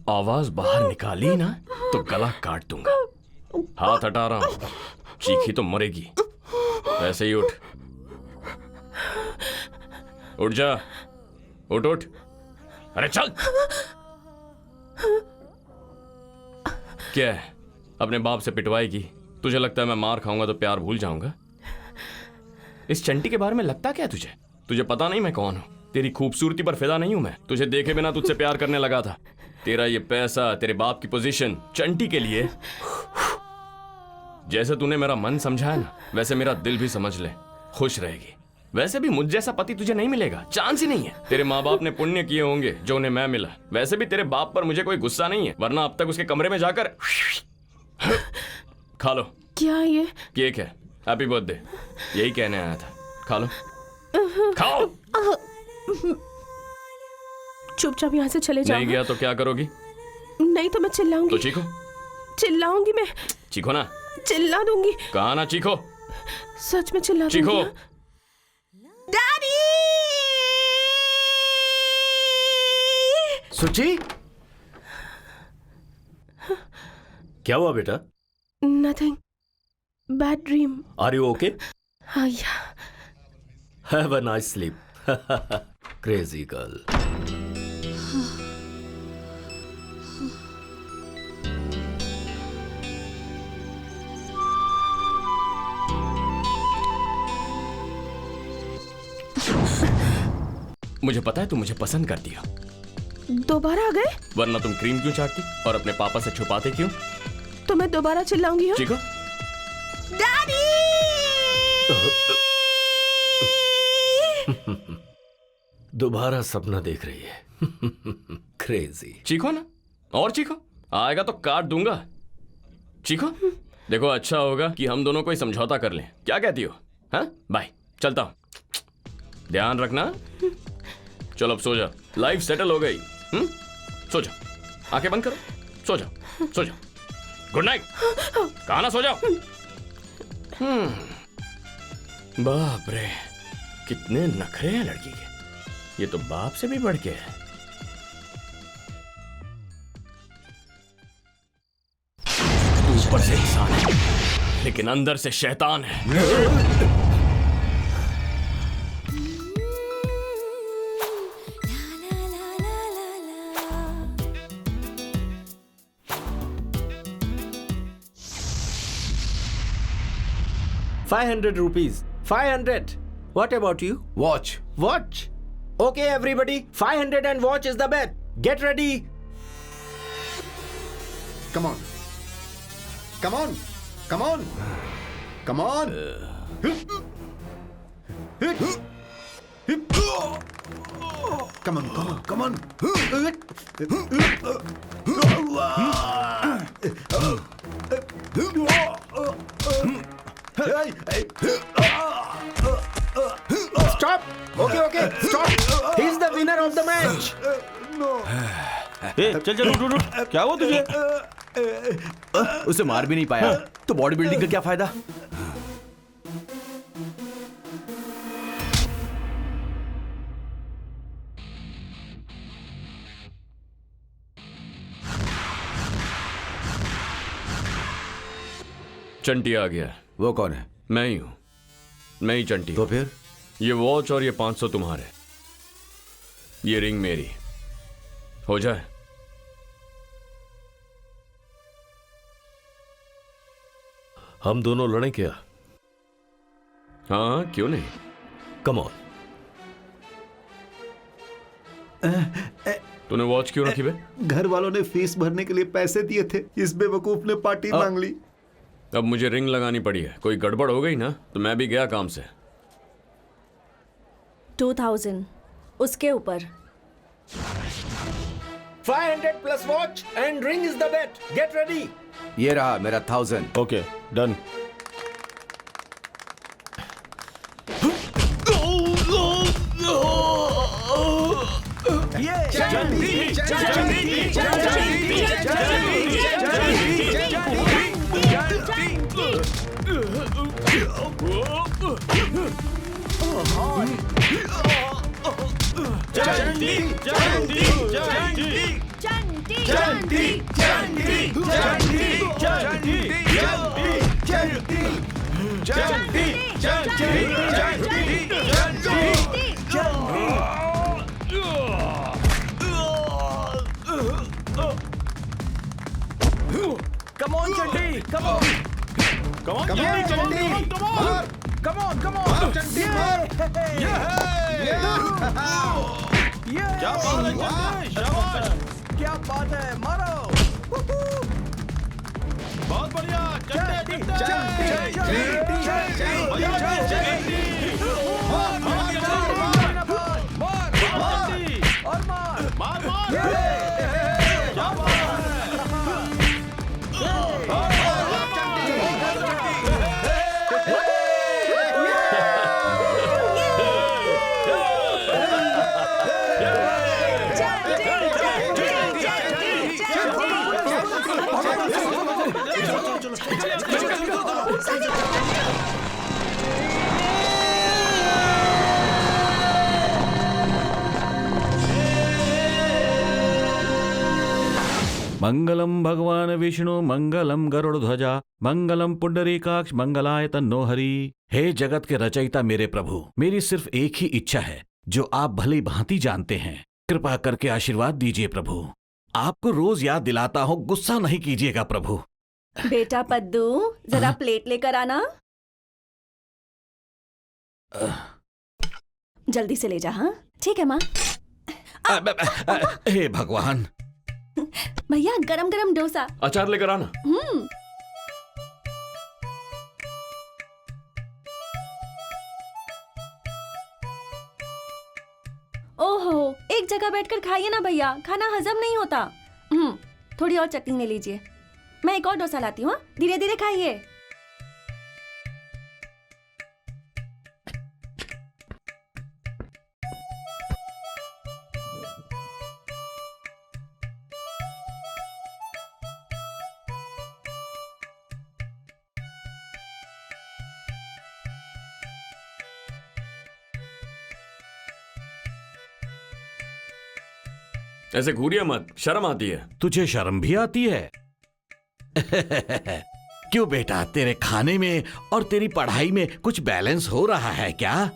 आवाज बाहर निकाली ना तो गला काट दूंगा। हाथ हटा रहा हूं, चीखी तो मरेगी। ऐसे ही उठ, उठ जा, उठ उठ। अरे चल। क्या है, अपने बाप से पिटवाएगी? तुझे लगता है मैं मार खाऊंगा तो प्यार भूल जाऊंगा? इस चंटी के बारे में लगता क्या है तुझे? तुझे पता नहीं मैं कौन हूं? तेरी खूबसूरती पर फिदा नहीं हूं मैं। तुझे देखे बिना तुझसे प्यार करने लगा था। तेरा ये पैसा, तेरे बाप की पोजीशन चंटी के लिए। जैसे तूने मेरा मन समझा है ना, वैसे मेरा दिल भी समझ ले, खुश रहेगी। वैसे भी मुझ जैसा पति तुझे नहीं मिलेगा, चांस ही नहीं है। तेरे माँ बाप ने पुण्य किए होंगे जो उन्हें मैं मिला। वैसे भी तेरे बाप पर मुझे कोई गुस्सा नहीं है, वरना अब तक उसके कमरे में जाकर खा लो। क्या ये? केक है, हैप्पी बर्थडे। यही कहने आया था, खा लो। खाओ। चुपचाप यहाँ से चले जाओ। नहीं गया तो क्या करोगी? नहीं तो मैं चिल्लाऊंगी। तो चीखो। चिल्लाऊंगी मैं। चीखो ना। चिल्ला दूंगी। कहा ना चीखो। सच में चिल्ला दूंगी। चीखो। डैडी! सुची, क्या हुआ बेटा? Nothing, bad dream. Are you okay? हाँ yeah. Have a nice sleep. Crazy girl. मुझे पता है तुम मुझे पसंद करती हो। दोबारा आ गए? वरना तुम क्रीम क्यों चाटती और अपने पापा से छुपाते क्यों? तो मैं दोबारा चिल्लाऊंगी। हो? चीखो। डैडी! दोबारा सपना देख रही है। क्रेजी। चीखो ना, और चीखो। आएगा तो काट दूंगा। चीखो। देखो, अच्छा होगा कि हम दोनों कोई समझौता कर लें। क्या कहती हो? हाँ, बाय, चलता हूं। ध्यान रखना। चलो अब सो जा, लाइफ सेटल हो गई। सो जाओ, आंखें बंद करो, सो जाओ, सो जाओ। Good night. कहा ना, सो जाओ। बाप रे, कितने नखरे हैं लड़की के। ये तो बाप से भी बढ़ के है। ऊपर से इंसान है लेकिन अंदर से शैतान है। ₹500. 500. What about you? Watch. Watch. Okay, everybody. 500 and watch is the bet. Get ready. Come on. Come on. Come on. Come on. Come on, come on, come on. Stop. Okay, okay. Stop. He's the winner of the match. चल चल उठ उठ उठ। क्या हुआ तुझे? उसे मार भी नहीं पाया तो बॉडी बिल्डिंग का क्या फायदा? चंटी आ गया। वो कौन है? मैं ही हूं, मैं ही चंटी तो हूं। फिर ये वॉच और ये 500 तुम्हारे, ये रिंग मेरी। हो जाए? हम दोनों लड़ें क्या? हाँ, क्यों नहीं। Come on. तूने वॉच क्यों रखी बे? घर वालों ने फीस भरने के लिए पैसे दिए थे, इस बेवकूफ ने पार्टी मांग ली। अब मुझे रिंग लगानी पड़ी है। कोई गड़बड़ हो गई ना तो मैं भी गया काम से। 2000 उसके ऊपर। 500 plus watch and ring is the bet. Get ready. ये रहा मेरा 1000। Okay, done. Come on, Chandy! Come on! Come on, Chandy! मार! Come on! Come on! मार, चंडी, मार! क्या बात है, चंडी! शाबाश! क्या बात है, मारो! बहुत बढ़िया! चंडी! मंगलम भगवान विष्णु मंगलम गरुड़ध्वजा मंगलम पुंडरीकाक्ष मंगलाय तन्नो हरि। हे जगत के रचयिता मेरे प्रभु, मेरी सिर्फ एक ही इच्छा है जो आप भली भांति जानते हैं। कृपा करके आशीर्वाद दीजिए प्रभु। आपको रोज याद दिलाता हूँ, गुस्सा नहीं कीजिएगा प्रभु। बेटा पद्दू, जरा प्लेट लेकर आना। जल्दी से ले जा। हाँ ठीक है माँ। हे भगवान। भैया गरम गरम डोसा। अचार लेकर आना। ओहो, एक जगह बैठकर खाइए ना भैया, खाना हजम नहीं होता। थोड़ी और चटनी ले लीजिए, मैं एक और डोसा लाती हूँ। धीरे धीरे खाइए। ऐसे घूरिए मत, शर्म आती है। तुझे शर्म भी आती है? क्यों बेटा, तेरे खाने में और तेरी पढ़ाई में कुछ बैलेंस हो रहा है क्या?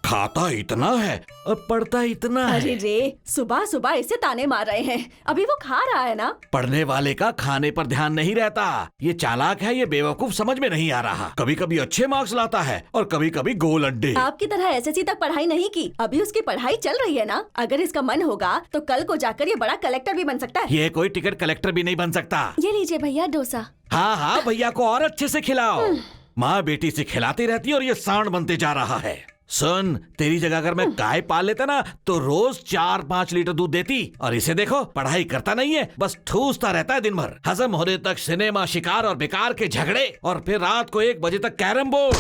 खाता इतना है और पढ़ता इतना अरे है। रे, सुबह सुबह इसे ताने मार रहे हैं। अभी वो खा रहा है ना। पढ़ने वाले का खाने पर ध्यान नहीं रहता। ये चालाक है, ये बेवकूफ समझ में नहीं आ रहा। कभी कभी अच्छे मार्क्स लाता है और कभी कभी गोल अंडे। आपकी तरह एसएससी तक पढ़ाई नहीं की, अभी उसकी पढ़ाई चल रही है ना। अगर इसका मन होगा तो कल को जाकर ये बड़ा कलेक्टर भी बन सकता है। ये कोई टिकट कलेक्टर भी नहीं बन सकता। ये लीजिए भैया डोसा। हाँ हाँ, भैया को और अच्छे से खिलाओ। माँ बेटी से खिलाती रहती है और ये सांड बनते जा रहा है। सुन, तेरी जगह अगर मैं गाय पाल लेता ना तो रोज 4-5 लीटर दूध देती। और इसे देखो, पढ़ाई करता नहीं है, बस ठूसता रहता है दिन भर। हजम होने तक सिनेमा, शिकार और बेकार के झगड़े, और फिर रात को 1 बजे तक कैरम बोर्ड।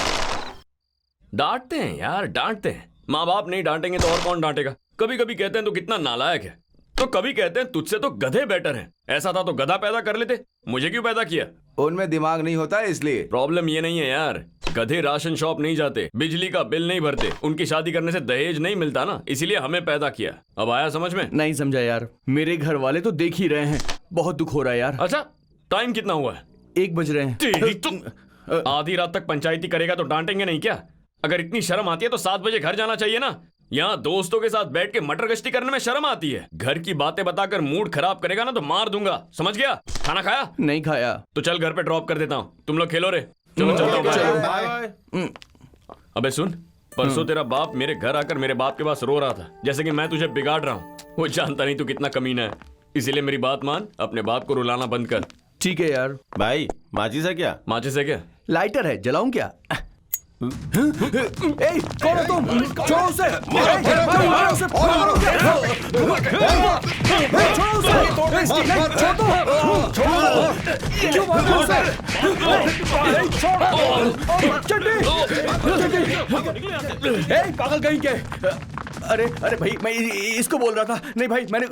डांटते हैं यार, डांटते हैं। माँ बाप नहीं डांटेंगे तो और कौन डांटेगा। कभी कभी कहते हैं तो कितना नालायक है, तो कभी कहते हैं तुझसे तो गधे बेटर हैं। ऐसा था तो गधा पैदा कर लेते, मुझे क्यों पैदा किया? उनमें दिमाग नहीं होता इसलिए। प्रॉब्लम ये नहीं है यार, गधे राशन शॉप नहीं जाते, बिजली का बिल नहीं भरते, उनकी शादी करने से दहेज नहीं मिलता ना, इसीलिए हमें पैदा किया। अब आया समझ में? नहीं समझा यार, मेरे घर वाले तो देख ही रहे हैं। बहुत दुख हो रहा है यार। अच्छा, टाइम कितना हुआ है? 1 बज रहे हैं। तेरी तो आधी रात तक पंचायती करेगा तो डांटेंगे नहीं क्या? अगर इतनी शर्म आती है तो 7 बजे घर जाना चाहिए ना। यहाँ दोस्तों के साथ बैठ के मटर गश्ती करने में शर्म आती है। घर की बातें बताकर मूड खराब करेगा ना तो मार दूंगा, समझ गया? खाना खाया? नहीं खाया। तो चल घर पे ड्रॉप कर देता हूँ, तुम लोग खेलो रे। चलो चलता हूँ। चलो, बाय। अबे सुन, परसों तेरा बाप मेरे घर आकर मेरे बाप के पास रो रहा था जैसे कि मैं तुझे बिगाड़ रहा हूँ। वो जानता नहीं तू कितना कमीना है, इसीलिए मेरी बात मान, अपने बाप को रुलाना बंद कर। ठीक है यार। भाई माचिस है क्या? माचिस है क्या? लाइटर है, जलाऊं क्या? ए, कौन हो तुम? छोड़ो उसे! छोड़ो उसे! क्यों मार रहे हो उसे? चंडी! ए, पागल कहीं के! अरे अरे भाई, मैं इसको बोल रहा था। नहीं भाई, मैंने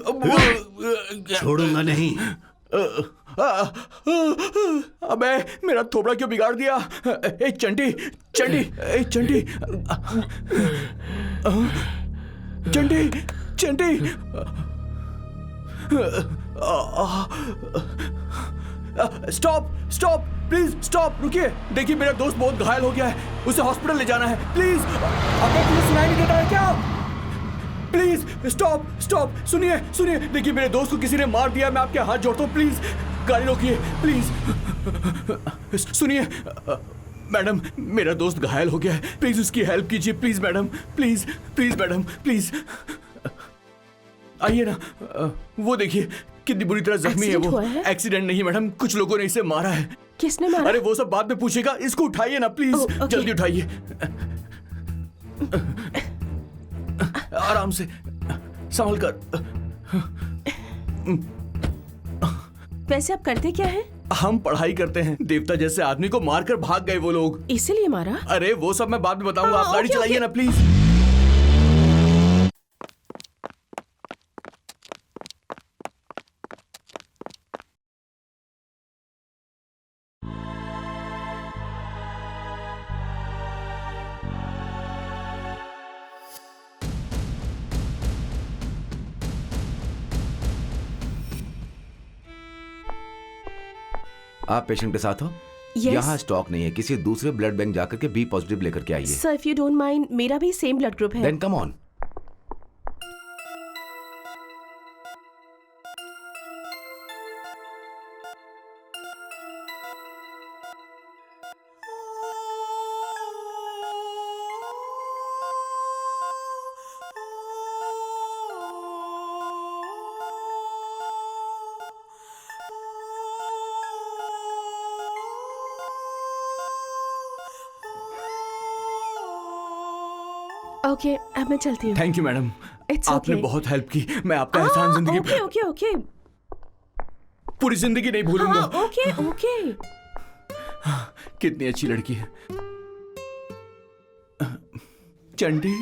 छोड़ूंगा नहीं। अबे मेरा थोबड़ा क्यों बिगाड़ दिया? ए चंडी, चंडी, ए Chandi. Chanti Chanti stop stop please stop, रुकिए। देखिए मेरा दोस्त बहुत घायल हो गया है, उसे हॉस्पिटल ले जाना है प्लीज। आपको मुझे सुनाई नहीं देता है क्या? प्लीज स्टॉप स्टॉप, सुनिए सुनिए, देखिए मेरे दोस्त को किसी ने मार दिया, मैं आपके हाथ जोड़ता हूँ, प्लीज गाड़ी रोकिए प्लीज। सुनिए मैडम, मेरा दोस्त घायल हो गया है, प्लीज उसकी हेल्प कीजिए please madam, please please madam please. आइए ना, वो देखिए कितनी बुरी तरह जख्मी है एक्सीडेंट वो। हुआ है? एक्सीडेंट नहीं मैडम, कुछ लोगों ने इसे मारा है। किसने मारा? अरे वो सब बाद में पूछेगा, इसको उठाइए ना प्लीज। ओके। जल्दी उठाइए, आराम से, संभल कर। वैसे आप करते क्या है? हम पढ़ाई करते हैं, देवता जैसे आदमी को मारकर भाग गए वो लोग। इसीलिए मारा? अरे वो सब मैं बाद में बताऊंगा, आप हाँ, गाड़ी ओके, चलाइए ओके। ना प्लीज। आप पेशेंट के साथ हो? Yes. यहाँ स्टॉक नहीं है, किसी दूसरे ब्लड बैंक जाकर के बी पॉजिटिव लेकर के आइए। Sir if you don't mind, मेरा भी सेम ब्लड ग्रुप है। Then come on. ओके अब मैं चलती हूँ। थैंक यू मैडम, It's आपने okay. बहुत हेल्प की, मैं आपका एहसान जिंदगी ओके ओके ओके पूरी जिंदगी नहीं भूलूंगा। हाँ ओके ओके। कितनी अच्छी लड़की है चंटी।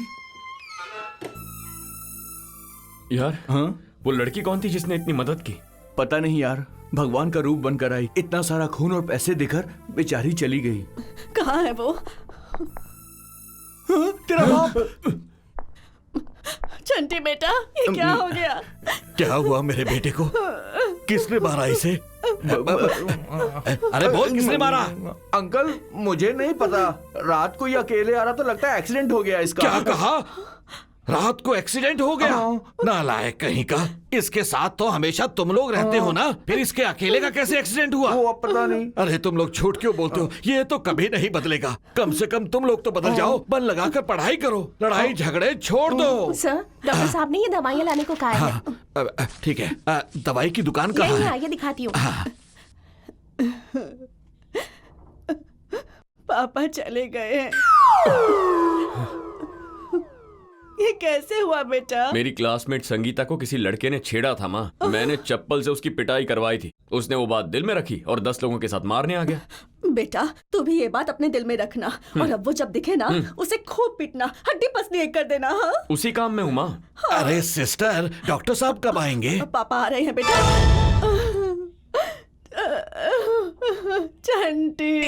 यार हाँ वो लड़की कौन थी जिसने इतनी मदद की? पता नहीं यार, भगवान का रूप बनकर आई, इतना सारा खून और पैसे देकर बेचारी चली गई। कहाँ है वो? हाँ, तेरा बाप। चंटी बेटा, ये क्या हो गया? क्या हुआ मेरे बेटे को? किसने मारा इसे? अरे बोल, किसने मारा? अंकल मुझे नहीं पता, रात को ये अकेले आ रहा तो लगता है एक्सीडेंट हो गया इसका। क्या कहा? रात को एक्सीडेंट हो गया? नालायक कहीं का, इसके साथ तो हमेशा तुम लोग रहते हो ना, फिर इसके अकेले का कैसे एक्सीडेंट हुआ? वो अब पता नहीं। अरे तुम लोग झूठ क्यों बोलते हो? ये तो कभी नहीं बदलेगा। कम से कम तुम लोग तो बदल जाओ, मन लगाकर पढ़ाई करो, लड़ाई झगड़े छोड़ दो। सर डॉक्टर साहब ने ये दवाइयाँ लाने को कहा है। हाँ, ठीक है। दवाई की दुकान कहाँ यही है? आइए दिखाती हूँ। पापा चले गए हैं। ये कैसे हुआ बेटा? मेरी क्लासमेट संगीता को किसी लड़के ने छेड़ा था माँ, मैंने चप्पल से उसकी पिटाई करवाई थी, उसने वो बात दिल में रखी और 10 लोगों के साथ मारने आ गया। बेटा तू भी ये बात अपने दिल में रखना, और अब वो जब दिखे ना उसे खूब पीटना, हड्डी पसली एक कर देना। हाँ उसी काम में हूँ माँ। अरे सिस्टर, डॉक्टर साहब कब आएंगे? पापा आ रहे हैं बेटा। चंटी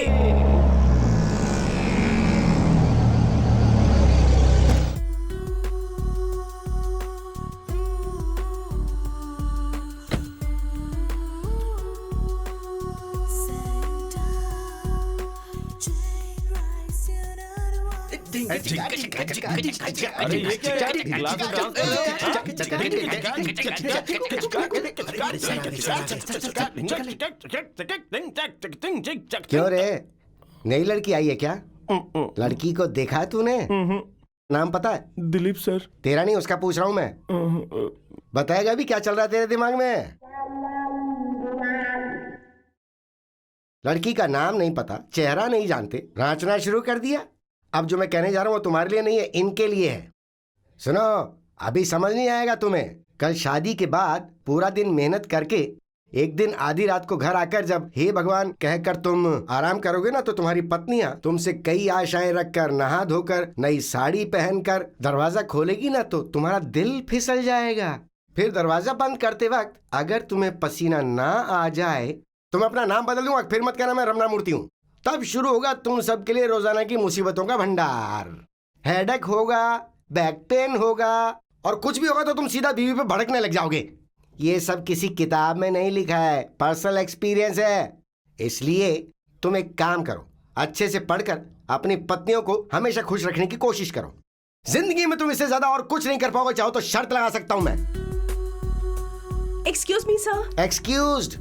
क्यों रे, नई लड़की आई है क्या? लड़की को देखा है तूने? नाम पता है? दिलीप सर। तेरा नहीं, उसका पूछ रहा हूँ मैं। बताएगा भी क्या चल रहा है तेरे दिमाग में? लड़की का नाम नहीं पता, चेहरा नहीं जानते, रांचना शुरू कर दिया। अब जो मैं कहने जा रहा हूँ वो तुम्हारे लिए नहीं है, इनके लिए है। सुनो, अभी समझ नहीं आएगा तुम्हें। कल शादी के बाद पूरा दिन मेहनत करके एक दिन आधी रात को घर आकर जब हे भगवान कहकर तुम आराम करोगे ना, तो तुम्हारी पत्नियां तुमसे कई आशाएं रखकर, नहा धोकर, नई साड़ी पहनकर दरवाजा खोलेगी ना, तो तुम्हारा दिल फिसल जाएगा। फिर दरवाजा बंद करते वक्त अगर तुम्हें पसीना ना आ जाए तो मैं अपना नाम बदल दूंगा, फिर मत कहना मैं रमना मूर्ति हूँ। तब शुरू होगा तुम सबके लिए रोजाना की मुसीबतों का भंडार। हेडेक होगा, बैक पेन होगा और कुछ भी होगा तो तुम सीधा बीवी पे भड़कने लग जाओगे। ये सब किसी किताब में नहीं लिखा है, पर्सनल एक्सपीरियंस है। इसलिए तुम एक काम करो, अच्छे से पढ़कर अपनी पत्नियों को हमेशा खुश रखने की कोशिश करो। जिंदगी में तुम इससे ज्यादा और कुछ नहीं कर पाओगे। चाहो तो शर्त लगा सकता हूं मैं। Excuse me sir. एक्सक्यूज्ड।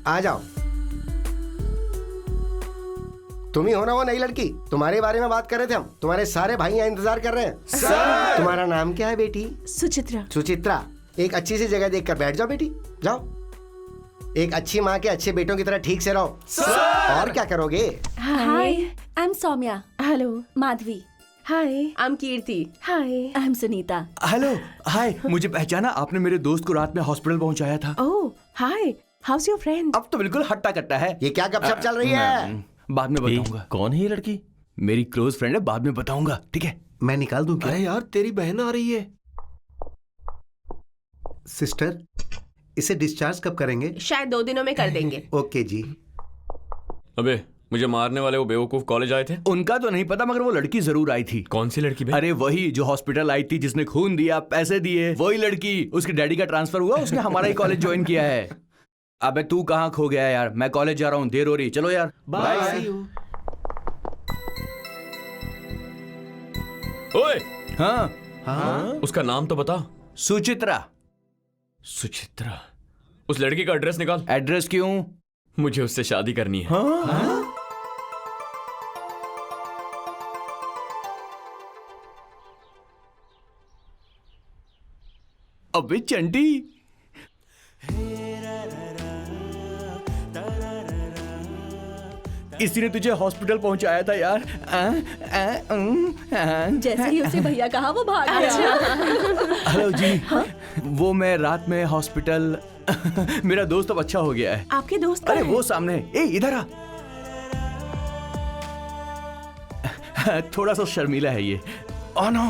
आ जाओ। तुम ही हो ना वो नई लड़की, तुम्हारे बारे में बात कर रहे थे हम। तुम्हारे सारे भाई यहाँ इंतजार कर रहे हैं। सर! तुम्हारा नाम क्या है बेटी? सुचित्रा। सुचित्रा, एक अच्छी सी जगह देखकर बैठ जाओ बेटी, जाओ। एक अच्छी माँ के अच्छे बेटों की तरह ठीक से रहो। और क्या करोगे? Hi, I am Soumya. Hello. Madhavi. Hi, I am Kirti. Hi, I am Sunita. Hello, hi. मुझे पहचाना? आपने मेरे दोस्त को रात में हॉस्पिटल पहुंचाया था। ओह, हाय, हाउस योर फ्रेंड? अब तो बिल्कुल हट्टा कट्टा है। ये क्या गपशप चल रही है? बाद में बताऊंगा। कौन है ये लड़की? मेरी क्लोज फ्रेंड है, बाद में बताऊंगा, ठीक है? मैं निकाल दूं क्या? अरे यार, तेरी बहन आ रही है। सिस्टर, इसे डिस्चार्ज कब करेंगे? शायद 2 दिनों में कर देंगे। ओके जी। अबे मुझे मारने वाले वो बेवकूफ कॉलेज आए थे। उनका तो नहीं पता, मगर वो लड़की जरूर आई थी। कौन सी लड़की बे? अरे वही जो हॉस्पिटल आई थी, जिसने खून दिया, पैसे दिए, वही लड़की। उसके डैडी का ट्रांसफर हुआ, उसने हमारा ही कॉलेज ज्वाइन किया है। अबे तू कहाँ खो गया यार? मैं कॉलेज जा रहा हूँ, देर हो रही। चलो यार, बाय। C you. ओए, हाँ। हाँ, उसका नाम तो बता। सुचित्रा। सुचित्रा। उस लड़की का एड्रेस निकाल। एड्रेस क्यों? मुझे उससे शादी करनी है। हाँ? अबे चंटी, इसी ने तुझे हॉस्पिटल पहुंचाया था यार। जैसे ही उसे भैया कहा वो भाग गया। हेलो जी। वो मैं रात में हॉस्पिटल मेरा दोस्त अब अच्छा हो गया है। आपके दोस्त? अरे वो सामने। ए इधर आ। थोड़ा सा शर्मीला है ये। ओह नो,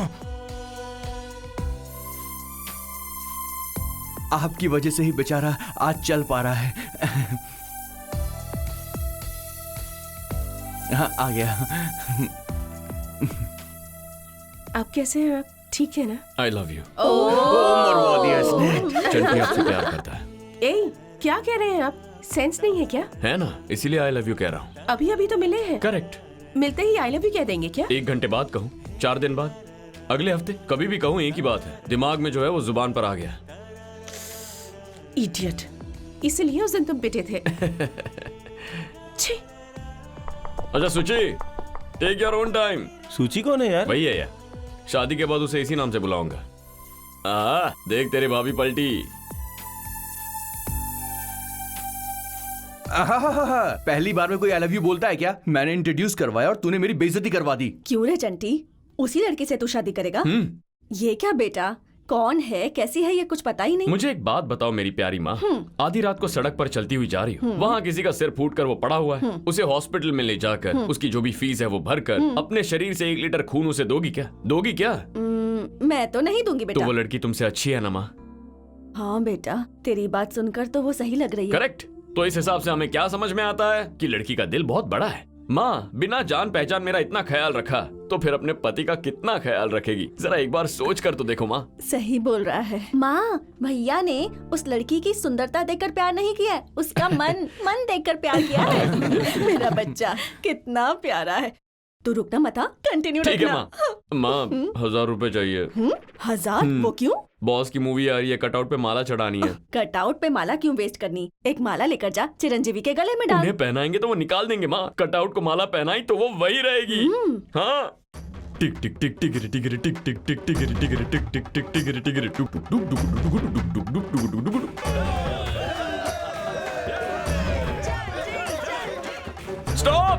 आपकी वजह से ही बेचारा आज चल पा रहा है। हाँ, आ गया। आप कैसे हैं? आप ठीक है ना? आई लव यू। मरवा दिया इसने। चंटी आपसे प्यार करता है। ए, क्या कह रहे हैं आप? सेंस नहीं है क्या? है ना, इसीलिए आई लव यू कह रहा हूँ। अभी अभी तो मिले हैं। करेक्ट। मिलते ही आई लव यू कह देंगे क्या? 1 घंटे बाद कहूँ, 4 दिन बाद, अगले हफ्ते, कभी भी कहूँ, एक ही बात है। दिमाग में जो है वो जुबान पर आ गया। इडियट। इसलिए उस दिन तुम पिटे थे। छी। अच्छा सुची, टेक योर ओन टाइम। सूची कौन है यार? वही है यार, शादी के बाद उसे इसी नाम से बुलाऊंगा। देख तेरी भाभी पलटी। पहली बार में कोई आई लव यू बोलता है क्या? मैंने इंट्रोड्यूस करवाया और तूने मेरी बेइज्जती करवा दी। क्यों रे चंटी, उसी लड़के से तू शादी करेगा? ये क्या बेटा, कौन है, कैसी है, ये कुछ पता ही नहीं। मुझे एक बात बताओ मेरी प्यारी माँ, आधी रात को सड़क पर चलती हुई जा रही हूँ, वहाँ किसी का सिर फूट कर वो पड़ा हुआ है, उसे हॉस्पिटल में ले जाकर उसकी जो भी फीस है वो भरकर अपने शरीर से 1 लीटर खून उसे दोगी क्या? दोगी क्या? मैं तो नहीं दूंगी बेटा। तो वो लड़की तुमसे अच्छी है ना माँ? हाँ बेटा, तेरी बात सुनकर तो वो सही लग रही है। करेक्ट। तो इस हिसाब से हमें क्या समझ में आता है कि लड़की का दिल बहुत बड़ा है। माँ बिना जान पहचान मेरा इतना ख्याल रखा, तो फिर अपने पति का कितना ख्याल रखेगी? जरा एक बार सोच कर तो देखो माँ। सही बोल रहा है। माँ, भैया ने उस लड़की की सुंदरता देखकर प्यार नहीं किया है, उसका मन देखकर प्यार किया है। मेरा बच्चा कितना प्यारा है। तू रुकना मत, कंटिन्यू ठीक है रखना। माँ। 1000 रुपए चाहिए। 1000? वो क्यों? बॉस की मूवी आ रही है, कटआउट पे माला चढ़ानी है। कटआउट पे माला क्यों वेस्ट करनी? एक माला लेकर जा, चिरंजीवी के गले में डाल। उन्हें पहनाएंगे तो वो निकाल देंगे माँ। कटआउट को माला पहनाई तो वो वही रहेगी। हाँ। टिक टिक टिक टिक टिक टिक टिक टिक टिक टिक टिक टिक टिक टिक टिक टिक टुक टुक टुक टुक टुक टुक टुक टुक टुक टुक। Stop!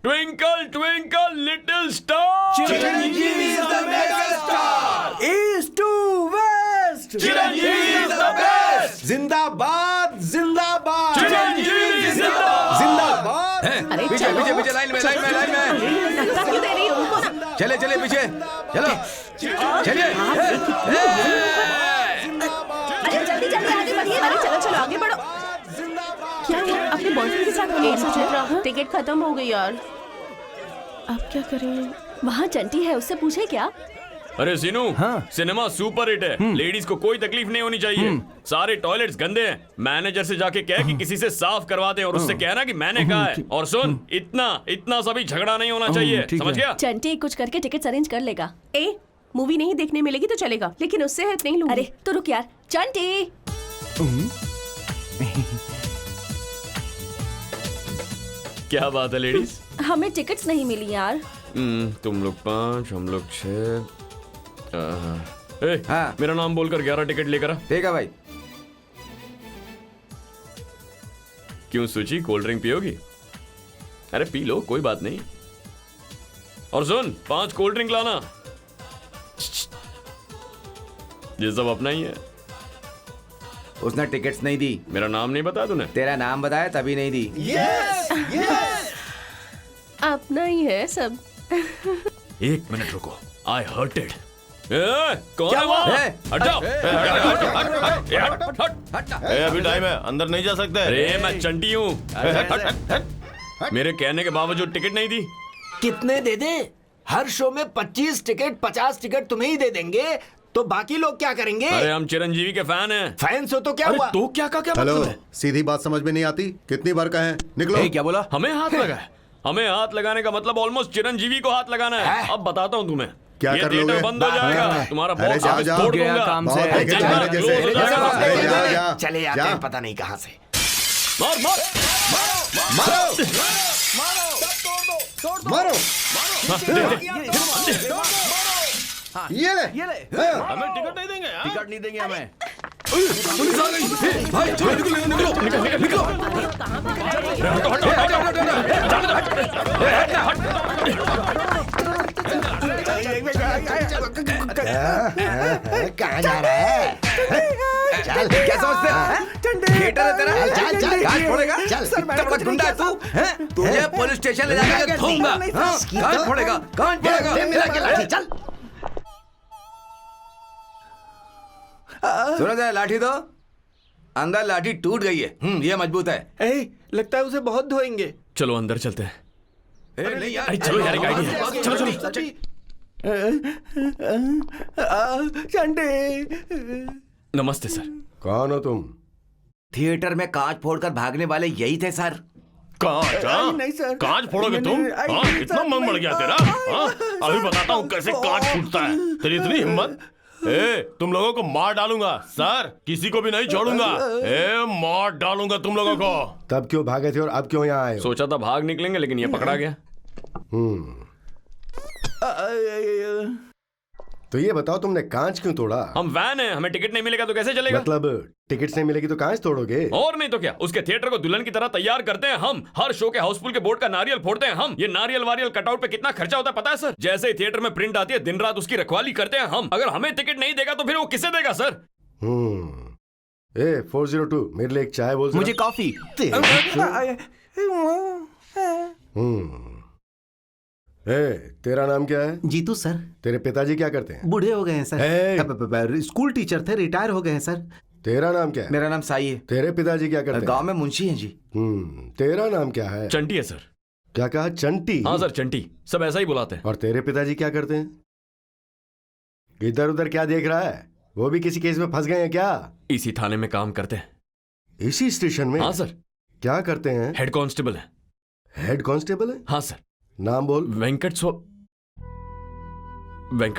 Twinkle twinkle little star, Chiranjeevi is the mega star. East to west. Chiranjeevi is the best. जिंदाबाद जिंदाबाद चिरंजीवी जिंदाबाद। जिंदाबाद। अरे पीछे चलो। पीछे पीछे, लाइन में लाइन में लाइन में। धक्का क्यों दे रही हो उनको ना? चले चले पीछे, चलो चलिए। अरे जल्दी जल्दी आगे बढ़िए। अरे चलो चलो आगे बढ़ो। क्या हुआ? अपने बॉयफ्रेंड के साथ हो? सुचित्रा, टिकट खत्म हो गई यार। अब क्या करें? वहाँ चंटी है, उससे पूछे क्या? अरे सीनू, हाँ? सिनेमा सुपर हिट है, लेडीज को कोई तकलीफ नहीं होनी चाहिए। सारे टॉयलेट्स गंदे हैं, मैनेजर से जाके कह कि किसी से साफ करवा दे और उससे कहना कि मैंने कहा है। और सुन, इतना सा भी झगड़ा नहीं होना चाहिए, समझ गया? चंटी कुछ करके टिकट अरेंज कर लेगा। ए मूवी नहीं देखने मिलेगी तो चलेगा, लेकिन उससे हेल्प नहीं लूंगी। अरे तो रुक यार, चंटी। क्या बात है लेडीज? हमें टिकट्स नहीं मिली यार। तुम लोग 5, हम लोग 6। हाँ। मेरा नाम बोलकर 11 टिकट लेकर आ। ठीक है भाई। क्यों सूची, कोल्ड ड्रिंक पियोगी? अरे पी लो, कोई बात नहीं। और सुन, 5 कोल्ड ड्रिंक लाना। ये सब अपना ही है। उसने टिकट्स नहीं दी। मेरा नाम नहीं बताया तूने? तेरा नाम बताया तभी नहीं दी। अपना ही है सब। 1 मिनट रुको, आई हर्टेड। कौन है वो? हट जाओ। हट। अभी टाइम है, अंदर नहीं जा सकते। अरे मैं चंटी हूँ। मेरे कहने के बावजूद टिकट नहीं दी। कितने दे दे? हर शो में 25 टिकट 50 टिकट तुम्हें ही दे देंगे, तो बाकी लोग क्या करेंगे? अरे हम चिरंजीवी के फैन हैं। फैंस हो तो क्या हुआ? तो क्या हेलो, मतलब है? सीधी बात समझ में नहीं आती? कितनी बार कहें निकलो। क्या बोला? हमें हाथ लगा है। हमें हाथ लगाने का मतलब ऑलमोस्ट चिरंजीवी को हाथ लगाना है। अब बताता हूँ तुम्हें, क्या ये कर थिएटर लोगे? बंद हो जाएगा, तुम्हारा अरे बॉक्स जाओ, ऑफिस जाओ। तोड़ गया दूंगा। काम से। बहुत देखे जा, तुम्हारे जैसे। लो, जा, अरे जा। चले आते जा। हैं पता नहीं कहाँ से। मार मार मारो ये ले। हमें टिकट नहीं देंगे। हाँ? टिकट नहीं देंगे हमें। पुलिस आ गई। भाई चलो निकलो। कहाँ जा रहा है? चल, क्या समझते हैं? थिएटर है तेरा? चल, चल। गाज फोड़ेगा? चल। इतना बड़ा गुंडा है तू? हैं? तुझे पुलिस स्टेशन ले जाकर धोऊंगा। हाँ? गाज फोड़ेगा? गाज फोड़ेगा? दे मेरा के लाठी, चल। सुनो जरा, लाठी दो। अंदर लाठी टूट गई है। ये मजबूत है। लगता है उसे बहुत धोएंगे। चलो अंदर चलते हैं। नहीं यार, चलो यार, एक आइडिया है। चलो। चंटे। नमस्ते सर। कौन हो तुम? थिएटर में कांच फोड़कर भागने वाले यही थे सर। कांच? हाँ? नहीं सर। कांच फोड़ोगे तुम? हाँ? इतना मन बढ़ गया तेरा? हाँ? अभी बताता हूँ कैसे कांच फूटता है। तेरी इतनी हिम्मत? तुम लोगों को मार डालूंगा सर, किसी को भी नहीं छोड़ूंगा। मार डालूंगा तुम लोगों को। तब क्यों भागे थे और अब क्यों यहाँ आए हो? सोचा था भाग निकलेंगे, लेकिन ये पकड़ा गया। तो ये बताओ, तुमने कांच क्यों तोड़ा? हम वैन हैं, हमें टिकट नहीं मिलेगा तो कैसे चलेगा? मतलब टिकट नहीं मिलेगी तो कांच तोड़ोगे? और नहीं तो क्या, उसके थिएटर को दुल्हन की तरह तैयार करते हैं हम। हर शो के हाउसफुल के बोर्ड का नारियल फोड़ते हैं हम। ये नारियल वारियल कटआउट पे कितना खर्चा होता है पता है सर? जैसे ही थिएटर में प्रिंट आती है, दिन रात उसकी रखवाली करते हैं हम। अगर हमें टिकट नहीं देगा तो फिर वो किसे देगा सर? 402 मेरे लिए एक चाय बोल। मुझे कॉफी। तेरा नाम क्या है? जीतू सर। तेरे पिताजी क्या करते हैं? बूढ़े हो गए हैं सर। स्कूल टीचर थे, रिटायर हो गए हैं सर। तेरा नाम क्या है? मेरा नाम साई है। तेरे पिताजी क्या करते हैं? गांव में मुंशी हैं जी। तेरा नाम क्या है? चंटी है सर। क्या कहा? चंटी? हाँ सर, चंटी। सब ऐसा ही बुलाते हैं। और तेरे पिताजी क्या करते हैं? इधर उधर क्या देख रहा है? वो भी किसी केस में फंस गए हैं क्या? इसी थाने में काम करते हैं। इसी स्टेशन में? हाँ सर। क्या करते हैं? हेड कांस्टेबल है। हेड कांस्टेबल है? हाँ सर। नाम बोल। वेंकट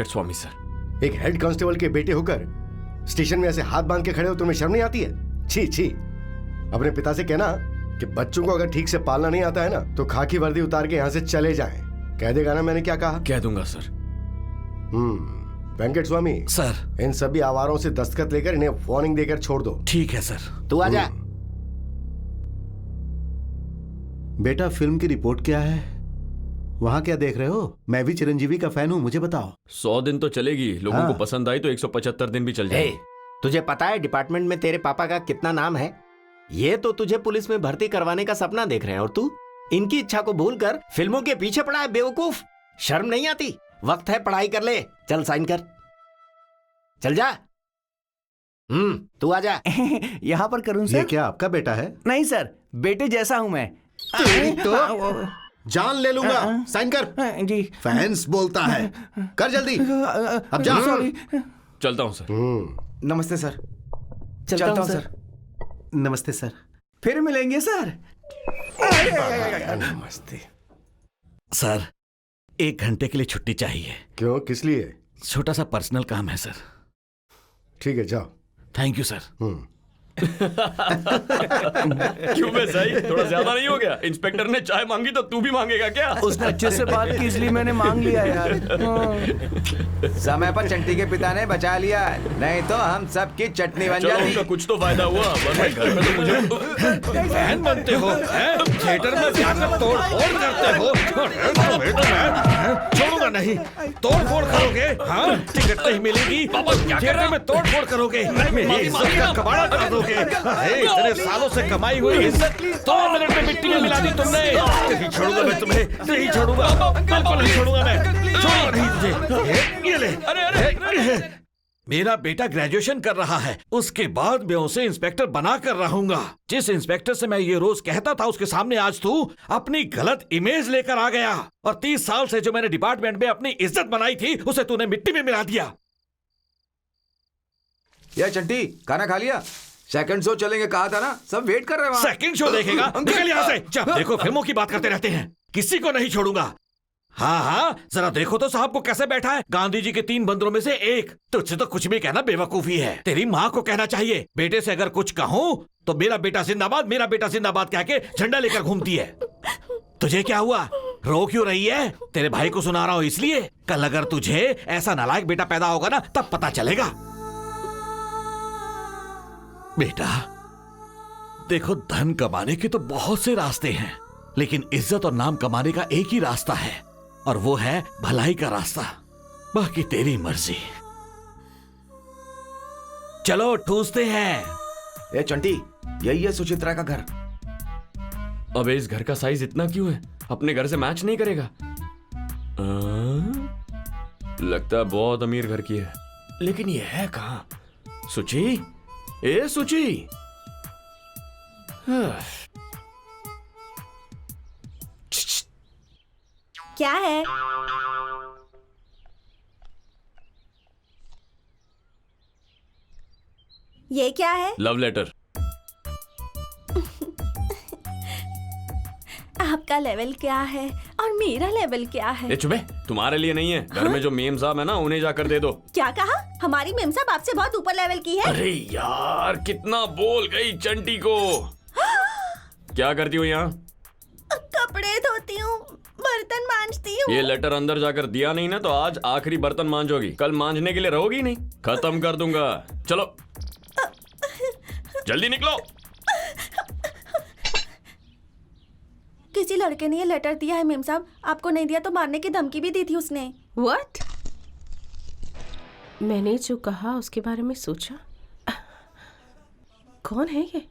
स्वामी सर। एक हेड कांस्टेबल के बेटे होकर स्टेशन में ऐसे हाथ बांध के खड़े हो, तुम्हें शर्म नहीं आती है? छी छी। अपने पिता से कहना कि बच्चों को अगर ठीक से पालना नहीं आता है ना, तो खाकी वर्दी उतार के यहाँ से चले जाएं। कह देगा ना मैंने क्या कहा? कह दूंगा सर। वेंकट स्वामी सर, इन सभी आवारों से दस्तखत लेकर इन्हें वार्निंग देकर छोड़ दो। ठीक है सर। तू आ जा। बेटा, फिल्म की रिपोर्ट क्या है? वहां क्या देख रहे हो? मैं भी चिरंजीवी का फैन हूं, मुझे बताओ। 100 दिन तो चलेगी, लोगों हाँ। को पसंद आई तो 175 दिन भी चल जाएगी। तुझे पता है डिपार्टमेंट में तेरे पापा का कितना नाम है? ये तो तुझे पुलिस में भर्ती करवाने का सपना देख रहे हैं, और तू इनकी इच्छा को भूलकर फिल्मों के पीछे पड़ा है। बेवकूफ, शर्म नहीं आती? वक्त है पढ़ाई कर ले। चल साइन कर, चल जा। तू आ जा। यहाँ पर करूँ ये सर? क्या आपका बेटा है? नहीं सर, बेटे जैसा हूँ मैं। जान ले लूंगा। साइन कर। जी फैंस बोलता है, कर जल्दी। अब जा। सॉरी। चलता हूँ सर। नमस्ते सर। चलता हूँ सर। नमस्ते सर। फिर मिलेंगे सर। नमस्ते। सर 1 घंटे के लिए छुट्टी चाहिए। क्यों, किस लिए? छोटा सा पर्सनल काम है सर। ठीक है, जाओ। Thank you sir. क्यों बे सही, थोड़ा ज्यादा नहीं हो गया? इंस्पेक्टर ने चाय मांगी तो तू भी मांगेगा क्या? उसने अच्छे से बात की इसलिए मैंने मांग लिया यार। समय पर चंटी के पिता ने बचा लिया, नहीं तो हम सब की चटनी बन चलो जाती। उनका कुछ तो फायदा हुआ, वरना घर में तो मुझे फैन बनते हो, थिएटर में जाकर तोड़ फोड़ करते हो। छोड़ूंगा नहीं, तोड़ फोड़ करोगे? हाँ, टिकट नहीं मिलेगी, थिएटर में तोड़ फोड़ करोगे, मेरी इज्जत का कबाड़ा कर दोगे। इतने सालों से कमाई हुई इज्जत 2 मिनट में मिट्टी में मिला दी तुमने। नहीं छोड़ूंगा मैं तुम्हें, नहीं छोड़ूंगा, बिल्कुल नहीं छोड़ूंगा मैं, छोड़ूंगा नहीं तुझे। ये ले। मेरा बेटा ग्रेजुएशन कर रहा है, उसके बाद मैं उसे इंस्पेक्टर बना कर रहूंगा। जिस इंस्पेक्टर से मैं ये रोज कहता था, उसके सामने आज तू अपनी गलत इमेज लेकर आ गया, और 30 साल से जो मैंने डिपार्टमेंट में अपनी इज्जत बनाई थी, उसे तूने मिट्टी में मिला दिया। या चंटी, खाना खा लिया? सेकंड शो चलेंगे कहा था ना, सब वेट कर रहे हैं वहाँ। सेकंड शो देखेगा? निकल यहाँ से। जा, देखो फिल्मों की बात करते रहते हैं, किसी को नहीं छोड़ूंगा। हाँ, जरा देखो तो साहब को कैसे बैठा है, गांधी जी के 3 बंदरों में से एक। तुझसे तो कुछ भी कहना बेवकूफी है। तेरी माँ को कहना चाहिए, बेटे से अगर कुछ कहूँ तो मेरा बेटा जिंदाबाद, मेरा बेटा जिंदाबाद कह के झंडा लेकर घूमती है। तुझे क्या हुआ, रो क्यों रही है? तेरे भाई को सुना रहा हूँ इसलिए। कल अगर तुझे ऐसा नालायक बेटा पैदा होगा ना, तब पता चलेगा। बेटा देखो, धन कमाने के तो बहुत से रास्ते हैं, लेकिन इज्जत और नाम कमाने का एक ही रास्ता है, और वो है भलाई का रास्ता। बाकी तेरी मर्जी। चलो ठूसते हैं। ए चंटी, यही है सुचित्रा का घर। अबे इस घर का साइज इतना क्यों है? अपने घर से मैच नहीं करेगा? लगता है बहुत अमीर घर की है, लेकिन ये है कहाँ? सुची, ए सुची। क्या है? ये क्या है? Love letter. आपका लेवल क्या है और मेरा लेवल क्या है? ए चुपे, तुम्हारे लिए नहीं है। घर में जो मेम साहब है ना, उन्हें जाकर दे दो। क्या कहा? हमारी मेम साहब आपसे बहुत ऊपर लेवल की है। अरे यार, कितना बोल गई चंटी को। क्या करती हो यहाँ? कपड़े धोती हूँ, बर्तन मांजती हूँ। ये लेटर अंदर जाकर दिया नहीं ना, तो आज आखिरी बर्तन मांजोगी। कल मांजने के लिए रहोगी नहीं, खत्म कर दूंगा। चलो जल्दी निकलो। किसी लड़के ने ये लेटर दिया है मेम साहब, आपको नहीं दिया तो मारने की धमकी भी दी थी उसने। व्हाट? मैंने जो कहा उसके बारे में सोचा? कौन है ये?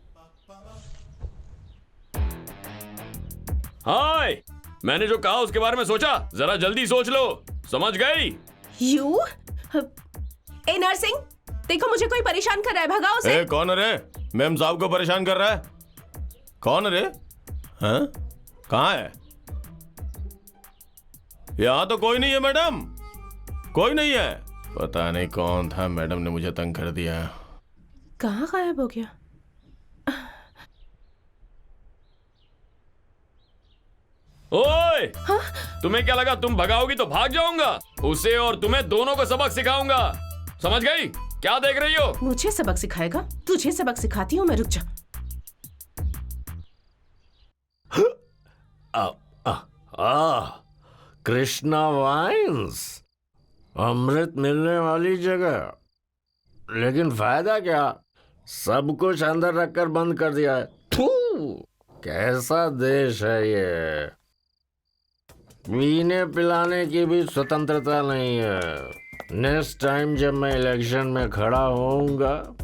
हाय, मैंने जो कहा उसके बारे में सोचा? जरा जल्दी सोच लो। समझ गई? यू? ए नरसिंह, देखो मुझे कोई परेशान कर रहा है, भगाओ उसे। ए, कौन है रे? मैम साहब को परेशान कर रहा है? कौन है रे? हाँ? कहाँ है? यहाँ तो कोई नहीं है मैडम, कोई नहीं है। पता नहीं कौन था, मैडम ने मुझे तंग कर दिया। कहाँ गायब हो गया? ओए, तुम्हें क्या लगा तुम भगाओगी तो भाग जाऊंगा? उसे और तुम्हें दोनों को सबक सिखाऊंगा। समझ गई? क्या देख रही हो? मुझे सबक सिखाएगा? तुझे सबक सिखाती हूँ मैं, रुक जा। कृष्णा वाइन्स, अमृत मिलने वाली जगह, लेकिन फायदा क्या? सब कुछ अंदर रखकर बंद कर दिया है। थू, कैसा देश है ये। पीने पिलाने की भी स्वतंत्रता नहीं है। नेक्स्ट टाइम जब मैं इलेक्शन में खड़ा होऊंगा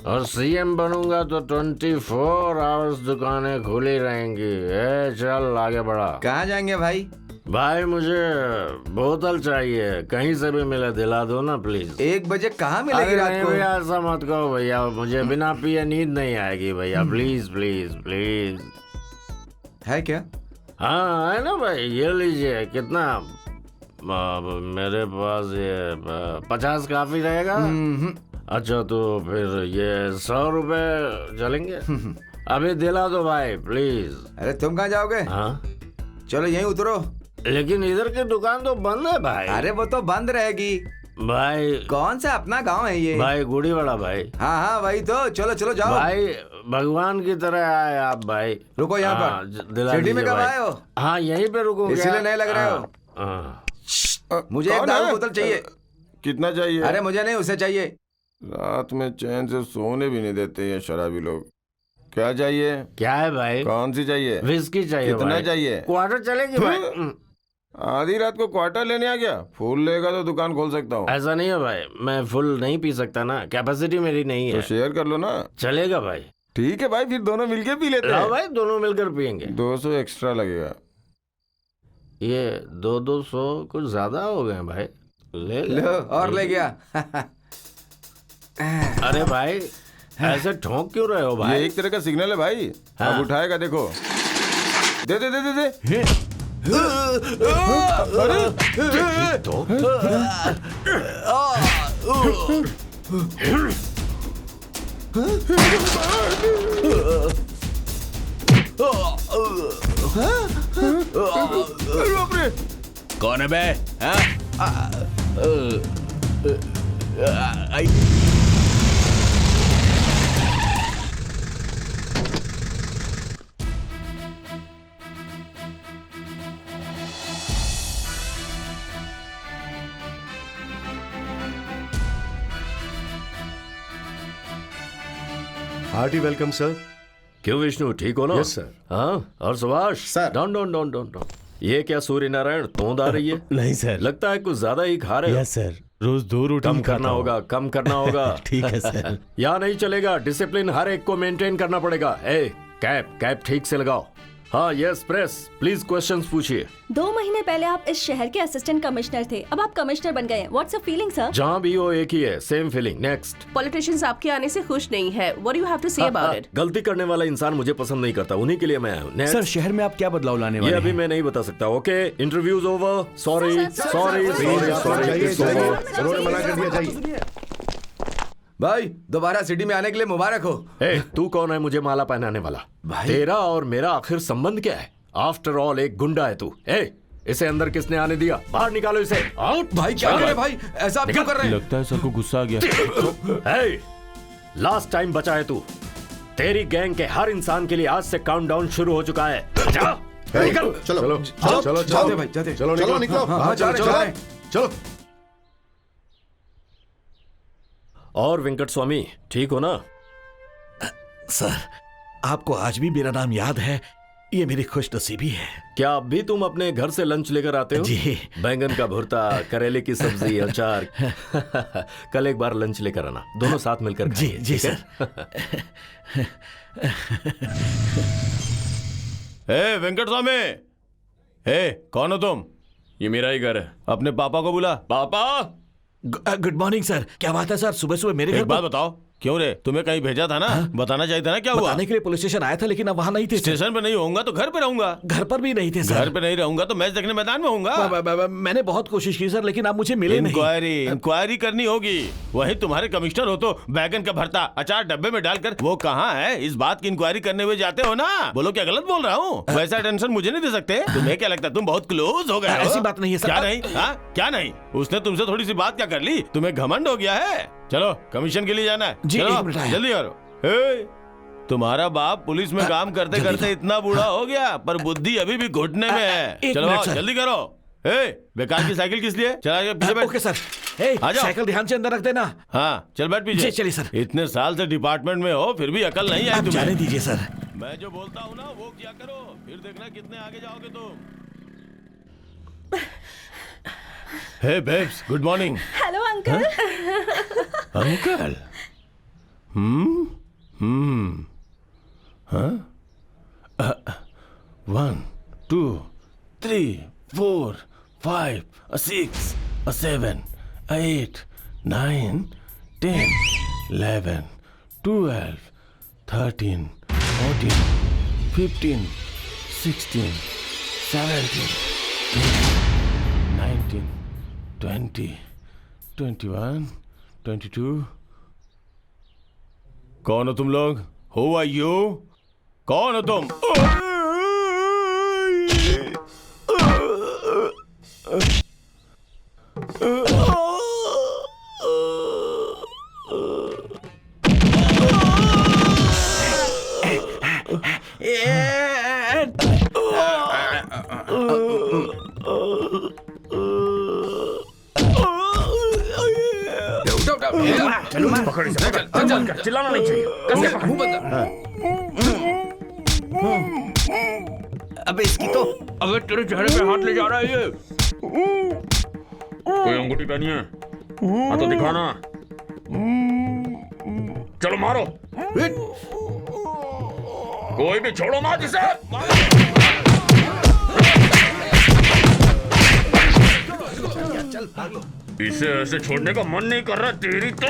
और सीएम बनूंगा तो 24 आवर्स दुकानें खुली रहेंगी। चल आगे बढ़ा। कहाँ जाएंगे भाई? भाई मुझे बोतल चाहिए, कहीं से भी मिले दिला दो ना प्लीज। 1 बजे कहाँ मिलेगी रात को? भैया ऐसा मत कहो भैया, मुझे बिना पिए नींद नहीं आएगी भैया। Please please please. है क्या? हाँ है ना भाई, ये लीजिए। कितना? मेरे पास ये 50 काफी रहेगा। अच्छा तो फिर ये 100 रुपए चलेंगे? अभी दिला दो भाई प्लीज। अरे तुम कहाँ जाओगे? हाँ चलो यहीं उतरो। लेकिन इधर की दुकान तो बंद है भाई। अरे वो तो बंद रहेगी भाई। कौन सा अपना गांव है ये? भाई गुड़ी वाला भाई। हाँ हाँ वही तो। चलो चलो जाओ भाई, भगवान की तरह आए आप भाई। रुको यहाँ हाँ, पर। सिटी में कब आए हो? हाँ यहीं पे रुको। इसीलिए नहीं लग रहे हो। मुझे एक दारू बोतल चाहिए। कितना चाहिए? अरे मुझे नहीं, उसे चाहिए। रात में चैन से सोने भी नहीं देते ये शराबी लोग। क्या चाहिए? क्या है भाई? कौन सी चाहिए? विस्की चाहिए। कितना भाई चाहिए? क्वार्टर चलेगी भाई। आधी रात को क्वार्टर लेने आ गया? फुल लेगा तो दुकान खोल सकता हूँ। ऐसा नहीं है भाई, मैं फुल नहीं पी सकता ना, कैपेसिटी मेरी नहीं तो है। शेयर कर लो ना। चलेगा भाई। ठीक है भाई, फिर दोनों मिलके पी लेते हैं। भाई दोनों मिलकर पियेंगे। 200 एक्स्ट्रा लगेगा। ये 200 कुछ ज्यादा हो गए भाई। ले लो और ले गया। अरे भाई ऐसे ठोंक क्यों रहे हो भाई? ये एक तरह का सिग्नल है भाई। हाँ। अब उठाएगा देखो। दे दे दे दे दे। कौन है बे? Hearty welcome sir. क्यों विष्णु, ठीक हो ना? Yes sir. हाँ, और Subhash sir. Don don don don don. ये क्या सूर्य नारायण तोंद आ रही है? नहीं सर। लगता है कुछ ज्यादा ही खा रहे हो। यस सर, रोज 2 रोटी कम करना होगा, कम करना होगा। ठीक है सर। यहाँ नहीं चलेगा, डिसिप्लिन हर एक को मेंटेन करना पड़ेगा। ए कैप कैप ठीक से लगाओ। हाँ यस प्रेस, प्लीज क्वेश्चंस पूछिए। 2 महीने पहले आप इस शहर के असिस्टेंट कमिश्नर थे, अब आप कमिश्नर बन गए हैं। What's a feeling sir? जहाँ भी हो एक ही है, सेम फीलिंग। नेक्स्ट। पॉलिटिशियंस आपके आने से खुश नहीं है। What do you have to say about it? गलती करने वाला इंसान मुझे पसंद नहीं करता, उन्हीं के लिए मैं आया हूँ। सर शहर में आप क्या बदलाव लाने ये वाले अभी हैं? मैं नहीं बता सकता। Okay, interviews over. Sorry sorry जाइए, सॉरी। उन्होंने मना कर दिया, जाइए। भाई दोबारा सिटी में आने के लिए मुबारक हो। ए, तू कौन है मुझे माला पहनाने वाला? भाई। तेरा और मेरा आखिर संबंध क्या है? आफ्टर ऑल एक गुंडा है तू। ए, इसे अंदर किसने आने दिया? बाहर निकालो इसे। आउट। भाई क्या कर रहे भाई? ऐसा आप क्यों कर रहे हैं? लगता है सर को गुस्सा आ गया। ए, लास्ट टाइम बचा है तू। तेरी गैंग के हर इंसान के लिए आज से काउंटडाउन शुरू हो चुका है। जा, निकल। चलो चलो चलो जाते भाई जाते। चलो निकलो। हाँ, जा रहे, जा रहे। चलो। और वेंकट स्वामी ठीक हो ना? सर आपको आज भी मेरा नाम याद है, ये मेरी खुशनसीबी है। क्या अब भी तुम अपने घर से लंच लेकर आते हो? जी। बैंगन का भुर्ता, करेले की सब्जी, अचार। कल एक बार लंच लेकर आना, दोनों साथ मिलकर जी खाएंगे, जी ठीक है? ए वेंकट स्वामी, ए कौन हो तुम? ये मेरा ही घर है। अपने पापा को बुला। पापा। Good morning sir. क्या बात है सर, सुबह सुबह मेरे घर एक बात बताओ, क्यों रे? तुम्हें कहीं भेजा था ना? बताना चाहिए था ना क्या हुआ? बताने के लिए पुलिस स्टेशन आया था, लेकिन अब वहाँ नहीं थे। स्टेशन पे नहीं होऊंगा तो घर पे रहूंगा। घर पर भी नहीं थे सर। घर पे नहीं रहूंगा तो मैच देखने मैदान में होऊंगा। मैंने बहुत कोशिश की सर, लेकिन आप मुझे मिले नहीं। इंक्वायरी करनी होगी। वही तुम्हारे कमिश्नर हो तो बैगन का भरता अचार डब्बे में डालकर वो कहाँ है, इस बात की इंक्वायरी करने हुए जाते हो ना? बोलो क्या गलत बोल रहा हूँ? वैसा टेंशन मुझे नहीं दे सकते। तुम्हें क्या लगता है तुम बहुत क्लोज हो गए हो? ऐसी बात नहीं है सर। क्या नहीं? हाँ क्या नहीं? उसने तुमसे थोड़ी सी बात क्या कर ली? तुम्हें घमंड हो गया है? चलो कमीशन के लिए जाना है। जी, चलो, एक मिनट आया। जल्दी करो। तुम्हारा बाप पुलिस में काम करते करते इतना बूढ़ा हो गया, पर बुद्धि अभी भी घुटने में है। एक चलो मिनट, सर। जल्दी करो। बेकार की साइकिल किस लिए? चला के पीछे बैठ। Okay sir. आ जाओ। साइकिल ध्यान से अंदर रख देना। हाँ चल बैठ पीछे। जी, चलिए सर। इतने साल से डिपार्टमेंट में हो फिर भी अकल नहीं आई आप जाने तुम्हें। दीजिए सर। मैं जो बोलता हूँ ना वो किया करो, फिर देखना कितने आगे जाओगे तुम। Hey babes, good morning. Hello uncle. Uncle. हाँ? 1 2 3 4 5 6 7 8 9 10 11 12 13 14 15 16 17, 19, 20, 21, 22. कौन हो तुम लोग? Who are you? कौन हो तुम? चिल्लाना नहीं चाहिए। कस के पकड़। अबे इसकी तो अबे तेरे चेहरे पे हाथ ले जा रहा है ये। कोई अंगूठी पहनी है? हाँ तो दिखाना। चलो मारो। कोई भी छोड़ो मत इसे। इसे ऐसे छोड़ने का मन नहीं कर रहा तेरी तो।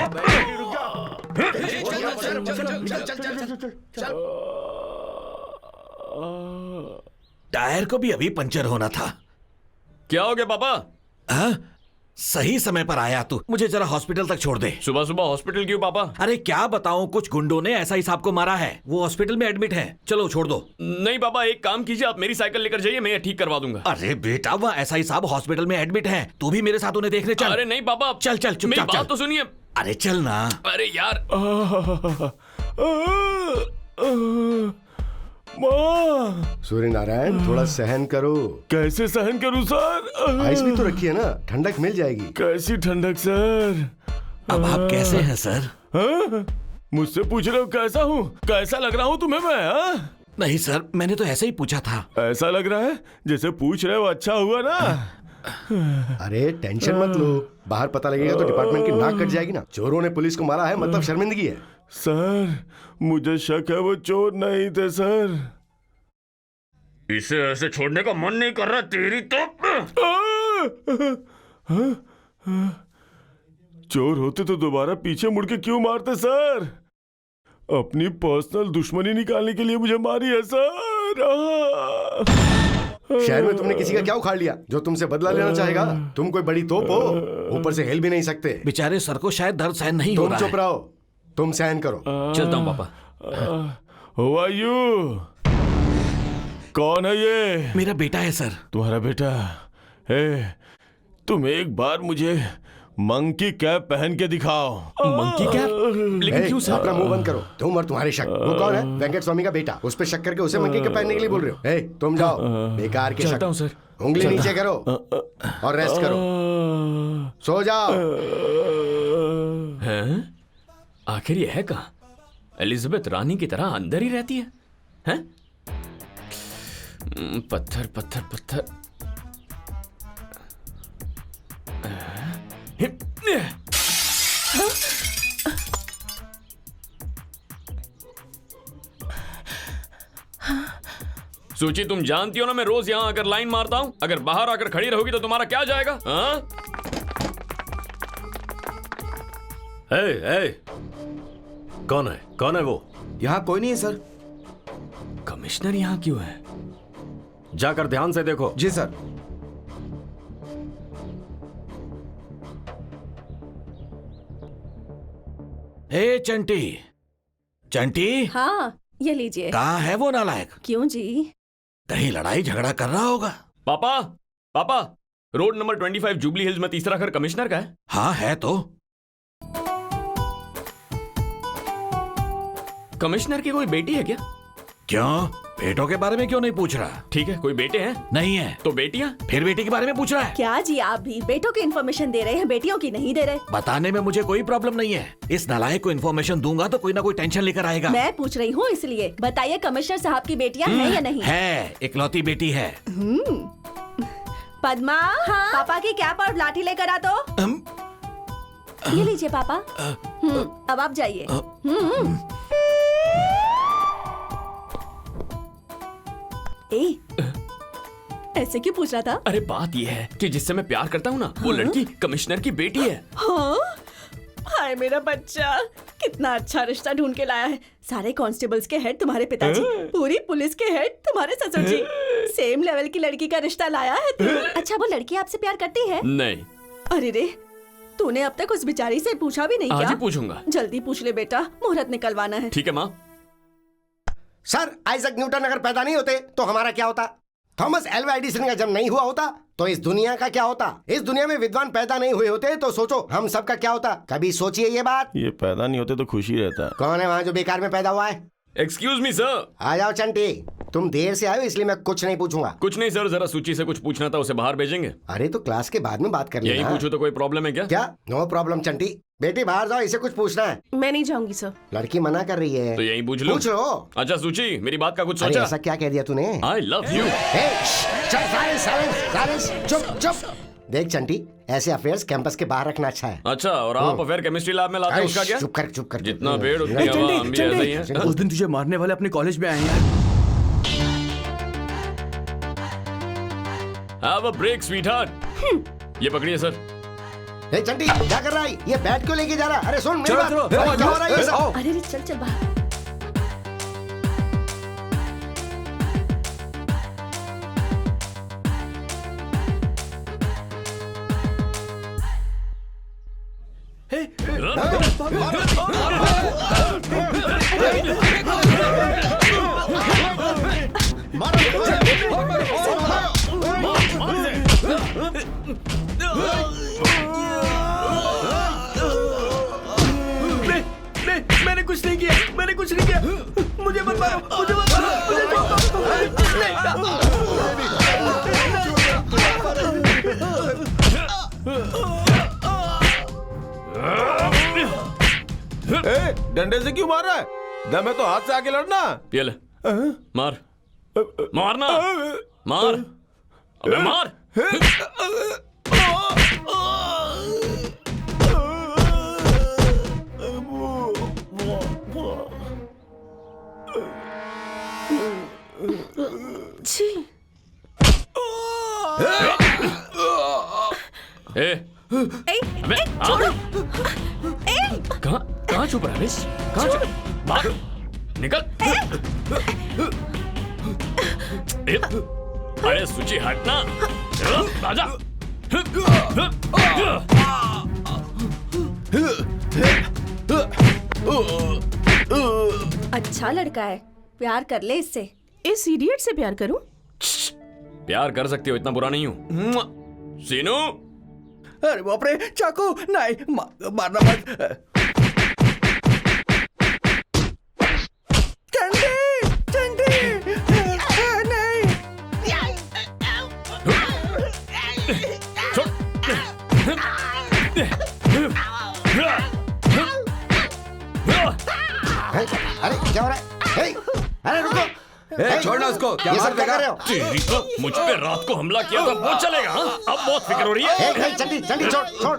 टायर को भी अभी पंचर होना था। क्या हो गया पापा? हाँ? सही समय पर आया तू। मुझे जरा हॉस्पिटल तक छोड़ दे। सुबह सुबह हॉस्पिटल क्यों पापा? अरे क्या बताऊं, कुछ गुंडों ने ऐसा ही साहब को मारा है। वो हॉस्पिटल में एडमिट है। चलो छोड़ दो। नहीं पापा, एक काम कीजिए, आप मेरी साइकिल लेकर जाइए, मैं ये ठीक करवा दूंगा। अरे बेटा, वह ऐसा ही साहब हॉस्पिटल में एडमिट है। तू भी मेरे साथ उन्हें देखने चल। अरे नहीं पापा, चल चल मेरी चुपचाप बात चल। तो सुनिए। अरे चल ना। अरे यार। माँ, सूर्य नारायण थोड़ा सहन करो। कैसे सहन करूं सर? आइस भी तो रखी है ना, ठंडक मिल जाएगी। कैसी ठंडक सर? अब आप कैसे हैं सर? हाँ? मुझसे पूछ रहे हो कैसा हूँ? कैसा लग रहा हूँ तुम्हें मैं? हाँ? नहीं सर, मैंने तो ऐसे ही पूछा था। ऐसा लग रहा है जैसे पूछ रहे हो, अच्छा हुआ ना? अरे टेंशन मत लो, बाहर पता लगेगा तो डिपार्टमेंट की नाक कट जाएगी ना। चोरों ने पुलिस को मारा है, मतलब शर्मिंदगी है। सर मुझे शक है वो चोर नहीं थे सर। इसे ऐसे छोड़ने का मन नहीं कर रहा तेरी तो। चोर होते तो दोबारा पीछे मुड़ के क्यों मारते सर? अपनी पर्सनल दुश्मनी निकालने के लिए मुझे मारी है सर। शहर में तुमने किसी का क्या उखाड़ लिया जो तुमसे बदला लेना चाहेगा? तुम कोई बड़ी तोप हो, ऊपर से हिल भी नहीं सकते। बेचारे सर को शायद दर्द सहन नहीं हो रहा है। तुम चुप रहो, तुम सहन करो। चलता हूँ पापा। Who are you? कौन है ये? मेरा बेटा है सर। तुम्हारा बेटा है? तुम एक बार मुझे मंकी कैप पहन के दिखाओ। Monkey cap? लेकिन क्यों सर? अपना मुंह बंद करो। तुम और तुम्हारे शक। वो कौन है? वेंकट स्वामी का बेटा। उस पे शक करके उसे मंकी कैप पहनने के लिए बोल रहे हो? तुम जाओ, बेकार के शक। चलता हूँ सर। उंगली नीचे करो और रेस्ट करो। सो जाओ। हैं? आखिर ये है कहाँ? एलिजाबेथ रानी की तरह अंदर ही रहती है? हैं? पत्थर पत्थर पत्थर। सूची, तुम जानती हो ना मैं रोज यहाँ आकर लाइन मारता हूँ। अगर बाहर आकर खड़ी रहोगी तो तुम्हारा क्या जाएगा? हाँ? कौन है? कौन है वो? यहाँ कोई नहीं है सर। कमिश्नर यहाँ क्यों है? जाकर ध्यान से देखो। जी सर। हे चंटी, चंटी। हाँ, ये लीजिए। कहाँ है वो नालायक? क्यों जी? कहीं लड़ाई झगड़ा कर रहा होगा। पापा, पापा, रोड नंबर 25 जुबली हिल्स में तीसरा घर कमिश्नर का है। हाँ है तो। कमिश्नर की कोई बेटी है क्या? क्यों? बेटों के बारे में क्यों नहीं पूछ रहा? ठीक है, कोई बेटे हैं? नहीं है। तो बेटियां? फिर बेटी के बारे में पूछ रहा है? क्या जी, आप भी बेटों की इन्फॉर्मेशन दे रहे हैं, बेटियों की नहीं दे रहे? बताने में मुझे कोई प्रॉब्लम नहीं है। इस नालायक को इन्फॉर्मेशन दूंगा तो कोई ना कोई टेंशन लेकर आएगा। मैं पूछ रही हूँ इसलिए। बताइए, कमिश्नर साहब की बेटियां हैं या नहीं? है, इकलौती बेटी है। पद्मा, हाँ? पापा की कैप और लाठी लेकर आ तो। ये लीजिए पापा। अब आप जाइए। ऐसे क्यों पूछ रहा था? अरे बात ये है कि जिससे मैं प्यार करता हूँ ना, वो लड़की कमिश्नर की बेटी है। हाँ? हाय मेरा बच्चा, कितना अच्छा रिश्ता ढूंढ के लाया है। सारे कांस्टेबल्स के हेड तुम्हारे पिताजी, पूरी पुलिस के हेड तुम्हारे ससुर जी। सेम लेवल की लड़की का रिश्ता लाया है तू। अच्छा वो लड़की आपसे प्यार करती है? नहीं। अरे रे, तूने अब तक उस बेचारी से पूछा भी नहीं आज क्या? ही पूछूंगा। जल्दी पूछ ले बेटा, मुहूर्त निकलवाना है। ठीक है माँ। सर, आइजक न्यूटन अगर पैदा नहीं होते तो हमारा क्या होता? थॉमस एल्वा एडिसन का जन्म नहीं हुआ होता तो इस दुनिया का क्या होता? इस दुनिया में विद्वान पैदा नहीं हुए होते तो सोचो हम सब का क्या होता? कभी सोचिए ये बात। ये पैदा नहीं होते तो खुशी रहता है। कौन है वहाँ जो बेकार में पैदा हुआ है? Excuse me sir. आ जाओ चंटी, तुम देर से आए हो इसलिए मैं कुछ नहीं पूछूंगा। कुछ नहीं सर, जरा सूची से कुछ पूछना था, उसे बाहर भेजेंगे। अरे तो क्लास के बाद में बात कर यही लेना। पूछो तो कोई प्रॉब्लम है क्या? क्या? नो प्रॉब्लम चंटी, बेटी बाहर जाओ, इसे कुछ पूछना है। मैं नहीं जाऊंगी सर। लड़की मना कर रही है तो यही पूछ लो। पूछ लो। अच्छा सूची, मेरी बात का कुछ अरे सोचा? ऐसा क्या कह दिया तूने? आई लव यू। चुप चुप। देख चंटी, ऐसे अफेयर्स कैंपस के बाहर रखना अच्छा है। अच्छा, और आप अफेयर केमिस्ट्री लैब में लाते हैं, उसका क्या? चुप कर। जितना पेड़ उतनी हवा, हम भी ऐसे ही हैं। उस दिन तुझे मारने वाले अपने कॉलेज में आए हैं। Have a break, sweetheart. ये पकड़िए सर। ए चंटी, क्या कर रहा है? ये बैट क्यों लेके जा रहा है? अरे सुन मेरी चलो, बात। चलो, अरे, क्या हो रहा है ये सब? अरे रे, चल बाहर। मैंने कुछ नहीं किया, मैंने कुछ नहीं किया। मुझे मत मारो, मुझे मत मारो, मुझे डंडे से क्यों मार रहा है? दम है तो हाथ से आके लड़ना। ये ले, मार, मारना, मार, अबे मार। छी। अबे कहाँ छुप रहा है? कहाँ छुप? भाग, निकल। अरे सूची हटना, आजा। अच्छा लड़का है, प्यार कर ले इससे। इस इडियट से प्यार करूं? प्यार कर सकती हो, इतना बुरा नहीं हूँ। सीनू। अरे बाप रे, चाकू नहीं, मारना मत। चंडी, नहीं। अरे क्या हो रहा है? अरे रुको, छोड़ना उसको। क्या ये सब क्या कर रहे हो? तेरी तो मुझ पे रात को हमला किया था, वो चलेगा? हाँ? अब बहुत फिक्र हो रही है। चंडी छोड़।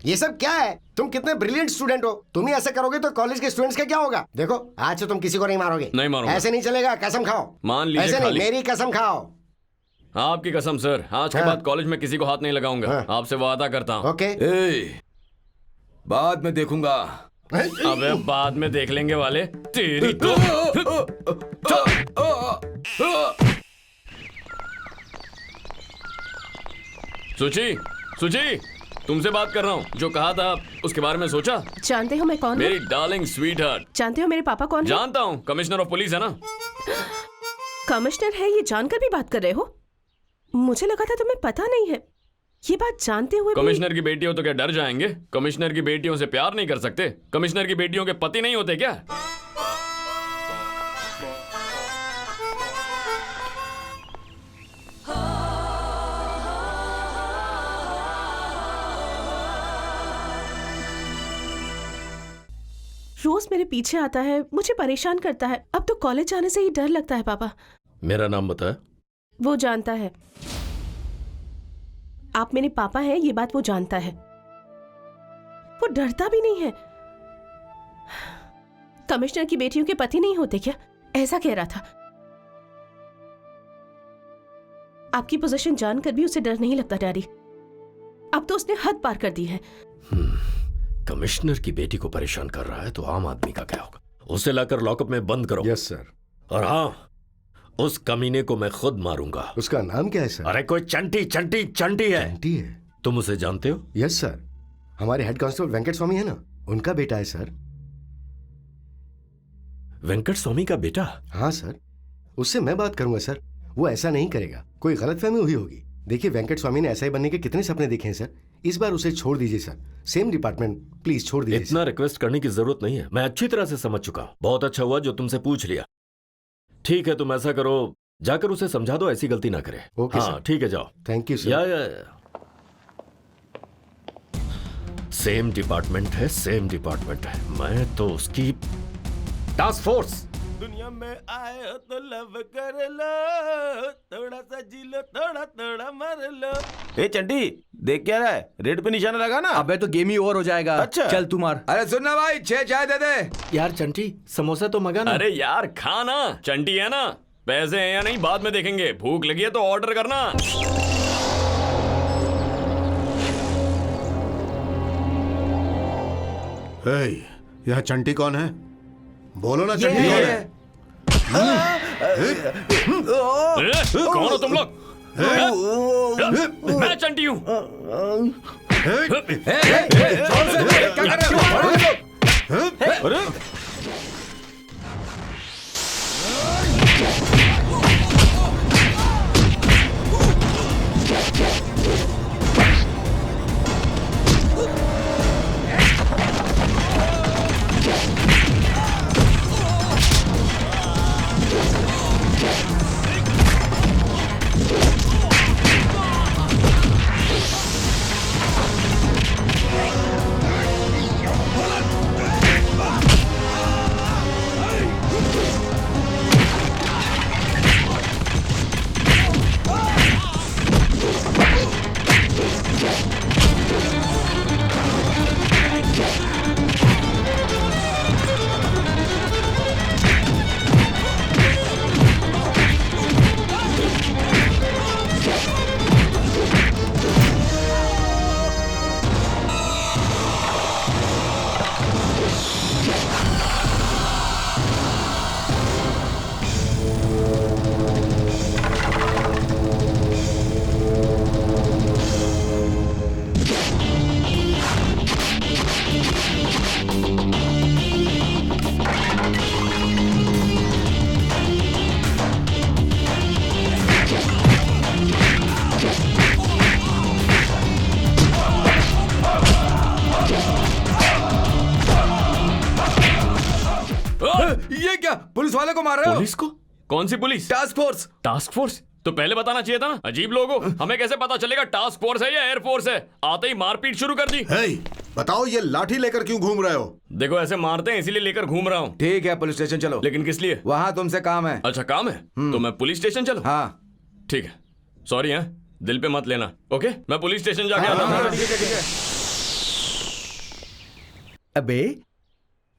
ये सब क्या है? तुम कितने ब्रिलियंट स्टूडेंट हो। तुम ही ऐसे करोगे तो कॉलेज के स्टूडेंट्स का क्या होगा? देखो, आज से तुम किसी को नहीं मारोगे। नहीं मारूंगा। ऐसे नहीं चलेगा, कसम खाओ। मान लीजिए ऐसे नहीं, खाली। मेरी कसम खाओ। आपकी कसम सर, आज के बाद कॉलेज में किसी को हाथ नहीं लगाऊंगा। आपसे वादा करता हूँ। ओके। बाद में देखूंगा। अबे बाद में देख लेंगे वाले, तेरी तो। सुची, तुमसे बात कर रहा हूँ। जो कहा था उसके बारे में सोचा? जानते हो मैं कौन हूँ? मेरी डार्लिंग स्वीट हार्ट। जानते हो मेरे पापा कौन है? जानता हूँ, कमिश्नर ऑफ पुलिस है ना। कमिश्नर है ये जानकर भी बात कर रहे हो? मुझे लगा था तुम्हें पता नहीं है। ये बात जानते हुए कमिश्नर की बेटी हो तो क्या डर जाएंगे? कमिश्नर की बेटियों से प्यार नहीं कर सकते? कमिश्नर की बेटियों के पति नहीं होते क्या? रोज मेरे पीछे आता है, मुझे परेशान करता है। अब तो कॉलेज जाने से ही डर लगता है पापा। मेरा नाम बता। वो जानता है, आप मेरे पापा हैं, ये बात वो जानता है। वो डरता भी नहीं है। कमिश्नर की बेटियों के पति नहीं होते क्या? ऐसा कह रहा था। आपकी पोजीशन जानकर भी उसे डर नहीं लगता डैडी। अब तो उसने हद पार कर दी है। कमिश्नर की बेटी को परेशान कर रहा है तो आम आदमी का क्या होगा? उसे लाकर लॉकअप में बंद करो। Yes sir. और हाँ, उस कमीने को मैं खुद मारूंगा। उसका नाम क्या है सर? अरे कोई चंटी चंटी चंटी है। चंटी है? तुम उसे जानते हो? यस सर, हमारे हेड कांस्टेबल वेंकट स्वामी है ना, उनका बेटा है सर। वेंकट स्वामी का बेटा? हाँ सर, उससे मैं बात करूंगा सर, वो ऐसा नहीं करेगा। कोई गलतफहमी हुई होगी। देखिए वेंकट स्वामी ने ऐसा ही बनने के कितने सपने देखे हैं सर, इस बार उसे छोड़ दीजिए सर। सेम डिपार्टमेंट, प्लीज छोड़ दीजिए। इतना रिक्वेस्ट करने की जरूरत नहीं है, मैं अच्छी तरह से समझ चुका हूं। बहुत अच्छा हुआ जो तुमसे पूछ लिया। ठीक है, तुम ऐसा करो, जाकर उसे समझा दो ऐसी गलती ना करे। ओके हाँ सर। ठीक है, जाओ। Thank you sir. या। सेम डिपार्टमेंट है, सेम डिपार्टमेंट है। मैं तो उसकी टास्क फोर्स। दुनिया में आए हो तो लव कर लो, थोड़ा सा जी लो, थोड़ा थोड़ा मर लो। ए चंटी, देख क्या रहा है? रेड पे निशाना लगा ना। अबे तो गेम ही ओवर हो जाएगा। अच्छा चल तू मार। अरे सुनना भाई, 6 चाय दे दे। यार चंटी, समोसा तो मंगा ना। अरे यार खाना, चंटी है ना, पैसे हैं या नहीं बाद में देखेंगे, भूख लगी है तो ऑर्डर करना। यहाँ चंटी कौन है? बोलो ना चंटी कौन है? कौन हो तुम लोग? मैं चंटी हूँ। ये क्या, पुलिस वाले को मार रहे हो? पुलिस को? कौन सी police? Task force. Task force? तो पहले बताना चाहिए था ना। अजीब लोगो, हमें कैसे पता चलेगा टास्क फोर्स है या एयरफोर्स है? आते ही मारपीट शुरू कर दी। बताओ ये लाठी लेकर क्यों घूम रहे हो? देखो ऐसे मारते हैं इसीलिए लेकर घूम रहा हूँ। ठीक है, पुलिस स्टेशन चलो। लेकिन किस लिए? वहाँ तुमसे काम है। अच्छा काम है, तो मैं पुलिस स्टेशन चलूं? हाँ ठीक है, सॉरी है, दिल पे मत लेना। ओके, मैं पुलिस स्टेशन जाके आता हूँ। ठीक है। अबे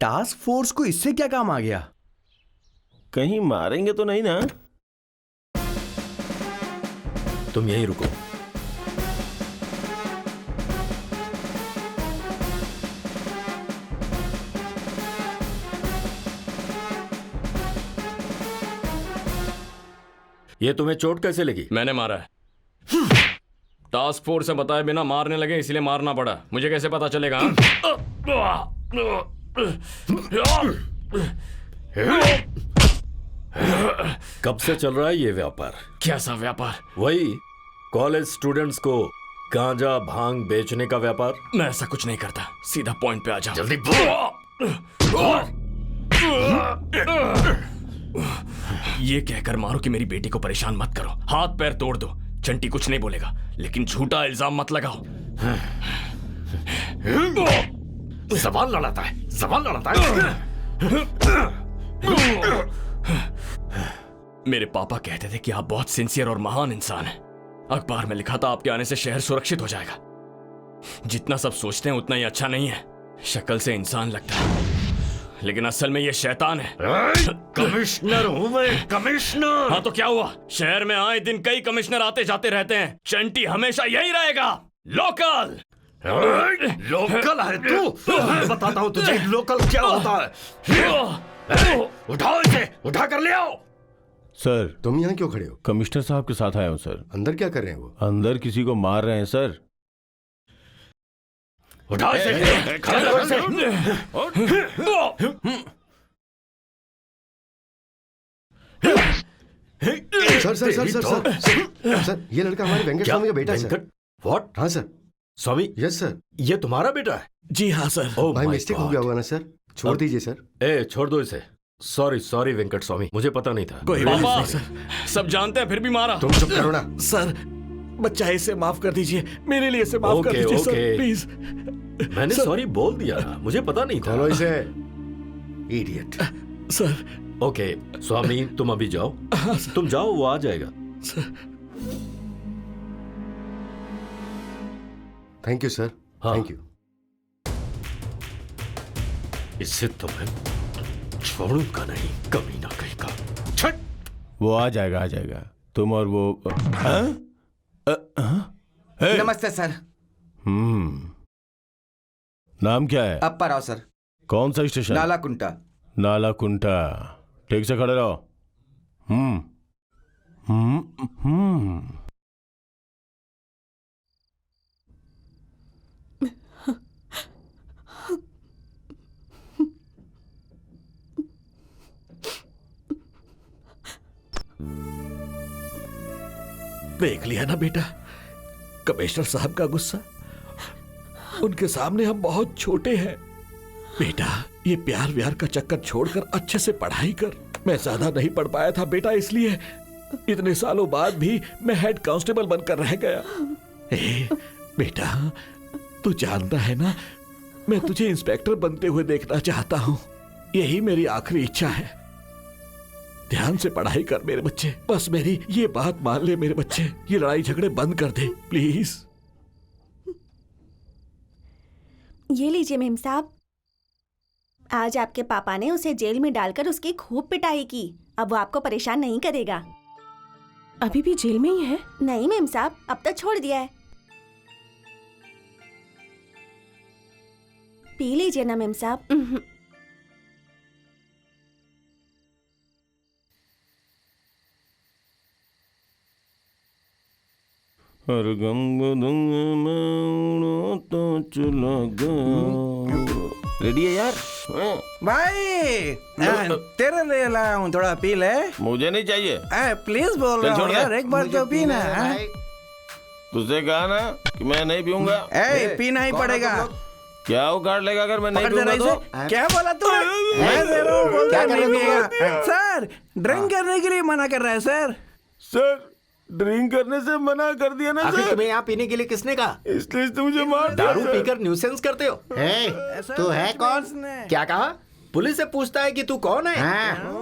टास्क फोर्स को इससे क्या काम आ गया? कहीं मारेंगे तो नहीं ना? तुम यहीं रुको। ये तुम्हें चोट कैसे लगी? मैंने मारा है। टास्क फोर्स से बताए बिना मारने लगे इसलिए मारना पड़ा। मुझे कैसे पता चलेगा? कब से चल रहा है ये व्यापार? कैसा व्यापार? वही कॉलेज स्टूडेंट्स को गांजा भांग बेचने का व्यापार। मैं ऐसा कुछ नहीं करता, सीधा पॉइंट पे आ जाओ। जल्दी ये कहकर मारो कि मेरी बेटी को परेशान मत करो, हाथ पैर तोड़ दो। चंटी कुछ नहीं बोलेगा, लेकिन झूठा इल्जाम मत लगाओ। जबान लड़ाता है, जबान लड़ाता है। मेरे पापा कहते थे कि आप बहुत सिंसियर और महान इंसान हैं। अखबार में लिखा था आपके आने से शहर सुरक्षित हो जाएगा। जितना सब सोचते हैं उतना ही अच्छा नहीं है। शक्ल से इंसान लगता है, लेकिन असल में ये शैतान है। कमिश्नर हूं मैं, कमिश्नर। हाँ तो क्या हुआ? शहर में आए दिन कई कमिश्नर आते जाते रहते हैं। चंटी हमेशा यही रहेगा, लोकल। लोकल है तू? मैं बताता हूं तुझे लोकल क्या होता है। उठाओ इसे, उठा कर ले आओ। सर तुम यहाँ क्यों खड़े हो? कमिश्नर साहब के साथ आया हूँ सर। अंदर क्या कर रहे हैं वो? अंदर किसी को मार रहे हैं सर। उठाओ इसे, खड़ा करो इसे। Sir sir sir sir sir sir, ये लड़का हमारे वेंकट स्वामी का बेटा है सर। व्हाट? हाँ सर। स्वामी? Yes sir. ये तुम्हारा बेटा है? जी हाँ सर। ओह भाई माय मिस्टेक हो गॉड। गया होगा ना सर, छोड़ दीजिए सर। ए छोड़ दो इसे। सॉरी सॉरी वेंकट स्वामी, मुझे पता नहीं था। कोई बात पापा नहीं सर। सब जानते हैं फिर भी मारा। तुम चुप करो ना। सर बच्चा है, इसे माफ कर दीजिए, मेरे लिए इसे माफ कर ओके, दीजिए सर ओके। प्लीज। मैंने सॉरी बोल दिया ना, मुझे पता नहीं था। खोलो इसे, इडियट। सर ओके स्वामी तुम अभी जाओ, तुम जाओ, वो आ जाएगा। थैंक यू सर, हाँ। Thank you. इससे तो मैं छोड़ूंगा नहीं, कभी ना कहीं का। छट! वो आ जाएगा। तुम और वो नमस्ते सर। नाम क्या है? अप्पा राव सर। कौन सा स्टेशन? नालाकुंटा। नालाकुंटा। ठीक से खड़े रहो। देख लिया ना बेटा, कमिश्नर साहब का गुस्सा। उनके सामने हम बहुत छोटे हैं। बेटा ये प्यार व्यार का चक्कर छोड़कर अच्छे से पढ़ाई कर। मैं ज्यादा नहीं पढ़ पाया था बेटा, इसलिए इतने सालों बाद भी मैं हेड कांस्टेबल बनकर रह गया। ए, बेटा तू जानता है ना, मैं तुझे इंस्पेक्टर बनते हुए देखना चाहता हूँ। यही मेरी आखिरी इच्छा है। ध्यान से पढ़ाई कर मेरे बच्चे, बस मेरी ये बात मान ले मेरे बच्चे। ये लड़ाई झगड़े बंद कर दे प्लीज। ये लीजिए मेम साहब, आज आपके पापा ने उसे जेल में डालकर उसकी खूब पिटाई की। अब वो आपको परेशान नहीं करेगा। अभी भी जेल में ही है? नहीं मेम साहब, अब तक छोड़ दिया है। पी लीजिए ना मेम साहब। हर गंग दंग में उड़ता चला गया। रेडी है यार? भाई तेरे लिए लाया हूँ, थोड़ा पी ले। मुझे नहीं चाहिए। प्लीज बोल रहा हूँ यार, एक बार तो पीना। तुझसे कहा ना कि मैं नहीं पीऊंगा। पीना ही पड़ेगा। क्या उखाड़ लेगा अगर मैं नहीं पीऊंगा तो? क्या बोला तू? मैं दे रहा हूँ, बोलता नहीं पिएगा। सर ड्रिंक करने के लिए मना कर रहा है सर। सर ड्रिंक करने से मना कर दिया ना आखिर सर। तुम्हें यहाँ पीने के लिए किसने कहा? इसलिए तो मुझे मार दिया दारू सर। पीकर न्यूसेंस करते हो? तू है कौन? क्या कहा? पुलिस से पूछता है कि तू कौन है?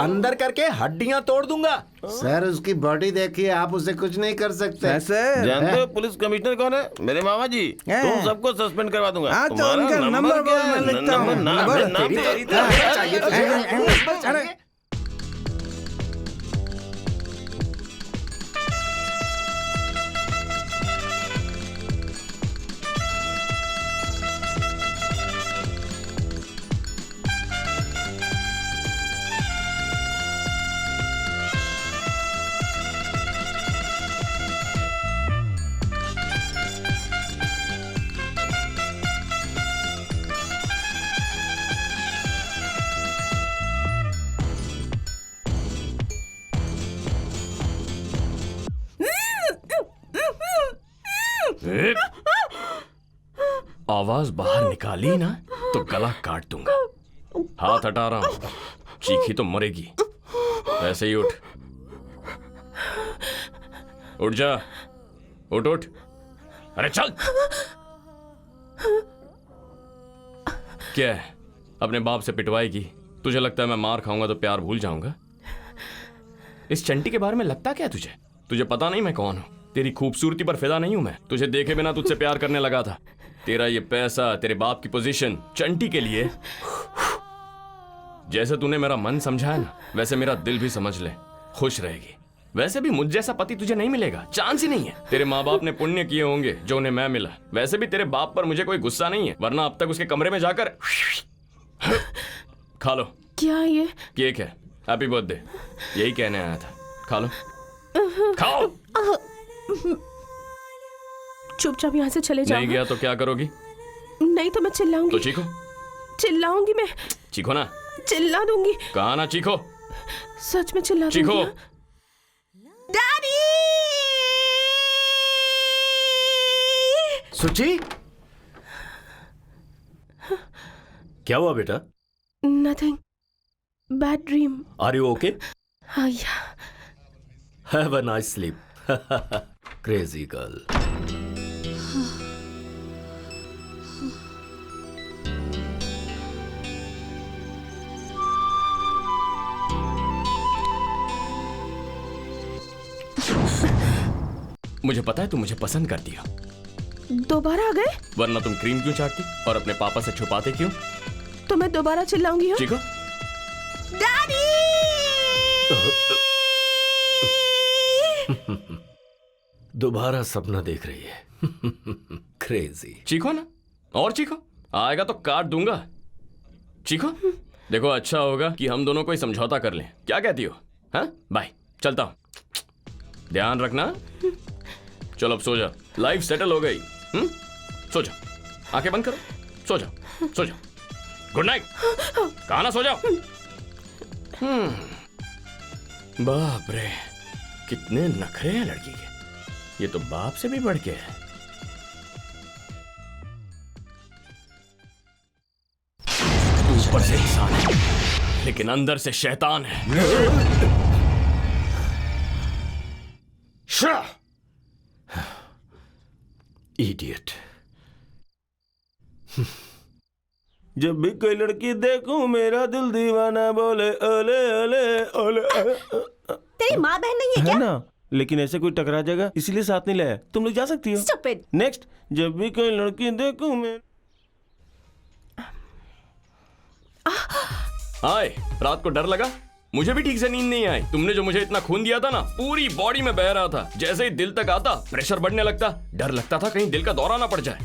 अंदर करके हड्डियां तोड़ दूंगा। सर उसकी बॉडी देखिए, आप उसे कुछ नहीं कर सकते। सर जानते हो पुलिस कमिश्नर कौन है? मेरे मामा जी। तुम सबको सस्पेंड करवा दूंगा। हाँ, तो तुम्हारा उनका नंबर क्या बोल, है? मैं लिखता हूँ। नाम चाहिए तुझे? अरे आवाज बाहर निकाली ना तो गला काट दूंगा। हाथ हटा रहा हूं, चीखी तो मरेगी। ऐसे ही उठ, उठ जा, उठ उठ। अरे चल। क्या है, अपने बाप से पिटवाएगी? तुझे लगता है मैं मार खाऊंगा तो प्यार भूल जाऊंगा? इस चंटी के बारे में लगता क्या है तुझे? तुझे पता नहीं मैं कौन हूं? तेरी खूबसूरती पर फिदा नहीं हूं मैं। तुझे देखे बिना तुझसे प्यार करने लगा था। तेरा ये पैसा, तेरे बाप की पोजीशन चंटी के लिए। जैसे तूने मेरा मन समझा है ना, वैसे मेरा दिल भी समझ ले, खुश रहेगी। वैसे भी मुझ जैसा पति तुझे नहीं मिलेगा, चांस ही नहीं है। तेरे माँ बाप ने पुण्य किए होंगे जो उन्हें मैं मिला। वैसे भी तेरे बाप पर मुझे कोई गुस्सा नहीं है, वरना अब तक उसके कमरे में जाकर खा लो। क्या ये? केक है, हैप्पी बर्थडे। यही कहने आया था, खा लो, खाओ। चुपचाप यहाँ से चले जाओ। नहीं गया तो क्या करोगी? नहीं तो मैं चिल्लाऊंगी। तो चीखो। चिल्लाऊंगी मैं। चीखो ना। चिल्ला दूंगी। कहा ना चीखो। सच में चिल्ला दूंगी। चीखो। डैडी! सुची, क्या हुआ बेटा? Nothing, bad dream. Are you okay? हाँ yeah. Have a nice sleep. Crazy girl. मुझे पता है तुम मुझे पसंद करती हो। दोबारा आ गए? वरना तुम क्रीम क्यों चाटती और अपने पापा से छुपाते क्यों? तो मैं दोबारा चिल्लाऊंगी। हो? चीखो। डैडी! दोबारा सपना देख रही है। क्रेजी। चीखो ना, और चीखो। आएगा तो काट दूंगा। चीखो। देखो अच्छा होगा कि हम दोनों कोई समझौता कर लें। क्या कहती हो? हाँ, बाय, चलता हूं। ध्यान रखना। चलो अब सो जा, लाइफ सेटल हो गई। सो जाओ, आंखें बंद करो, सो जाओ, सो जाओ। Good night. कहा ना सो जाओ। बाप रे, कितने नखरे हैं लड़की के। ये तो बाप से भी बढ़ के है। ऊपर से इंसान है लेकिन अंदर से शैतान है। इडियट। जब भी कोई लड़की देखूं मेरा दिल दीवाना बोले ओले ओले ओले। तेरी माँ बहन नहीं है क्या? है ना, लेकिन ऐसे कोई टकरा जाएगा इसीलिए साथ नहीं लाया। तुम लोग जा सकती हो। Stupid. नेक्स्ट, जब भी कोई लड़की देखूं मैं। हाय, रात को डर लगा? मुझे भी ठीक से नींद नहीं आई। तुमने जो मुझे इतना खून दिया था ना, पूरी बॉडी में बह रहा था। जैसे ही दिल तक आता प्रेशर बढ़ने लगता। डर लगता था कहीं दिल का दौरा ना पड़ जाए।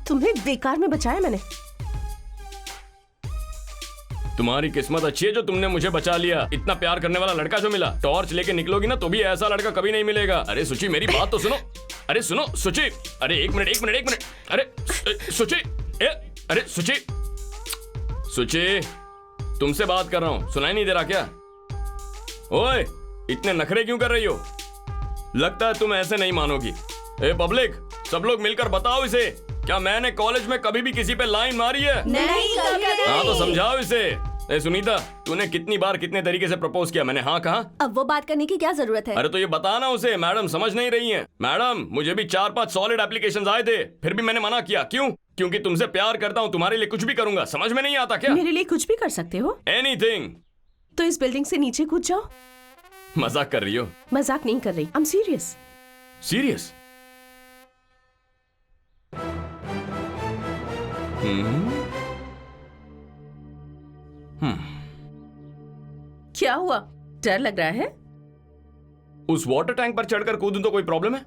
तुम्हें बेकार में बचाया मैंने। तुम्हारी किस्मत अच्छी है जो तुमने मुझे बचा लिया। इतना प्यार करने वाला लड़का जो मिला। टॉर्च लेके निकलोगी ना तो भी ऐसा लड़का कभी नहीं मिलेगा। अरे सुची, मेरी बात तो सुनो। अरे सुनो सुची। अरे एक मिनट। अरे सुची, अरे सुची, सुची, तुमसे बात कर रहा हूं, सुनाई नहीं दे रहा क्या? ओए, इतने नखरे क्यों कर रही हो? लगता है तुम ऐसे नहीं मानोगी। ए पब्लिक, सब लोग मिलकर बताओ इसे, क्या मैंने कॉलेज में कभी भी किसी पे लाइन मारी है? नहीं, हाँ तो समझाओ इसे। ए सुनीता, तूने कितनी बार कितने तरीके से प्रपोज किया? मैंने हाँ कहा? अब वो बात करने की क्या जरूरत है? अरे तो ये बताना उसे। मैडम समझ नहीं रही हैं। मैडम, मुझे भी 4-5 सॉलिड एप्लीकेशंस आए थे, फिर भी मैंने मना किया। क्यों? क्योंकि तुमसे प्यार करता हूँ, तुम्हारे लिए कुछ भी करूंगा। समझ में नहीं आता क्या? मेरे लिए कुछ भी कर सकते हो? एनीथिंग। तो इस बिल्डिंग से नीचे कूद जाओ। मजाक कर रही हो? मजाक नहीं कर रही, आई एम सीरियस। सीरियस? क्या हुआ? डर लग रहा है? उस वाटर टैंक पर चढ़कर कूदूं तो कोई प्रॉब्लम है?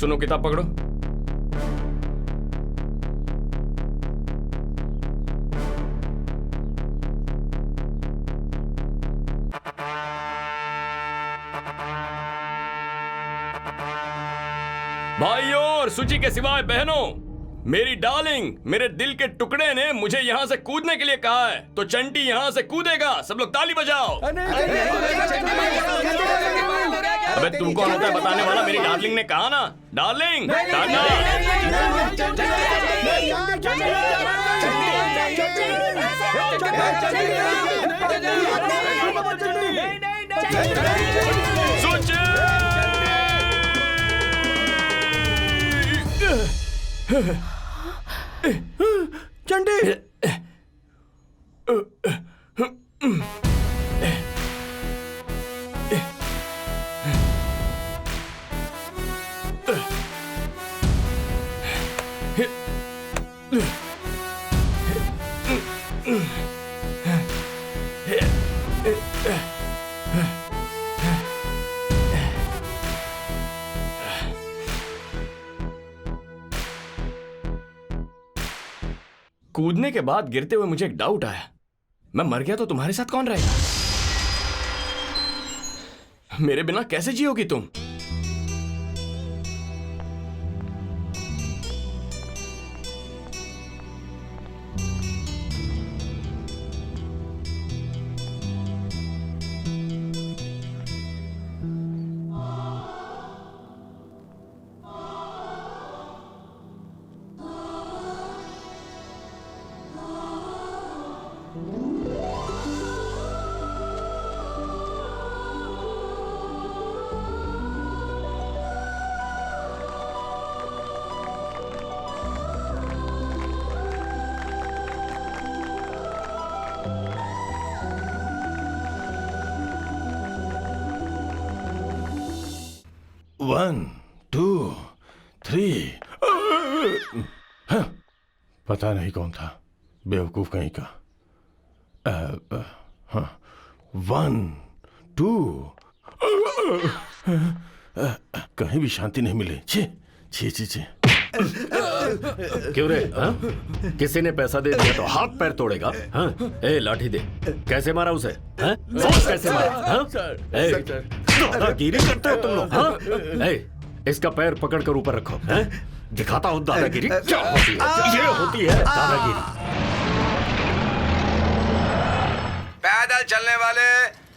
सुनो, किताब पकड़ो। भाइयों और सुची के सिवाय बहनों, मेरी डार्लिंग, मेरे दिल के टुकड़े ने मुझे यहाँ से कूदने के लिए कहा है, तो चंटी यहाँ से कूदेगा। सब लोग ताली बजाओ। अबे तुम कौन होता है बताने वाला? मेरी डार्लिंग ने कहा ना। डार्लिंग, चंडी, कूदने के बाद गिरते हुए मुझे एक डाउट आया, मैं मर गया तो तुम्हारे साथ कौन रहेगा? मेरे बिना कैसे जियोगी तुम? One two three. हाँ, पता नहीं कौन था, बेवकूफ कहीं का। हाँ, 1 2। कहीं भी शांति नहीं मिली। छी छी छी छी। क्यों रे? हाँ? किसी ने पैसा दे दिया तो हाथ पैर तोड़ेगा? हाँ? ए लाठी दे। कैसे मारा उसे? हाँ? कैसे मारा? हाँ? दादागिरी करते हो तुम लोग? हाँ? ए, इसका पैर पकड़ कर ऊपर रखो। हाँ? दिखाता हूँ दादागिरी क्या होती है। ये होती है दादागिरी। पैदल चलने वाले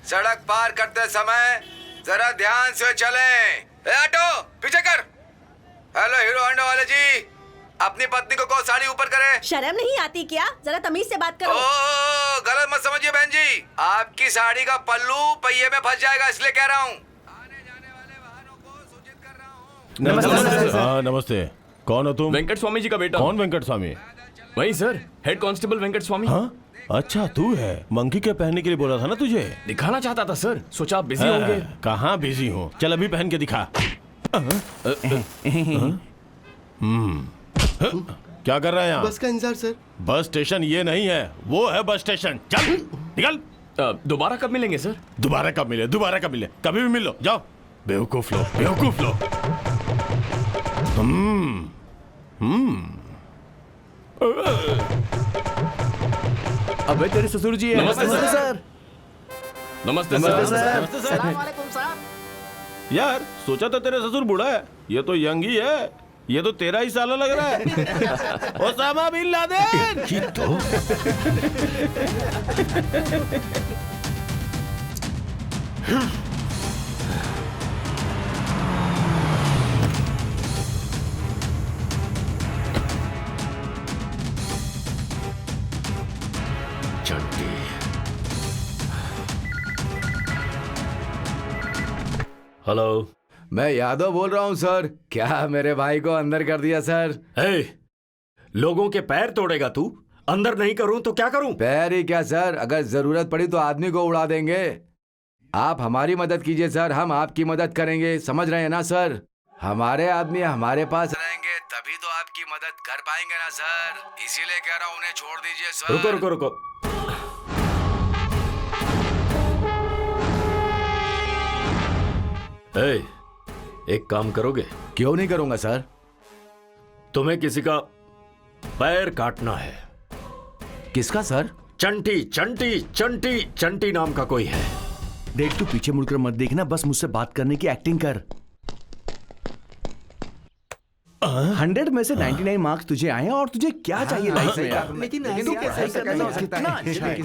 सड़क पार करते समय जरा ध्यान से चलें। ऑटो पीछे कर। हेलो हीरो होंडा वाले जी, अपनी पत्नी को साड़ी ऊपर करे। शर्म नहीं आती क्या? जरा तमीज से बात करो। ओ, गलत मत समझिए बहन जी, आपकी साड़ी का पल्लू पहिए में फंस जाएगा, इसलिए कह रहा हूँ। आने जाने वाले वाहनों को सूचित कर रहा हूँ। नमस्ते। हाँ नमस्ते, कौन हो तुम? वेंकट स्वामी जी का बेटा। कौन वेंकट स्वामी? वही सर, हेड कांस्टेबल वेंकट स्वामी। हाँ अच्छा तू है। मंकी के पहनने के लिए बोला था ना तुझे। दिखाना चाहता था सर, सोचा आप बिजी होंगे। कहाँ बिजी हूँ, चल अभी पहन के दिखा। क्या कर रहा है यहाँ? बस का इंतजार सर। बस स्टेशन ये नहीं है, वो है बस स्टेशन। चल निकल। दोबारा कब मिलेंगे सर? दोबारा कब मिले? दोबारा कब मिले? कभी भी मिल लो, जाओ। बेवकूफ लोग, बेवकूफ लोग। अबे तेरे ससुर जी है। नमस्ते सर। नमस्ते सर। यार सोचा था तेरे ससुर बूढ़ा है, ये तो यंग ही है। ये तो 13 ही साल लग रहा है। Osama bin Laden. ये तो चंटी। हेलो, मैं यादव बोल रहा हूँ सर। क्या मेरे भाई को अंदर कर दिया सर? ए, लोगों के पैर तोड़ेगा तू? अंदर नहीं करूं तो क्या करूं? पैर ही क्या सर, अगर जरूरत पड़ी तो आदमी को उड़ा देंगे। आप हमारी मदद कीजिए सर, हम आपकी मदद करेंगे। समझ रहे हैं ना सर? हमारे आदमी हमारे पास रहेंगे तभी तो आपकी मदद कर पाएंगे ना सर। इसीलिए कह रहा हूँ उन्हें छोड़ दीजिए सर। रुको रुको रुको। ए, एक काम करोगे? क्यों नहीं करूंगा सर। तुम्हें किसी का पैर काटना है। किसका सर? चंटी चंटी चंटी चंटी नाम का कोई है। देख तू पीछे मुड़कर मत देखना, बस मुझसे बात करने की एक्टिंग कर। 100 में से 99 मार्क्स तुझे आए हैं और तुझे क्या चाहिए लाइफ में यार? लेकिन तू कैसे कितना अच्छा है।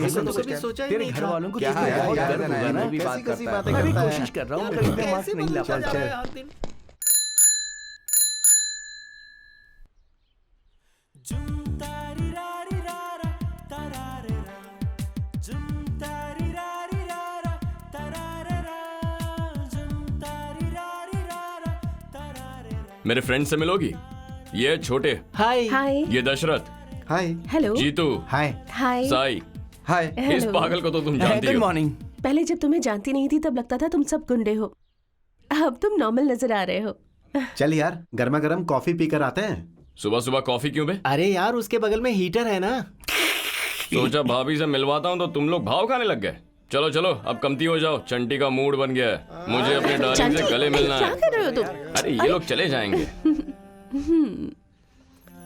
तेरे घर वालों को तुझ पे बहुत गर्व होगा ना। मैं भी कोशिश कर रहा हूँ, मगर इतने मार्क्स नहीं ला पाया। मेरे फ्रेंड से मिलोगी? ये छोटे। हाय। ये दशरथ। हाय। हेलो। जीतू। हाय। हाय। साई। हाय। इस पागल को तो तुम जानती गुड हो। मॉर्निंग। पहले जब तुम्हें जानती नहीं थी तब लगता था तुम सब गुंडे हो, अब तुम नॉर्मल नजर आ रहे हो। चल यार गर्मा गर्म कॉफी पीकर आते हैं। सुबह सुबह कॉफी क्यों बे? अरे यार उसके बगल में हीटर है ना। सोचा भाभी से मिलवाता हूँ तो तुम लोग भाव खाने लग गए। चलो चलो अब कमती हो जाओ, चंटी का मूड बन गया है। मुझे अपने डार्लिंग से गले मिलना क्या है। कर रहे हो तुम? अरे ये लोग चले जाएंगे।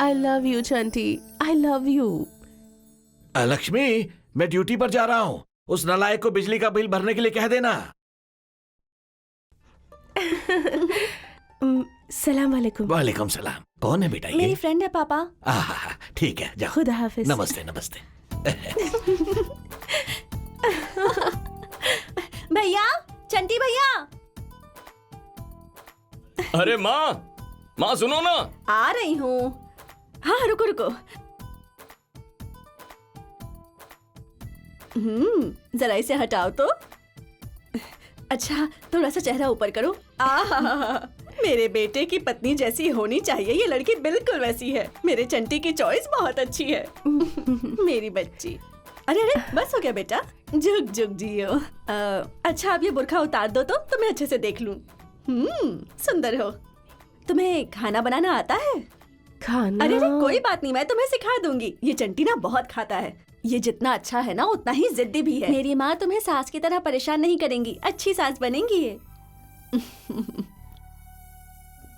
I love you Chanti, I love you. Lakshmi, मैं ड्यूटी पर जा रहा हूँ। उस नालायक को बिजली का बिल भरने के लिए कह देना। सलाम वालेकुम। वालेकुम सलाम। कौन है बेटा ये? मेरी फ्रेंड है पापा। ठीक है, जाओ। खुदा हाफिज। नमस्ते नमस्ते। भैया, चंटी भैया। अरे माँ, माँ सुनो ना। आ रही हूँ। हाँ रुको रुको। जरा इसे हटाओ तो। अच्छा, थोड़ा सा चेहरा ऊपर करो। मेरे बेटे की पत्नी जैसी होनी चाहिए, ये लड़की बिल्कुल वैसी है। मेरे चंटी की चॉइस बहुत अच्छी है। मेरी बच्ची। अरे अरे, बस हो गया बेटा, जुग जुग जियो। अच्छा, अब ये बुर्खा उतार दो तो तुम्हें अच्छे से देख लूं। सुंदर हो। तुम्हें खाना बनाना आता है? खाना? अरे कोई बात नहीं, मैं तुम्हें सिखा दूंगी। ये चंटी ना बहुत खाता है। ये जितना अच्छा है ना, उतना ही जिद्दी भी है। मेरी माँ तुम्हें सास की तरह परेशान नहीं करेंगी, अच्छी सास बनेंगी ये।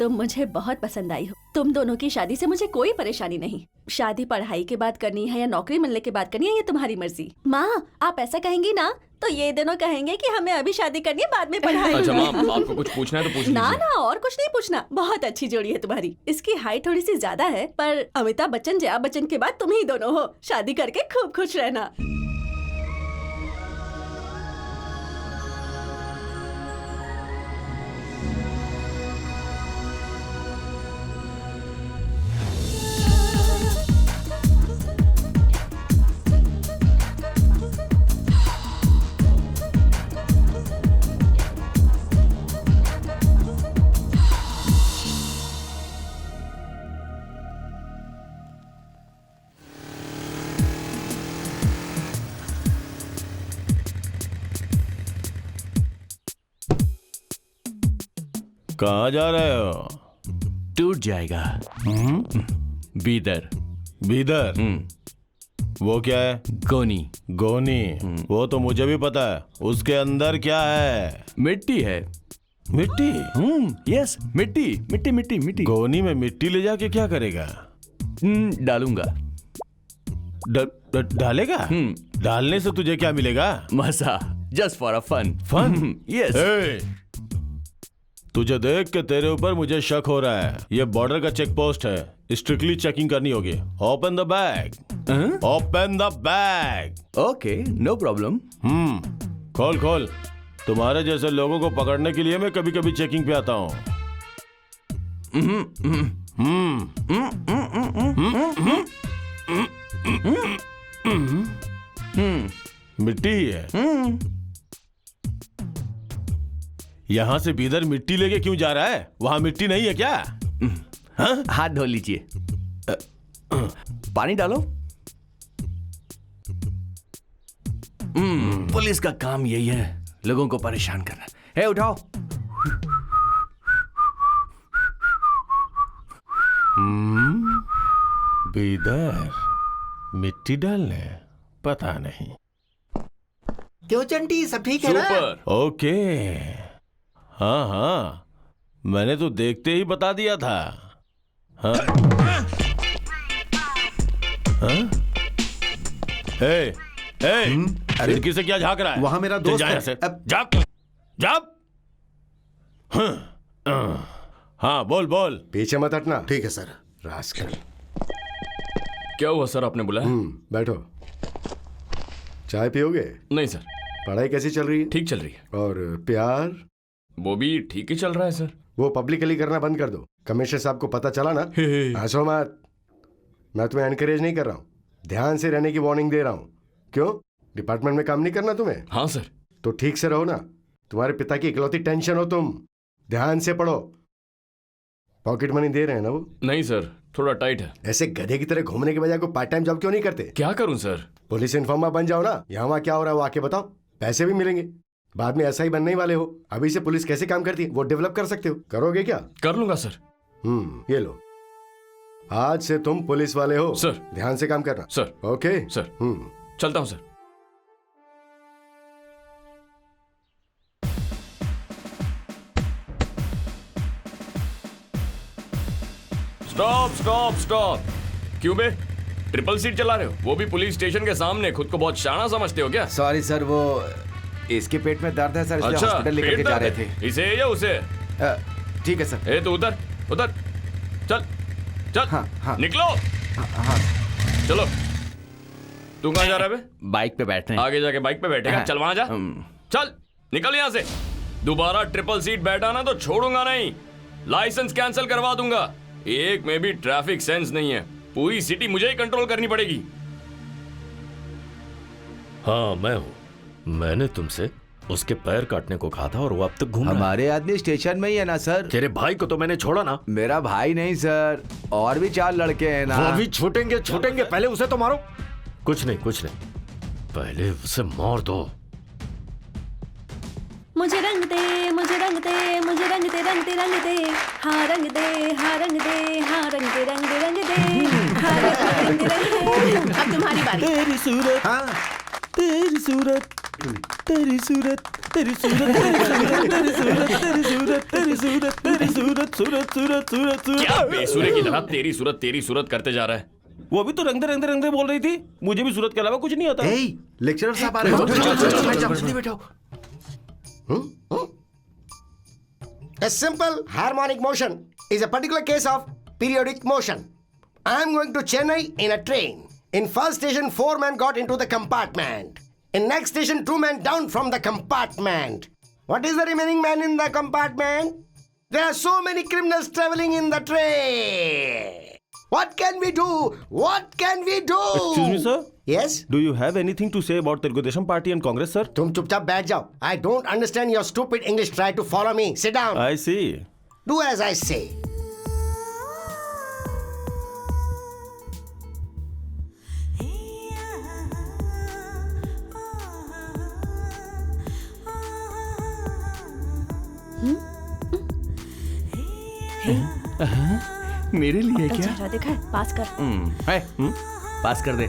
तुम मुझे बहुत पसंद आई हो। तुम दोनों की शादी से मुझे कोई परेशानी नहीं। शादी पढ़ाई के बाद करनी है या नौकरी मिलने के बाद करनी है, ये तुम्हारी मर्जी। माँ, आप ऐसा कहेंगी ना तो ये दोनों कहेंगे कि हमें अभी शादी करनी है, बाद में पढ़ाई। अच्छा माँ, आपको कुछ पूछना है तो पूछ ना लीजिए। ना, और कुछ नहीं पूछना। बहुत अच्छी जोड़ी है तुम्हारी। इसकी हाइट थोड़ी सी ज्यादा है, पर अमिताभ बच्चन, जया बच्चन के बाद तुम ही दोनों हो। शादी करके खूब खुश रहना। कहाँ जा रहे हो? टूट जाएगा। बीदर। बीदर? वो क्या है? गोनी। गोनी? वो तो मुझे भी पता है। उसके अंदर क्या है? मिट्टी है। मिट्टी? यस, मिट्टी मिट्टी मिट्टी मिट्टी। गोनी में मिट्टी ले जाके क्या करेगा? डालूंगा। डालेगा? डालने से तुझे क्या मिलेगा? मजा, just for a fun. Fun? Yes. तुझे देख के तेरे ऊपर मुझे शक हो रहा है। ये बॉर्डर का चेक पोस्ट है, स्ट्रिक्टली चेकिंग करनी होगी। Open the bag. Open the bag. Okay, no problem. खोल खोल। तुम्हारे जैसे लोगों को पकड़ने के लिए मैं कभी कभी चेकिंग पे आता हूँ। मिट्टी ही है। यहाँ से बीदर मिट्टी लेके क्यों जा रहा है? वहां मिट्टी नहीं है क्या? हाथ धो लीजिए। पानी डालो। पुलिस का काम यही है, लोगों को परेशान करना। है, उठाओ। बीदर मिट्टी डालने? पता नहीं। क्यों चंटी, सब ठीक है ना? सुपर। ओके। हाँ हाँ, मैंने तो देखते ही बता दिया था। हाँ? हाँ? ए, खिड़की से क्या झांक रहा है? वहां मेरा चल दोस्त जा है। यहाँ से। जा। हाँ बोल बोल। पीछे मत हटना। ठीक है सर। रास्कल। क्या हुआ सर, आपने बुलाया? बैठो। चाय पियोगे? नहीं सर। पढ़ाई कैसी चल रही है? ठीक चल रही है। और प्यार? वो भी ठीक ही चल रहा है सर। वो पब्लिकली करना बंद कर दो। कमिश्नर साहब को पता चला ना, हंसो मत। मैं तुम्हें एनकरेज नहीं कर रहा हूँ, ध्यान से रहने की वार्निंग दे रहा हूँ। क्यों, डिपार्टमेंट में काम नहीं करना तुम्हें? हाँ सर। तो ठीक से रहो ना। तुम्हारे पिता की इकलौती टेंशन हो तुम। ध्यान से पढ़ो। पॉकेट मनी दे रहे हैं ना वो? नहीं सर, थोड़ा टाइट है। ऐसे गधे की तरह घूमने के बजाय कोई पार्ट टाइम जॉब क्यों नहीं करते? क्या करूं सर? पुलिस इन्फॉर्मर बन जाओ ना। यहाँ वहाँ क्या हो रहा है वो आके बताओ, पैसे भी मिलेंगे। बाद में ऐसा ही बनने ही वाले हो। अभी से पुलिस कैसे काम करती है वो डेवलप कर सकते हो। करोगे क्या? कर लूंगा सर। ये लो, आज से तुम पुलिस वाले हो सर। ध्यान से काम करना सर। Okay sir. चलता हूं सर। Stop stop stop. क्यों बे, ट्रिपल सीट चला रहे हो, वो भी पुलिस स्टेशन के सामने? खुद को बहुत शाना समझते हो क्या? सॉरी सर, वो इसके पेट में दर्द है सर, इसलिए अच्छा, हॉस्पिटल लेकर के पेट जा दर्द रहे है? थे। इसे या उसे? ठीक है सर। ए तो उधर उधर चल चल। हाँ। निकलो। हाँ। चलो। तू कहाँ जा रहा है बे? बाइक पे बैठे हैं। आगे जाके बाइक पे बैठेगा? हाँ। चल वहां जा। चल निकल यहाँ से। दोबारा ट्रिपल सीट बैठा ना तो छोड़ूंगा नहीं, लाइसेंस कैंसिल करवा दूंगा। एक में भी ट्रैफिक सेंस नहीं है, पूरी सिटी मुझे ही कंट्रोल करनी पड़ेगी। हाँ मैं हूँ। मैंने तुमसे उसके पैर काटने को कहा था और वो अब तक घूम रहा है। हमारे आदमी स्टेशन में ही है ना सर? तेरे भाई को तो मैंने छोड़ा ना। मेरा भाई नहीं सर, और भी 4 लड़के हैं ना। वो भी छूटेंगे, पहले उसे तो मारो। कुछ नहीं, पहले उसे मार दो। मुझे रंग दे, मुझे रंग दे, मुझे रंग दे, रंग दे, रंग दे, हाँ रंग दे, हाँ रंग दे, हाँ रंग दे, रंग दे, रंग दे, हाँ रंग दे, रंग दे। अब तुम्हारी बारी। तेरी सूरत, हाँ तेरी सूरत, तेरी सूरत, तेरी सूरत, तेरी सूरत, तेरी सूरत, तेरी सूरत, तेरी सूरत, सूरत, सूरत, सूरत, सूरत। क्या बेसुरे की तरह तेरी सूरत करते जा रहा है? वो भी तो रंग दे बोल रही थी। मुझे भी सूरत के अलावा कुछ नहीं आता। लेक्चरर साहब आ रहे हैं। जल्दी बैठो। A simple harmonic motion is a particular case of periodic motion. I am going to Chennai in a train. In first station, 4 men got into the compartment. In next station, 2 men down from the compartment. What is the remaining man in the compartment? There are so many criminals traveling in the train. What can we do? What can we do? Excuse me, sir. Yes? Do you have anything to say about Telugu Desam Party and Congress, sir? तुम चुपचाप बैठ जाओ. I don't understand your stupid English. Try to follow me. Sit down. I see. Do as I say. मेरे लिए क्या? अच्छा देखा है, पास कर। पास कर दे।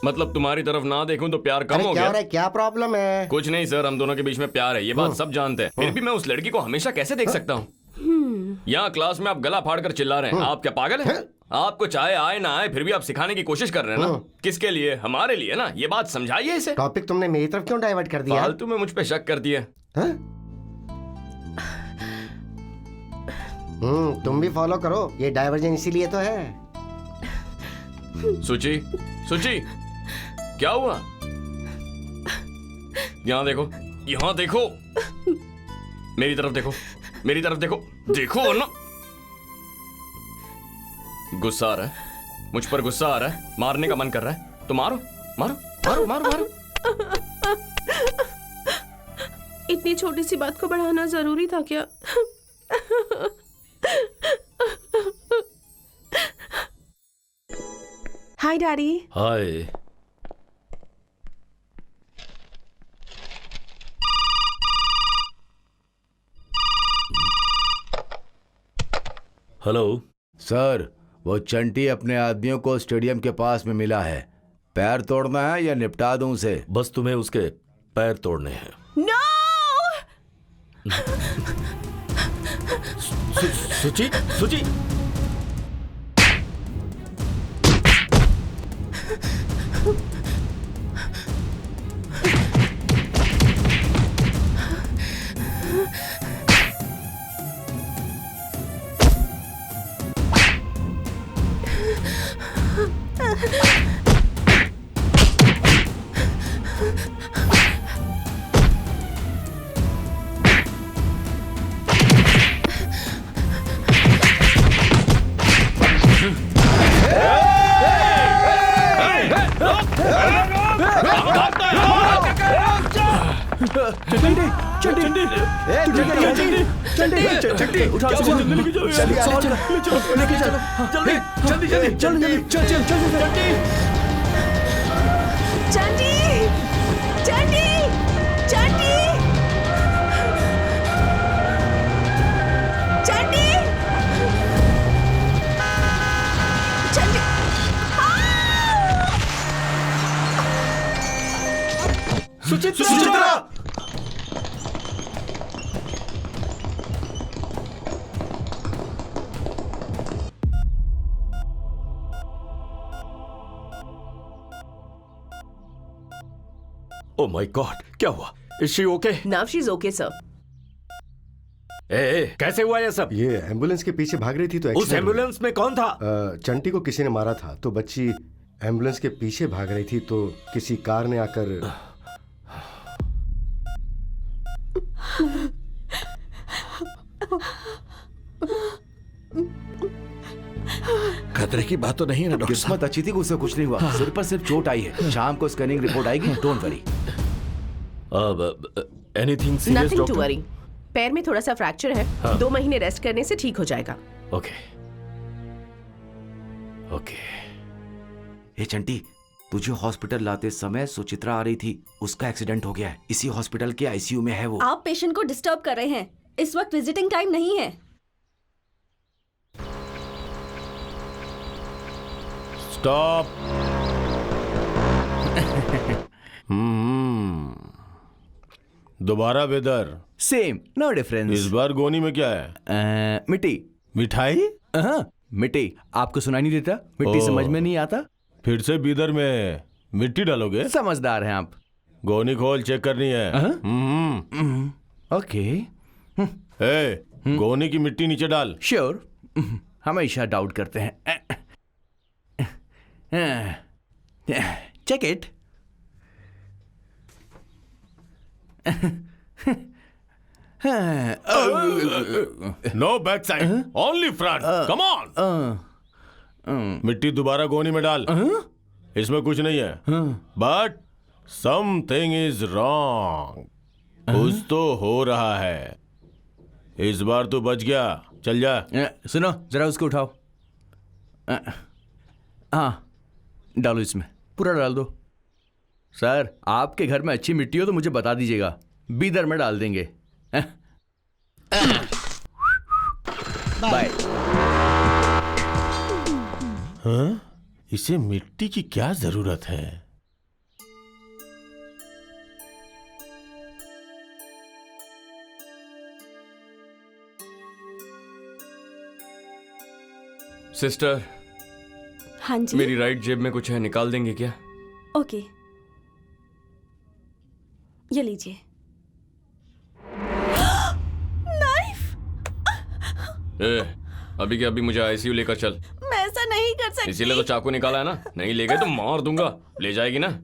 मतलब तुम्हारी तरफ ना देखूं तो प्यार कम अरे हो क्या हो गया? रहा है? क्या प्रॉब्लम है? कुछ नहीं सर, हम दोनों के बीच में प्यार है, ये बात सब जानते हैं। फिर भी मैं उस लड़की को हमेशा कैसे देख सकता हूँ? यहाँ क्लास में आप गला फाड़कर चिल्ला रहे हैं, आप क्या पागल हैं? आपको चाहे आए ना आए फिर भी आप सिखाने की कोशिश कर रहे हैं ना। किसके लिए? हमारे लिए ना। ये बात समझाइए इसे। टॉपिक तुमने मेरी तरफ क्यों डाइवर्ट कर दिया? फालतू में मुझ पे शक कर दिया। तुम भी फॉलो करो, ये डाइवर्जन इसीलिए तो है। सुची, सुची, क्या हुआ? यहाँ देखो, यहाँ देखो, मेरी तरफ देखो, मेरी तरफ देखो, देखो ना। गुस्सा आ रहा है, मुझ पर गुस्सा आ रहा है, मारने का मन कर रहा है तो मारो, मारो, मारो, मारो, मारो। इतनी छोटी सी बात को बढ़ाना जरूरी था क्या? Hi daddy. Hi. Hello sir, वो चंटी अपने आदमियों को स्टेडियम के पास में मिला है। पैर तोड़ना है या निपटा दूं उसे? बस तुम्हें उसके पैर तोड़ने हैं। नो! सुची, सुची। सुचित्रा! ओ माय गॉड, क्या हुआ? Is she okay? Now she is okay sir. ए, कैसे हुआ ये सब? ये एम्बुलेंस के पीछे भाग रही थी तो उस accident हो एम्बुलेंस में कौन था? गया। चंटी को किसी ने मारा था तो बच्ची एम्बुलेंस के पीछे भाग रही थी तो किसी कार ने आकर खतरे की बात तो नहीं है ना डॉक्टर साहब? किस्मत अच्छी थी कि उसे कुछ नहीं हुआ, सिर पर सिर्फ चोट आई है। शाम को स्कैनिंग रिपोर्ट आएगी, don't worry. Anything serious nothing to doctor? Worry. पैर में थोड़ा सा फ्रैक्चर है, 2 महीने रेस्ट करने से ठीक हो जाएगा। Okay okay. ए चंटी, तुझे हॉस्पिटल लाते समय सुचित्रा आ रही थी, उसका एक्सीडेंट हो गया है, इसी हॉस्पिटल के आईसीयू में है वो। आप पेशेंट को डिस्टर्ब कर रहे हैं, इस वक्त विजिटिंग टाइम नहीं है। स्टॉप। दोबारा बेदर। Same, no difference. इस बार गोनी में क्या है? मिट्टी। मिठाई? मिट्टी। आपको सुनाई नहीं देता? मिट्टी ओह। समझ में नहीं आता? फिर से बीदर में मिट्टी डालोगे? समझदार हैं आप। गोनी खोल, चेक करनी है। ओके, ए, गोनी की मिट्टी नीचे डाल। श्योर। हमेशा डाउट करते हैं। Check it. No back side, only front. Come on. मिट्टी दोबारा गोनी में डाल। इसमें कुछ नहीं है, बट समथिंग इज रॉन्ग। कुछ तो हो रहा है। इस बार तू बच गया, चल जा। सुनो, जरा उसको उठाओ। हाँ, डालो इसमें, पूरा डाल दो। सर, आपके घर में अच्छी मिट्टी हो तो मुझे बता दीजिएगा, बीदर में डाल देंगे। बाय। हाँ? इसे मिट्टी की क्या जरूरत है? सिस्टर, हाँ जी। मेरी राइट जेब में कुछ है, निकाल देंगे क्या? ओके, ये लीजिए। ए, अभी के अभी मुझे आईसीयू लेकर चल। मैं ऐसा नहीं कर सकती। इसीलिए तो चाकू निकाला है ना। नहीं ले गए तो मार दूंगा। ले जाएगी ना?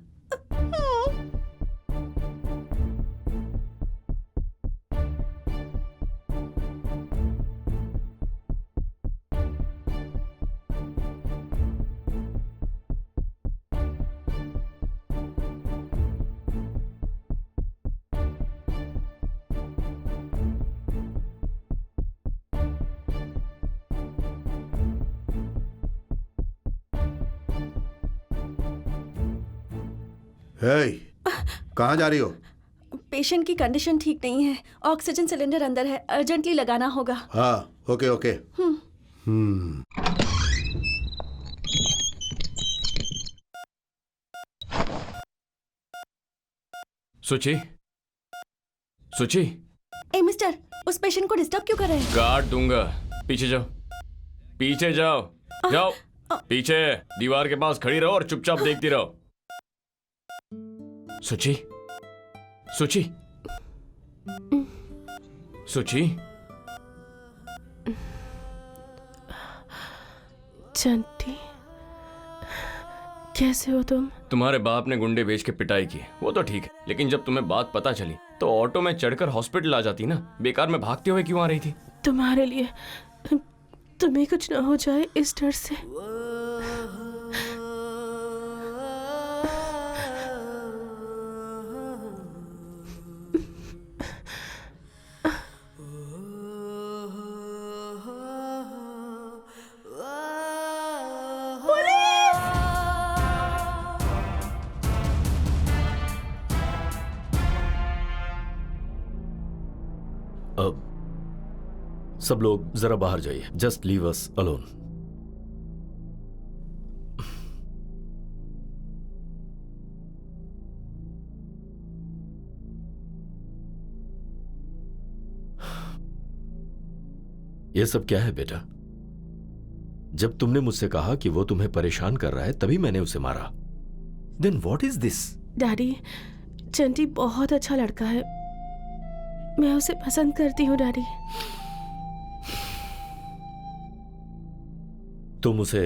हे, कहाँ जा रही हो? पेशेंट की कंडीशन ठीक नहीं है, ऑक्सीजन सिलेंडर अंदर है, अर्जेंटली लगाना होगा। हाँ, ओके ओके। सुची, सुची, ए मिस्टर, उस पेशेंट को डिस्टर्ब क्यों कर रहे हैं? काट दूंगा। पीछे जाओ, पीछे जाओ, जाओ पीछे। दीवार के पास खड़ी रहो और चुपचाप देखती रहो। सुची, सुची, सुची। चंटी, कैसे हो तुम? तुम्हारे बाप ने गुंडे बेच के पिटाई की, वो तो ठीक है, लेकिन जब तुम्हें बात पता चली तो ऑटो में चढ़कर हॉस्पिटल आ जाती ना। बेकार में भागते हुए क्यों आ रही थी? तुम्हारे लिए, तुम्हें कुछ ना हो जाए इस डर से। सब लोग जरा बाहर जाइए। Just leave us alone. ये सब क्या है बेटा? जब तुमने मुझसे कहा कि वो तुम्हें परेशान कर रहा है तभी मैंने उसे मारा। Then what is this? Daddy, Chanti बहुत अच्छा लड़का है, मैं उसे पसंद करती हूँ डैडी। तुम उसे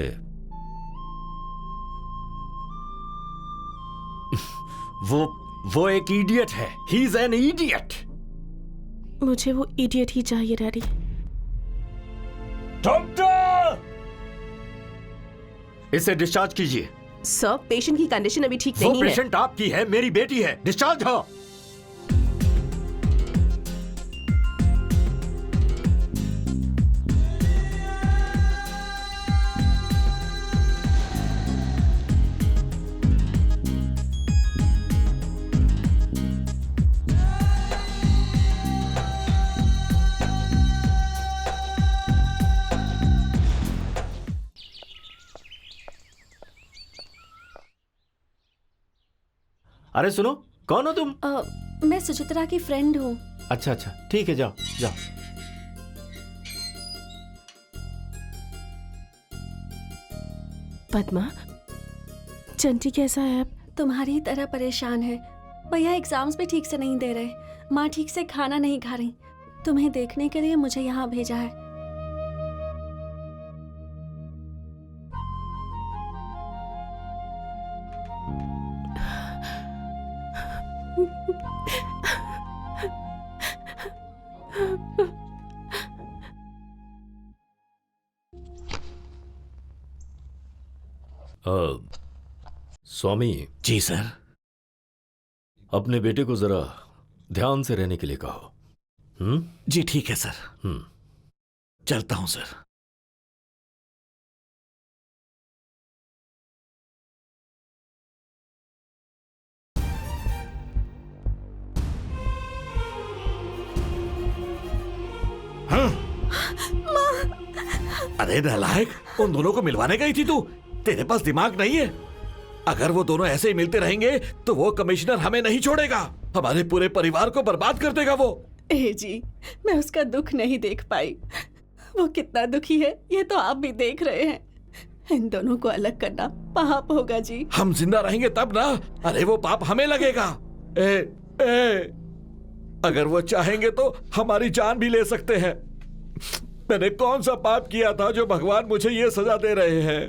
वो एक इडियट है। He is an idiot. मुझे वो इडियट ही चाहिए डैडी। डॉक्टर, इसे डिस्चार्ज कीजिए। सर, पेशेंट की कंडीशन अभी ठीक वो नहीं है। पेशेंट आपकी है, मेरी बेटी है। डिस्चार्ज हो। अरे सुनो, कौन हो तुम? मैं सुचित्रा की फ्रेंड हूँ। अच्छा अच्छा, ठीक है, जाओ जाओ। पद्मा, चंटी कैसा है अब? तुम्हारी तरह परेशान है। भैया एग्जाम्स भी ठीक से नहीं दे रहे, माँ ठीक से खाना नहीं खा रही। तुम्हें देखने के लिए मुझे यहाँ भेजा है। स्वामी जी सर। अपने बेटे को जरा ध्यान से रहने के लिए कहो। जी ठीक है सर। चलता हूं सर। अरे नालायक, उन दोनों को मिलवाने गई थी तू? तेरे पास दिमाग नहीं है? अगर वो दोनों ऐसे ही मिलते रहेंगे तो वो कमिश्नर हमें नहीं छोड़ेगा, हमारे पूरे परिवार को बर्बाद कर देगा वो। जी, मैं उसका दुख नहीं देख पाई। वो कितना दुखी है ये तो आप भी देख रहे हैं। इन दोनों को अलग करना पाप होगा जी। हम जिंदा रहेंगे तब ना। अरे वो पाप हमें लगेगा। अगर वो चाहेंगे तो हमारी जान भी ले सकते हैं। मैंने कौन सा पाप किया था जो भगवान मुझे ये सजा दे रहे हैं?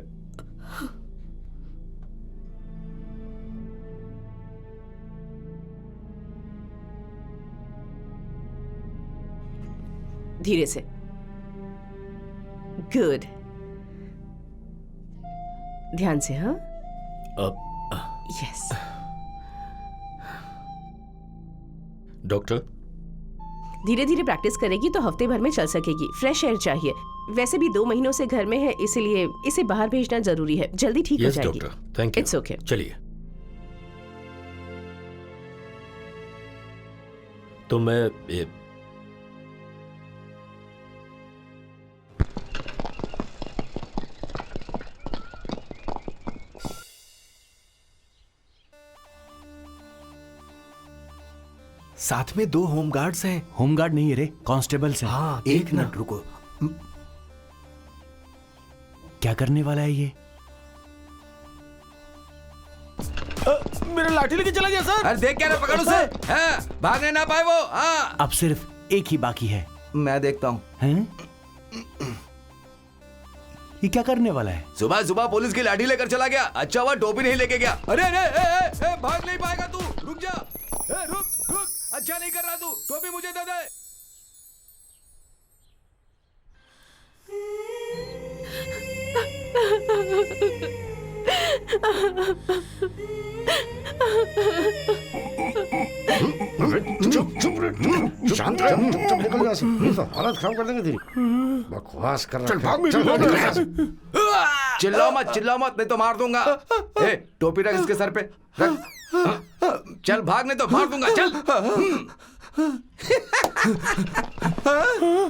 धीरे से। गुड, ध्यान से। हाँ, यस। डॉक्टर, धीरे धीरे प्रैक्टिस करेगी तो हफ्ते भर में चल सकेगी। फ्रेश एयर चाहिए। वैसे भी 2 महीनों से घर में है, इसलिए इसे बाहर भेजना जरूरी है। जल्दी ठीक हो जाएगी। Doctor, thank you. It's okay. चलिए। तो मैं साथ में 2 होमगार्ड्स हैं। होमगार्ड नहीं है रे, कांस्टेबल्स हैं। हाँ, एक मिनट रुको। क्या करने वाला है ये? मेरा लाठी लेके चला गया सर। अरे देख क्या ना, पकड़ उसे। हाँ, भागने ना पाए वो। हाँ, अब सिर्फ एक ही बाकी है। मैं देखता हूँ। हैं? ये क्या करने वाला है? सुबह सुबह पुलिस की लाठी लेकर चला गया। अच्छा हुआ टोपी नहीं लेके गया। अरे अरे भाग नहीं पाएगा तू, रुक जा। रुक रुक, अच्छा नहीं कर रहा तू, टोपी मुझे दे दे। शांत रह, चुप निकल यहाँ से। नहीं तो हालत खराब कर देंगे तेरी। बकवास कर रहा है। चिल्लाओ मत नहीं तो मार दूंगा। ए, टोपी रख इसके सर पे, रख। चल भाग नहीं तो मार दूंगा, चल।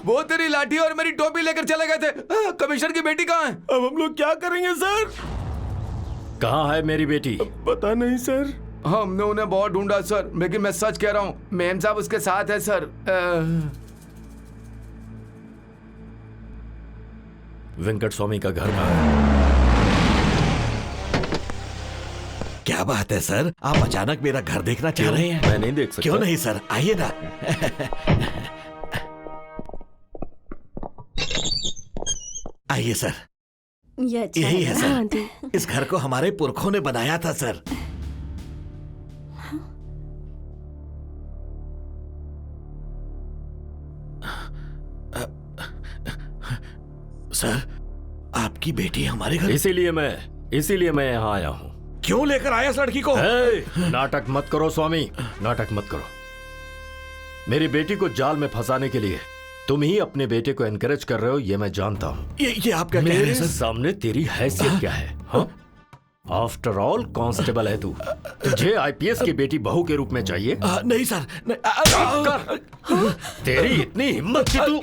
वो तेरी लाठी और मेरी टोपी लेकर चले गए थे। कमिश्नर की बेटी कहाँ है? अब हम लोग क्या करेंगे सर? कहाँ है मेरी बेटी? पता नहीं सर। हमने उन्हें बहुत ढूंढा सर, लेकिन मैं सच कह रहा हूँ, मेम साहब उसके साथ है सर। वेंकट स्वामी का घर कहाँ है? क्या बात है सर, आप अचानक मेरा घर देखना चाह रहे हैं? मैं नहीं देख सकता। क्यों नहीं सर, आइए ना। आइए सर, ये अच्छा यही है हाँ, आंटी। सर। इस घर को हमारे पुरखों ने बनाया था सर। सर, आपकी बेटी हमारे घर। इसीलिए मैं यहाँ आया हूँ। क्यों लेकर आया इस लड़की को? नाटक मत करो स्वामी, नाटक मत करो। मेरी बेटी को जाल में फंसाने के लिए तुम ही अपने बेटे को एनकरेज कर रहे हो, ये मैं जानता हूँ। ये आप क्या कह रहे हैं मेरे सर? सामने तेरी हैसियत क्या है? आफ्टर ऑल कांस्टेबल है तू, तुझे आईपीएस की बेटी बहू के रूप में चाहिए? नहीं सर, तेरी इतनी हिम्मत कि तू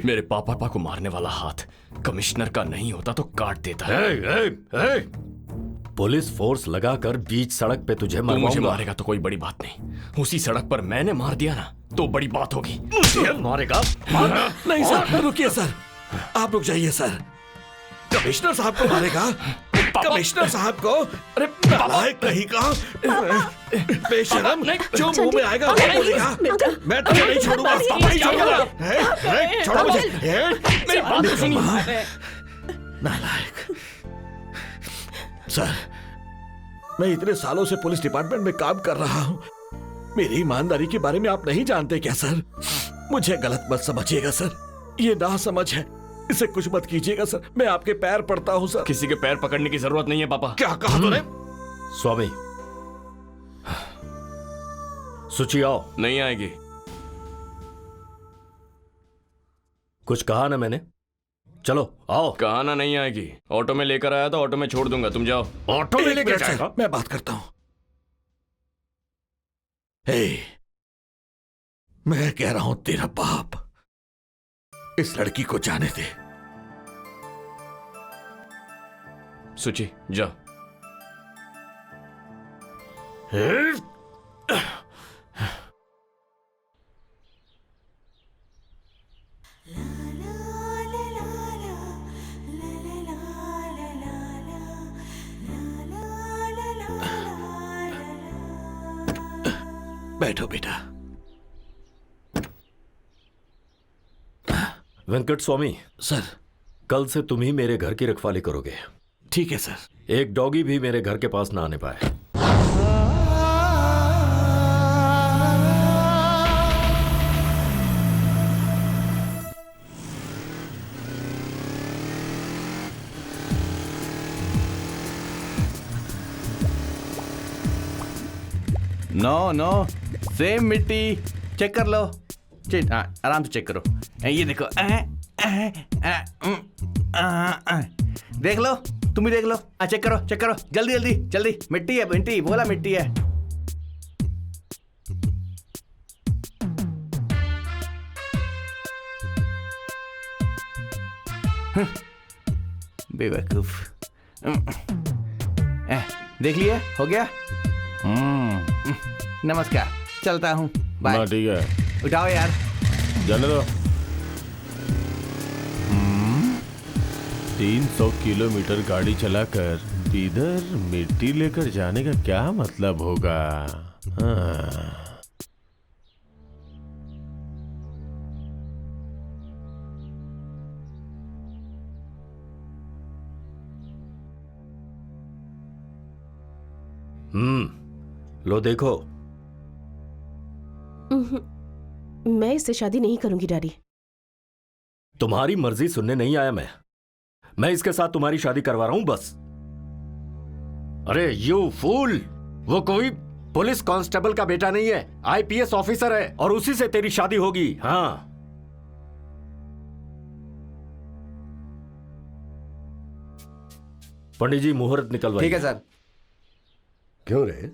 मेरे पापा को मारने वाला हाथ कमिश्नर का नहीं होता तो काट देता। पुलिस फोर्स लगाकर बीच सड़क पे तुझे तू मुझे मरवाऊंगा। मारेगा तो कोई बड़ी बात नहीं, उसी सड़क पर मैंने मार दिया ना तो बड़ी बात होगी। मुझे मारेगा? नहीं सर, रुकिए सर, आप रुक जाइए सर। कमिश्नर साहब को मारेगा? कमिश्नर साहब को? अरे नालायक कहीं का, बेशरम, जो मुंह में आएगा वो बोलेगा। मैं तुझे नहीं छोड़ूंगा। नहीं छोड़ूंगा। छोड़ो मुझे। मेरी बात तो सुनिए। नालायक। सर, मैं इतने सालों से पुलिस डिपार्टमेंट में काम कर रहा हूं, मेरी ईमानदारी के बारे में आप नहीं जानते क्या सर? मुझे गलत मत समझिएगा सर, ये नासमझ है, इसे कुछ मत कीजिएगा सर। मैं आपके पैर पड़ता हूं सर। किसी के पैर पकड़ने की जरूरत नहीं है पापा। क्या कहा तूने? स्वामी, सुची आओ। नहीं आएगी। कुछ कहा ना मैंने? चलो आओ। कहा ना नहीं आएगी। ऑटो में लेकर आया तो ऑटो में छोड़ दूंगा, तुम जाओ। ऑटो में एक लेकर मिनट सर, जाएगा? मैं बात करता हूं। हे, मैं कह रहा हूं तेरा बाप इस लड़की को जाने दे। सुची जा। बैठो बेटा। वेंकट स्वामी सर, कल से तुम ही मेरे घर की रखवाली करोगे। ठीक है सर। एक डॉगी भी मेरे घर के पास ना आने पाए। नो सेम मिट्टी। चेक कर लो। आराम से चेक करो। ये देखो। देख लो, तुम भी देख लो। चेक करो, चेक करो, जल्दी जल्दी जल्दी। मिट्टी है, मिट्टी बोला, मिट्टी है। बेवकूफ। देख लिया, हो गया। नमस्कार, चलता हूँ, बाय। ठीक है, उठाओ यार। जाने दो। 300 किलोमीटर गाड़ी चलाकर इधर मिट्टी लेकर जाने का क्या मतलब होगा? हाँ। लो देखो। मैं इससे शादी नहीं करूंगी डैडी। तुम्हारी मर्जी सुनने नहीं आया मैं इसके साथ तुम्हारी शादी करवा रहा हूं बस। अरे यू फूल, वो कोई पुलिस कांस्टेबल का बेटा नहीं है, आईपीएस ऑफिसर है, और उसी से तेरी शादी होगी। हाँ, पंडित जी मुहूर्त निकलवाइए। ठीक है सर। क्यों रे,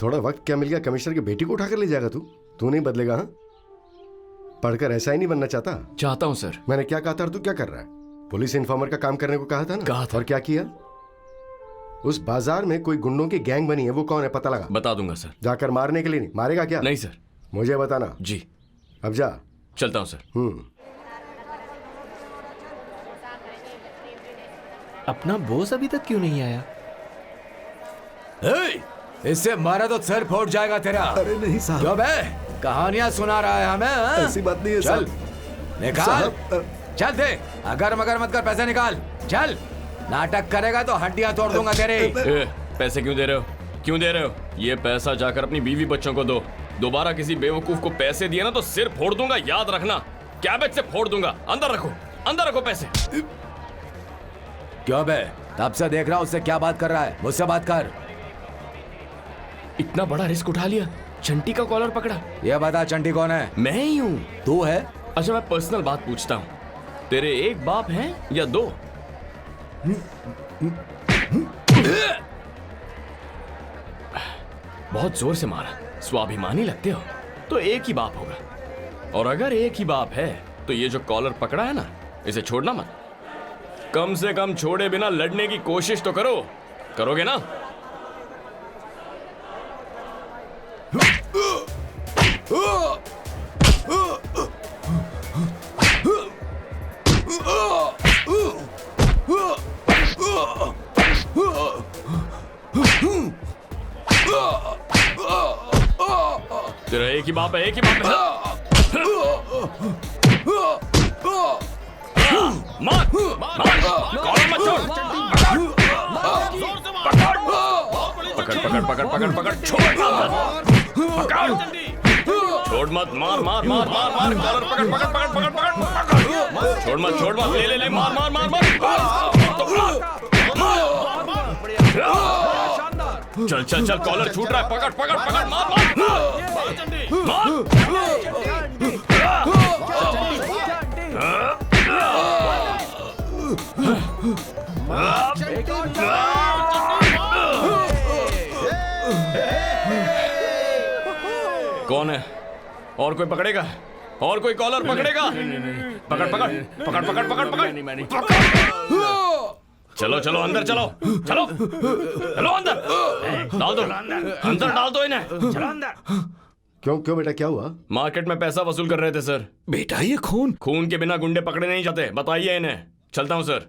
थोड़ा वक्त क्या मिल गया, कमिश्नर की बेटी को उठाकर ले जाएगा तू नहीं बदलेगा? हाँ, पढ़कर ऐसा ही नहीं बनना चाहता हूं सर। मैंने क्या कहा था और तू क्या कर रहा है? पुलिस इन्फॉर्मर का काम करने को कहा था ना? कहा था। और क्या किया? उस बाजार में कोई गुंडों की गैंग बनी है, वो कौन है पता लगा? बता दूंगा सर। जाकर मारने के लिए नहीं, मारेगा क्या? नहीं सर। मुझे बताना। जी। अब जा। चलता हूं सर। अपना बॉस अभी तक क्यों नहीं आया? इससे मारा तो सर फूट जाएगा तेरा। अरे नहीं साहब। क्यों बे? कहानियां सुना रहा है हमें? हाँ? ऐसी बात नहीं है चल साहब। निकाल, चल दे, अगर मगर मत कर, पैसे निकाल, चल। नाटक करेगा तो हड्डियां तोड़ दूंगा तेरे। पैसे क्यों दे रहे हो? क्यों दे रहे हो? ये पैसा जाकर अपनी बीवी बच्चों को दो। दोबारा किसी बेवकूफ को पैसे दिए ना तो सिर फोड़ दूंगा, याद रखना। कैबेज से फोड़ दूंगा। अंदर रखो पैसे। क्यों बे? तब से देख रहा हूं उससे क्या बात कर रहा है, मुझसे बात कर। इतना बड़ा रिस्क उठा लिया, चंटी का कॉलर पकड़ा। ये बता चंटी कौन है? मैं ही हूँ। तू है? अच्छा मैं पर्सनल बात पूछता हूँ, तेरे एक बाप हैं या दो? बहुत जोर से मारा, स्वाभिमानी लगते हो। तो एक ही बाप होगा, और अगर एक ही बाप है तो ये जो कॉलर पकड़ा है ना, इसे छोड़ना मत। कम से कम छोड़े बिना लड़ने की कोशिश तो करो। करोगे ना? तेरा एक ही बाप है, एक ही बाप है। मार, कॉलर मत छोड़। पकड़, छोड़ मत, मार, कॉलर पकड़, छोड़ मत, ले, मार। चल, कॉलर छूट रहा है, पकड़, मार। कौन है? और कोई पकड़ेगा? और कोई कॉलर पकड़ेगा? पकड़। चलो अंदर चलो अंदर। डाल दो इन्हें। चलो अंदर। क्यों बेटा, क्या हुआ? मार्केट में पैसा वसूल कर रहे थे सर। बेटा ये खून के बिना गुंडे पकड़े नहीं जाते, बताइए इन्हें। चलता हूँ सर।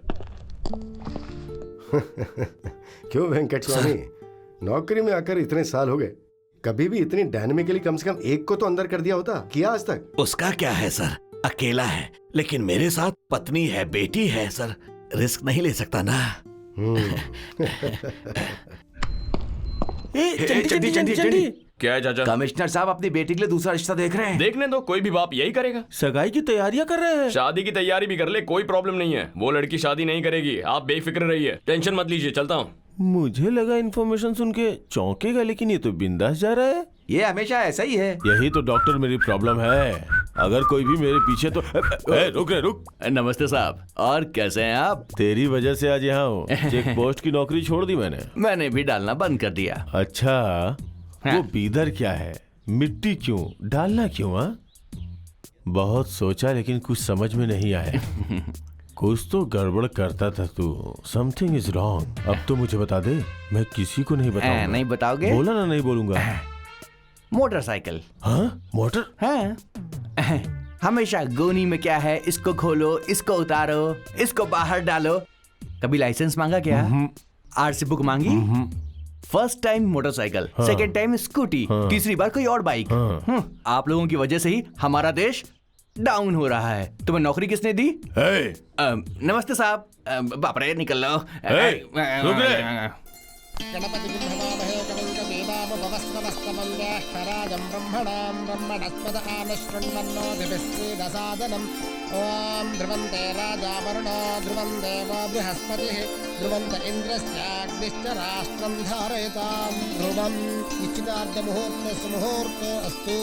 क्यों वेंकट स्वामी, नौकरी में आकर इतने साल हो गए, कभी भी इतनी डायनेमिकली कम से कम एक को तो अंदर कर दिया होता? किया आज तक? उसका क्या है सर, अकेला है, लेकिन मेरे साथ पत्नी है, बेटी है सर, रिस्क नहीं ले सकता ना। चंडी। क्या है चाचा? कमिश्नर साहब अपनी बेटी के लिए दूसरा रिश्ता देख रहे हैं। देखने दो, कोई भी बाप यही करेगा। सगाई की तैयारियां कर रहे हैं। शादी की तैयारी भी कर ले, कोई प्रॉब्लम नहीं है। वो लड़की शादी नहीं करेगी, आप बेफिक्र रहिए, टेंशन मत लीजिए। चलता हूँ। मुझे लगा इन्फॉर्मेशन सुन के चौंकेगा, लेकिन ये तो बिंदास जा रहा है। ये हमेशा ऐसा ही है। यही तो डॉक्टर मेरी प्रॉब्लम है। अगर कोई भी मेरे पीछे तो रुक। नमस्ते साहब, और कैसे हैं आप? तेरी वजह से आज यहाँ हूँ। चेक पोस्ट की नौकरी छोड़ दी मैंने भी डालना बंद कर दिया। अच्छा, वो बीदर क्या है, मिट्टी क्यों डालना क्यों? बहुत सोचा लेकिन कुछ समझ में नहीं आया। कुछ तो गड़बड़ करता था तू। Something is wrong. अब तो मुझे बता दे, मैं किसी को नहीं बताऊंगा। नहीं बताओगे? बोला ना, नहीं बोलूंगा। मोटरसाइकिल। हाँ, मोटर? हाँ। हमेशा गोनी में क्या है, इसको खोलो, इसको उतारो, इसको बाहर डालो। कभी लाइसेंस मांगा क्या? आरसी बुक मांगी? First time motorcycle, second time scooty, तीसरी बार कोई और बाइक। आप लोगों की वजह से ही हमारा देश डाउन हो रहा है। तुम्हें नौकरी किसने दी? नमस्ते साहब। बाप रे, निकल लो। ओम ध्रुवन्ते राजा वरुणो ध्रुवं देवो बृहस्पतिः ध्रुवन्त इन्द्रस्याग्निश्च राष्ट्रं धारयतां ध्रुवं निश्चितार्धमुहूर्तस्य मुहूर्तो अस्तु।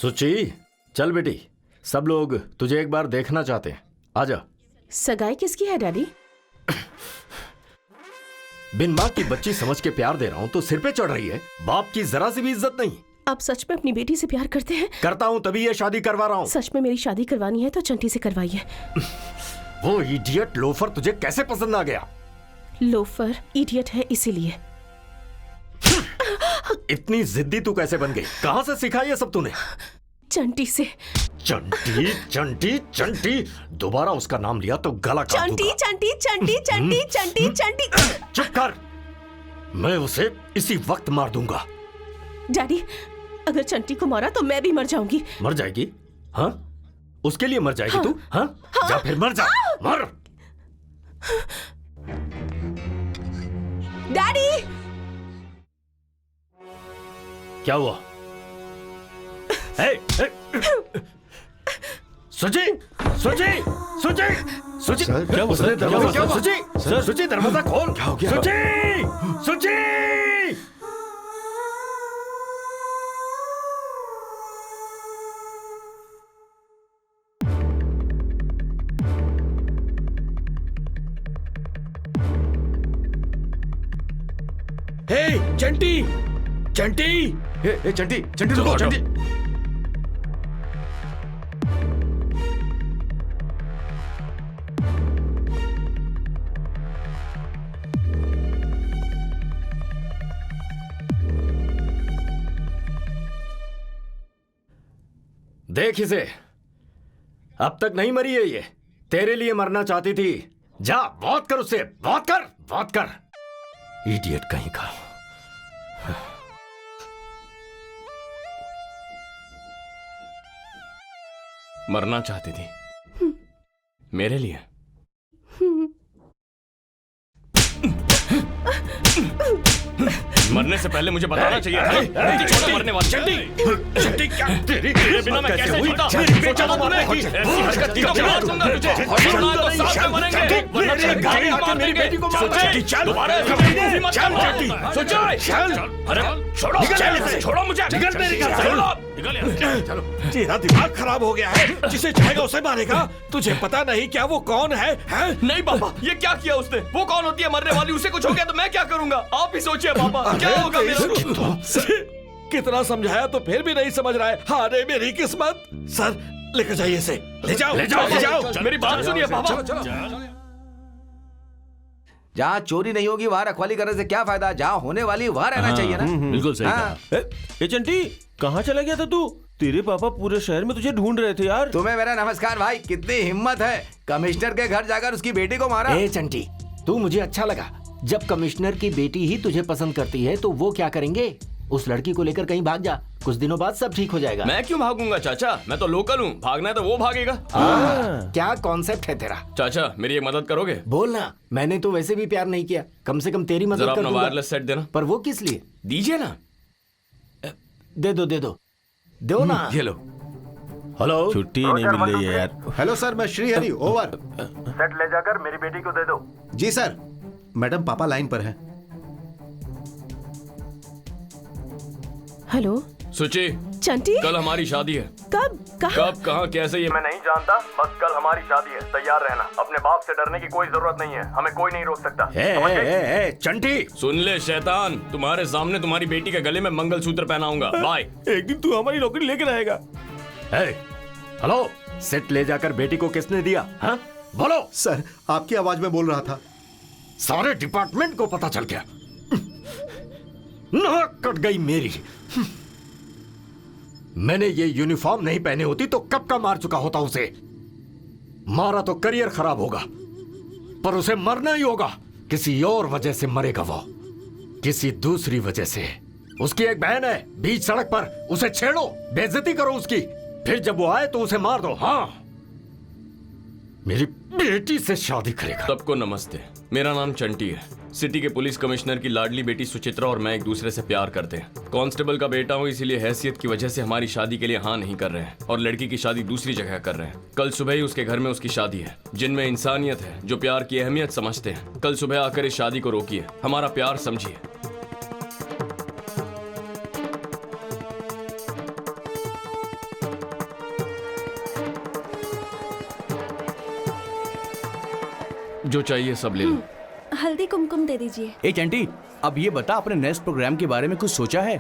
सुची, चल बेटी, सब लोग तुझे एक बार देखना चाहते हैं, आजा। सगाई किसकी है डैडी? बिन माँ की बच्ची समझ के प्यार दे रहा हूँ तो सिर पे चढ़ रही है। बाप की जरा सी भी इज्जत नहीं। आप सच में अपनी बेटी से प्यार करते हैं? करता हूँ, तभी ये शादी करवा रहा हूँ। सच में मेरी शादी करवानी है तो चंटी से करवाइए। वो इडियट लोफर तुझे कैसे पसंद आ गया? लोफर इडियट है इसीलिए। इतनी जिद्दी तू कैसे बन गई? कहाँ से सीखा ये सब तूने? चंटी से। चंटी चंटी चंटी, दोबारा उसका नाम लिया तो गला काट चंटी दूंगा। चंटी चंटी चंटी चंटी चंटी। चुप कर, मैं उसे इसी वक्त मार दूंगा। डैडी, अगर चंटी को मारा तो मैं भी मर जाऊंगी। मर जाएगी? हाँ, उसके लिए मर जाएगी हाँ। तू? हाँ, जा फिर मर जा, मर। डैडी! क्या हुआ? सुजी, सुजी, सुजी, सुजी, क्या हुआ? उसने दरवाजा क्या हुआ? सुजी, सर, सुजी दरवाजा खोल। क्या हो गया? सुजी, सुजी। हे चंटी, चंटी, ए चंटी, चंटी रुको, चंटी। देख इसे, अब तक नहीं मरी है ये, तेरे लिए मरना चाहती थी। जा बात कर उससे, बात कर, बात कर। इडियट कहीं का। मरना चाहती थी मेरे लिए। मरने से पहले मुझे बताना चाहिए था। इतनी छोटी मरने वाली चंटी, चंटी क्या तेरे बिना मैं कैसे जीता? सोचा था तूने? ऐसी हरकत की तो मार दूंगा तुझे। छोड़ना है तो साथ में मरेंगे, वरना तेरे गाड़ी मार देंगे। सोचे दोबारा कभी भी मत करना। सोचे अरे छोड़ो, छोड़ो मुझे, निकल मेरे घर से। चलो, तेरा दिमाग खराब हो गया है। जिसे चाहेगा उसे मारेगा। तुझे पता नहीं क्या वो कौन है? नहीं पापा, ये क्या किया उसने? वो कौन होती है मरने वाली? उसे कुछ हो गया तो मैं क्या करूंगा? आप ही सोचिए पापा, क्या होगा मेरा? कितना समझाया तो फिर भी नहीं समझ रहा है। हारे मेरी किस्मत। सर लेकर जाइए इसे, ले जाओ, ले जाओ, ले जाओ। मेरी बात सुनिए पापा। जहाँ चोरी नहीं होगी वहाँ रखवाली करने से क्या फायदा? जहाँ होने वाली वहाँ रहना चाहिए ना। बिल्कुल सही कहा। ए चंटी, कहाँ चला गया था तू? तेरे पापा पूरे शहर में तुझे ढूंढ रहे थे यार। तुम्हें मेरा नमस्कार भाई, कितनी हिम्मत है, कमिश्नर के घर जाकर उसकी बेटी को मारा। ए चंटी, तू मुझे अच्छा लगा। जब कमिश्नर की बेटी ही तुझे पसंद करती है तो वो क्या करेंगे? उस लड़की को लेकर कहीं भाग जा, कुछ दिनों बाद सब ठीक हो जाएगा। मैं क्यों भागूंगा चाचा? मैं तो लोकल हूँ, भागना है तो वो भागेगा। क्या कॉन्सेप्ट है तेरा? चाचा मेरी एक मदद करोगे? बोलना, मैंने तो वैसे भी प्यार नहीं किया, कम से कम तेरी मदद जरा कर अपना दूंगा। वायरलेस सेट देना। पर वो किस लिए? दीजिए ना। दे दो, दे दो, दो ना। ये लो। हेलो, छुट्टी नहीं मिल रही है यार। हेलो सर, मैं श्रीहरि, ओवर। सेट ले जाकर मेरी बेटी को दे दो। जी सर। मैडम पापा लाइन पर हैं। हेलो सुची, चंटी, कल हमारी शादी है। कब, कहाँ? कब, कहाँ, कैसे? ये मैं नहीं जानता, बस कल हमारी शादी है, तैयार रहना। अपने बाप से डरने की कोई जरूरत नहीं है, हमें कोई नहीं रोक सकता। चंटी सुन ले शैतान, तुम्हारे सामने तुम्हारी बेटी के गले में मंगलसूत्र पहनाऊंगा। बाय। एक दिन तू हमारी नौकरी लेकर आएगा। हेलो, सेट ले जाकर बेटी को किसने दिया? हाँ बोलो। सर आपकी आवाज में बोल रहा था। सारे डिपार्टमेंट को पता चल गया। नाक कट गई मेरी। मैंने ये यूनिफॉर्म नहीं पहने होती तो कब का मार चुका होता उसे। मारा तो करियर खराब होगा, पर उसे मरना ही होगा। किसी और वजह से मरेगा वो, किसी दूसरी वजह से। उसकी एक बहन है बीच सड़क पर, उसे छेड़ो, बेइज्जती करो उसकी, फिर जब वो आए तो उसे मार दो। हाँ, मेरी बेटी से शादी करेगा। सबको नमस्ते, मेरा नाम चंटी है। सिटी के पुलिस कमिश्नर की लाडली बेटी सुचित्रा और मैं एक दूसरे से प्यार करते हैं। कांस्टेबल का बेटा हूँ, इसीलिए हैसियत की वजह से हमारी शादी के लिए हाँ नहीं कर रहे हैं और लड़की की शादी दूसरी जगह कर रहे हैं। कल सुबह ही उसके घर में उसकी शादी है। जिनमें इंसानियत है, जो प्यार की अहमियत समझते हैं, कल सुबह आकर इस शादी को रोकिए, हमारा प्यार समझिए। जो चाहिए सब ले लो। हल्दी कुमकुम दे दीजिए। ए चंटी, अब ये बता, अपने नेक्स्ट प्रोग्राम के बारे में कुछ सोचा है?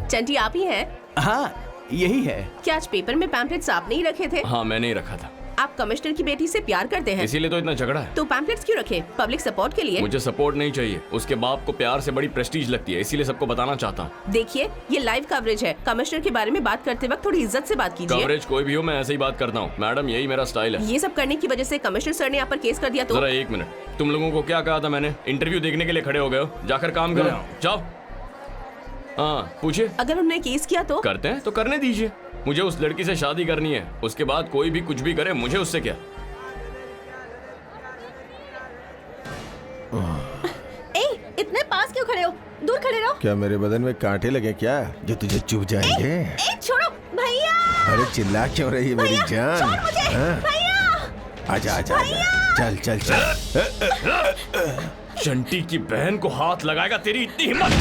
चंटी आप ही हैं? हाँ यही है। क्या आज पेपर में पैम्पलेट्स आपने ही रखे थे? हाँ मैंने ही रखा था। आप कमिश्नर की बेटी से प्यार करते हैं, इसीलिए तो इतना झगड़ा है। तो पैम्पलेट्स क्यों रखे? पब्लिक सपोर्ट के लिए। मुझे सपोर्ट नहीं चाहिए, उसके बाप को प्यार से बड़ी प्रेस्टीज लगती है, इसीलिए सबको बताना चाहता हूँ। देखिए, ये लाइव कवरेज है। कमिश्नर के बारे में बात करते वक्त थोड़ी इज्जत से बात कीजिए। कवरेज कोई भी हो, मैं ऐसे ही बात करता हूँ मैडम, यही मेरा स्टाइल है। ये सब करने की वजह से कमिश्नर सर ने आप पर केस कर दिया तो? जरा एक मिनट, तुम लोगों को क्या कहा था मैंने? इंटरव्यू देखने के लिए खड़े हो गए हो, जाकर काम करो, जाओ। हाँ पूछिए। अगर उन्होंने केस किया तो? करते हैं तो करने दीजिए, मुझे उस लड़की से शादी करनी है, उसके बाद कोई भी कुछ भी करे, मुझे उससे क्या। इतने पास क्यों खड़े हो? दूर खड़े रहो। क्या मेरे बदन में कांटे लगे क्या जो तुझे चुभ जाएंगे? छोड़ो भैया। अरे चिल्ला क्यों रही है मेरी जान? छोड़ मुझे, भैया। आजा आजा आजा, चल चल चल। चंटी की बहन को हाथ लगाएगा, तेरी इतनी हिम्मत?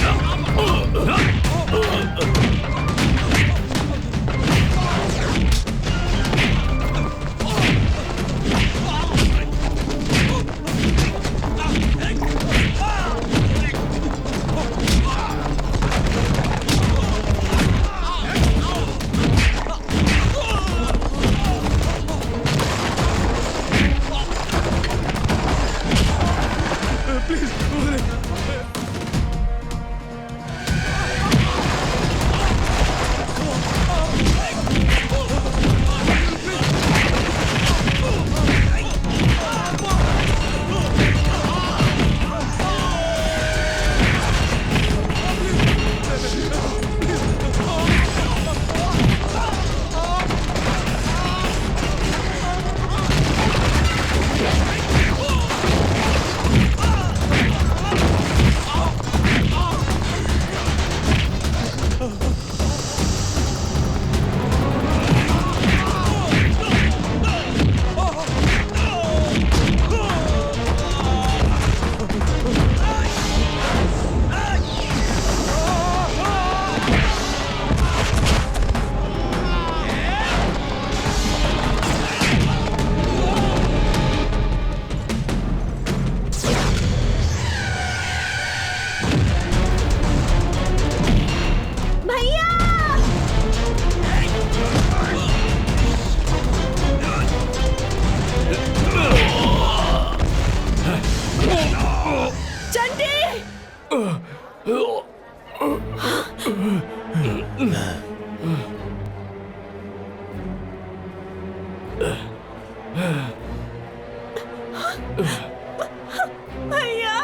भैया।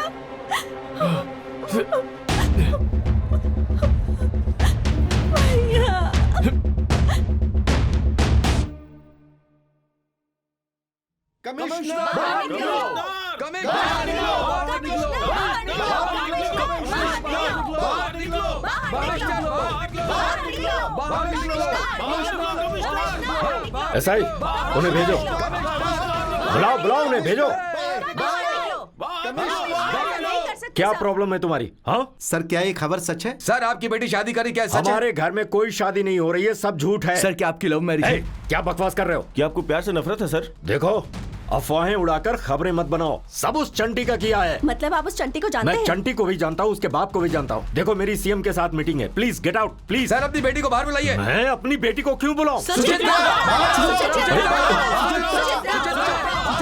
भैया। कमिश्नर बाहर निकलो। बाहर निकलो। बाहर निकलो। बाहर निकलो। बाहर निकलो। एसआई, उन्हें भेजो, बुलाओ बुलाओ उन्हें भेजो। क्या प्रॉब्लम है तुम्हारी? हाँ सर, क्या ये खबर सच है? सर आपकी बेटी शादी करी, क्या सच है? हमारे घर में कोई शादी नहीं हो रही है, सब झूठ है। सर क्या आपकी लव मैरिज है? क्या बकवास कर रहे हो? क्या आपको प्यार से नफरत है सर? देखो, अफवाहें उड़ाकर खबरें मत बनाओ, सब उस चंटी का किया है। मतलब आप उस चंटी को जानते हैं? मैं चंटी को भी जानता हूँ, उसके बाप को भी जानता हूँ। देखो मेरी सीएम के साथ मीटिंग है, please get out please. Sir अपनी बेटी को बाहर बुलाइए। मैं अपनी बेटी को क्यों बुलाऊं?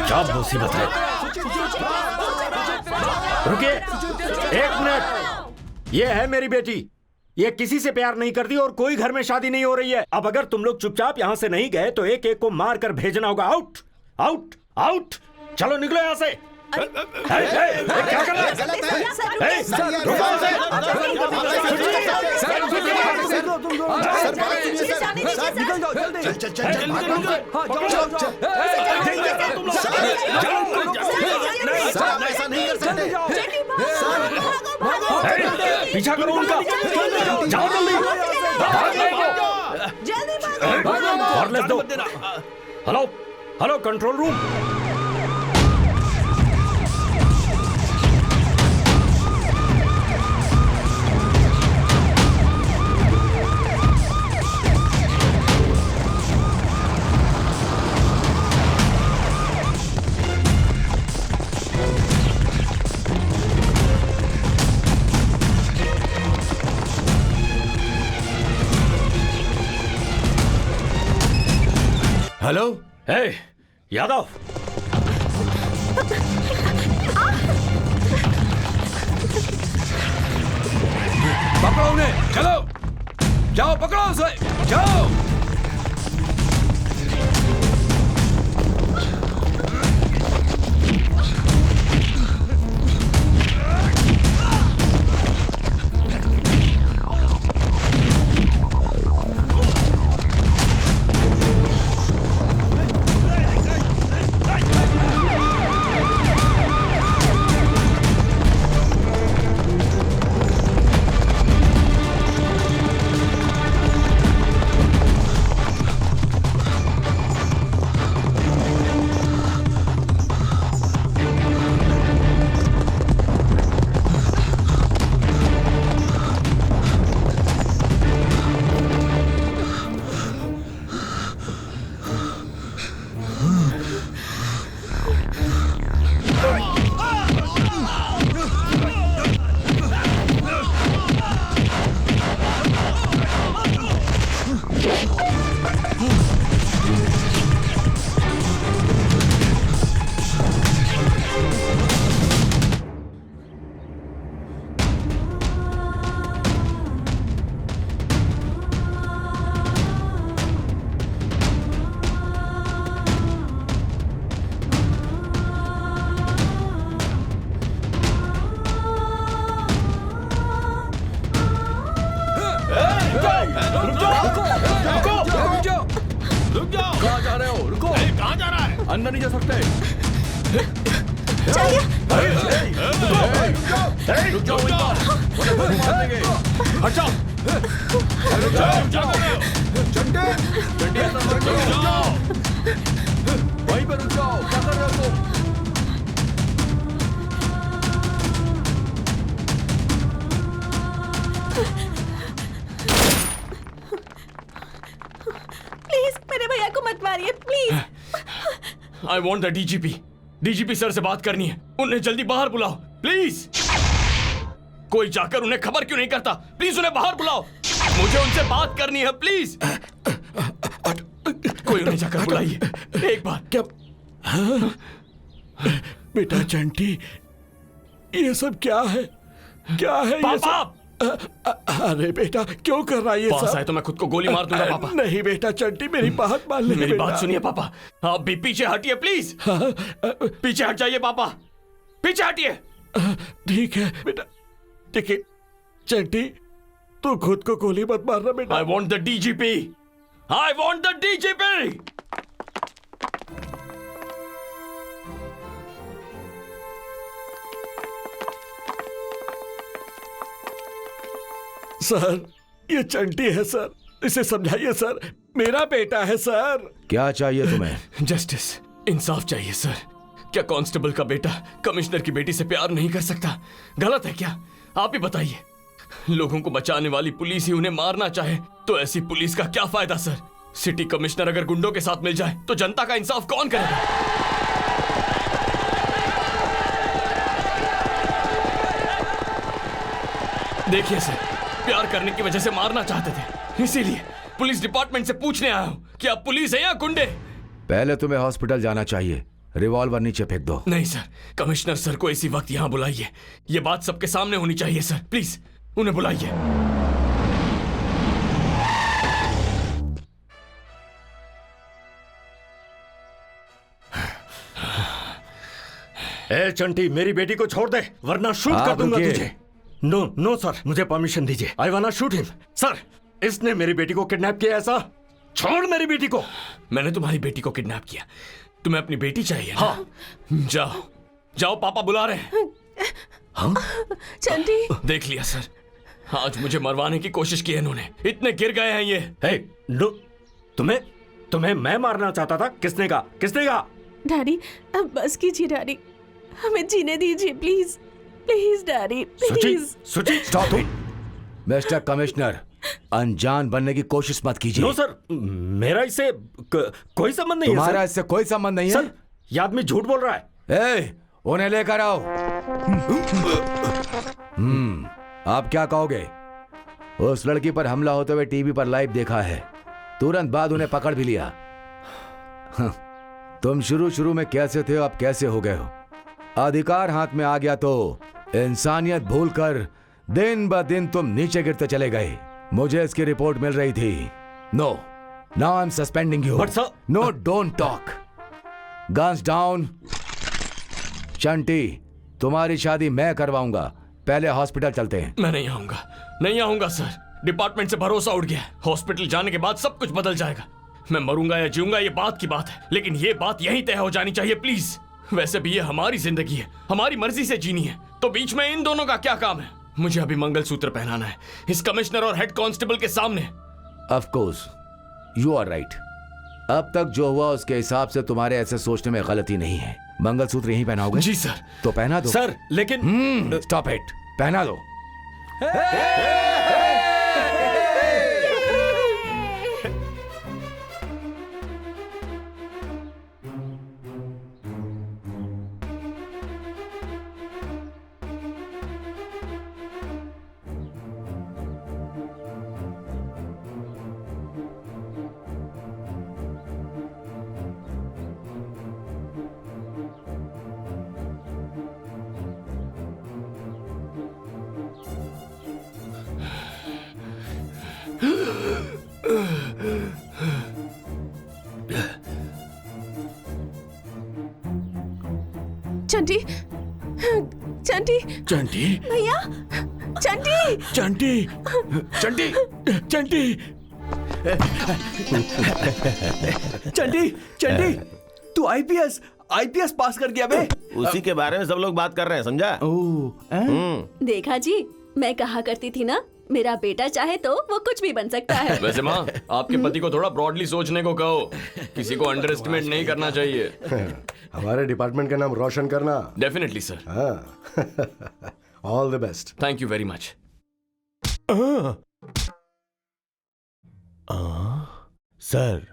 क्या मुसीबत है? रुकिए एक मिनट, ये है मेरी बेटी, ये किसी से प्यार नहीं करती और कोई घर में शादी नहीं हो रही है। अब अगर तुम लोग चुपचाप यहाँ से नहीं गए तो एक एक को मार कर भेजना होगा। आउट आउट आउट, चलो निकलो यहाँ से। क्या कर रहे पीछा करो उनका, जाओ जल्दी। Hello hello control room. Hello, Yadav. पकड़ो उन्हें, चलो जाओ, पकड़ो उसे, जाओ। कहाँ जा रहे हो? रुको। कहाँ जा रहा है? अंदर नहीं जा सकते। रुक जाओ, मार देंगे। हट जाओ। चंटे, रुक जाओ। वहीं पर रुक जाओ। क्या कर रहे हो तुम? प्लीज मेरे भैया को मत मारिए, please. I want the DGP. DGP sir से बात करनी है, उन्हें जल्दी बाहर बुलाओ प्लीज। कोई जाकर उन्हें खबर क्यों नहीं करता? प्लीज उन्हें बाहर बुलाओ, मुझे उनसे बात करनी है प्लीज। कोई उन्हें जाकर बुलाइए एक बार। क्या बेटा चंटी, ये सब क्या है? क्या है ये सब? अरे बेटा क्यों कर रहा है ये पास सब? आए तो मैं खुद को गोली मार दूंगा पापा। नहीं बेटा चंटी, मेरी बात मान ले। मेरी बात सुनिए पापा, आप भी पीछे हटिए प्लीज। पीछे हट जाइए पापा, पीछे हटिए। ठीक है बेटा, ठीक है चंटी, तू खुद को गोली मत मारना बेटा। I want the DGP, I want the DGP. Sir ये चंटी है सर, इसे समझाइए सर, मेरा बेटा है सर। क्या चाहिए तुम्हें? जस्टिस, इंसाफ चाहिए सर। क्या कांस्टेबल का बेटा कमिश्नर की बेटी से प्यार नहीं कर सकता? गलत है क्या? आप ही बताइए। लोगों को बचाने वाली पुलिस ही उन्हें मारना चाहे तो ऐसी पुलिस का क्या फायदा सर? सिटी कमिश्नर अगर गुंडों के साथ मिल जाए तो जनता का इंसाफ कौन करेगा? देखिए सर, प्यार करने की वजह से मारना चाहते थे, इसीलिए पुलिस डिपार्टमेंट से पूछने आया हूं कि आप पुलिस है या गुंडे? पहले तुम्हें हॉस्पिटल जाना चाहिए, रिवॉल्वर नीचे फेंक दो। नहीं सर, कमिश्नर सर को इसी वक्त यहाँ बुलाइए। ये बात सबके सामने होनी चाहिए सर, प्लीज उन्हें बुलाइए। ए चंटी, मेरी बेटी को छोड़ दे वरना शूट कर दूंगा तुझे। नो नो सर, मुझे परमिशन दीजिए। I want shoot him. Sir, इसने मेरी बेटी को किडनैप किया ऐसा? छोड़ मेरी बेटी को। मैंने तुम्हारी बेटी को किडनैप किया, तुम्हें अपनी बेटी चाहिए ना? हाँ। जाओ जाओ, पापा बुला रहे हैं। हाँ? चंटी, देख लिया सर, आज मुझे मरवाने की कोशिश की है इन्होंने, इतने गिर गए हैं ये। हे, नो, तुम्हें मैं मारना चाहता था? किसने कहा? किसने कहा? डैडी अब बस कीजिए डैडी, हमें जीने दीजिए प्लीज, प्लीज डैडी प्लीज। सुची, स्टॉप इट। मिस्टर कमिश्नर, अनजान बनने की कोशिश मत कीजिए। नो सर, मेरा इससे कोई संबंध नहीं है। तुम्हारा इससे कोई संबंध नहीं है? सर, ये आदमी झूठ बोल रहा है। ए, उन्हें लेकर आओ। आप क्या कहोगे? उस लड़की पर हमला होते हुए टीवी पर लाइव देखा है, तुरंत बाद उन्हें पकड़ भी लिया। तुम शुरू में कैसे थे अब कैसे हो गए हो? अधिकार हाथ में आ गया तो इंसानियत भूलकर दिन ब दिन तुम नीचे गिरते चले गए। मुझे इसकी रिपोर्ट मिल रही थी। No, now I am suspending you. No, don't talk. Guns down. Chanti, तुम्हारी शादी मैं करवाऊंगा। पहले हॉस्पिटल चलते हैं। मैं नहीं आऊंगा, नहीं आऊंगा सर। डिपार्टमेंट से भरोसा उठ गया है। हॉस्पिटल जाने के बाद सब कुछ बदल जाएगा। मैं मरूंगा या जीऊंगा ये बात की बात है, लेकिन ये बात यहीं तय हो जानी चाहिए प्लीज। वैसे भी ये हमारी जिंदगी है, हमारी मर्जी से जीनी है, तो बीच में इन दोनों का क्या काम है? मुझे अभी मंगलसूत्र पहनाना है इस कमिश्नर और हेड कांस्टेबल के सामने। Of course, you are right. अब तक जो हुआ उसके हिसाब से तुम्हारे ऐसे सोचने में गलती नहीं है। मंगलसूत्र यहीं पहनाओगे? जी सर। तो पहना दो सर। लेकिन स्टॉप इट, पहना दो। चंटी, चंटी, चंटी, भैया, चंटी, चंटी, चंटी, चंटी, चंटी, चंटी, तू आईपीएस पास कर गया बे। उसी के बारे में सब लोग बात कर रहे हैं, समझा? देखा जी, मैं कहा करती थी ना, मेरा बेटा चाहे तो वो कुछ भी बन सकता है। वैसे माँ, आपके पति को थोड़ा ब्रॉडली सोचने को कहो। किसी को अंडर एस्टिमेट नहीं करना चाहिए। हमारे डिपार्टमेंट का नाम रोशन करना। Definitely sir. All the best. Thank you very much. Sir,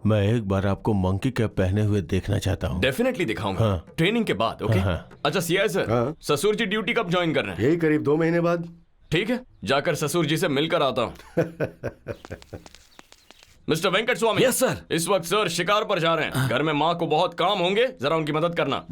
मैं एक बार आपको मंकी कैप पहने हुए देखना चाहता हूँ। डेफिनेटली दिखाऊंगा। ट्रेनिंग के बाद। ओके। अच्छा सीआई सर, ससुर जी ड्यूटी कब ज्वाइन कर रहे हैं? यही करीब 2 महीने बाद। ठीक है, जाकर ससुर जी से मिलकर आता हूँ। Mister Venkat Swami. Yes sir. इस वक्त सर शिकार पर जा रहे हैं। घर में माँ को बहुत काम होंगे, जरा उनकी मदद करना।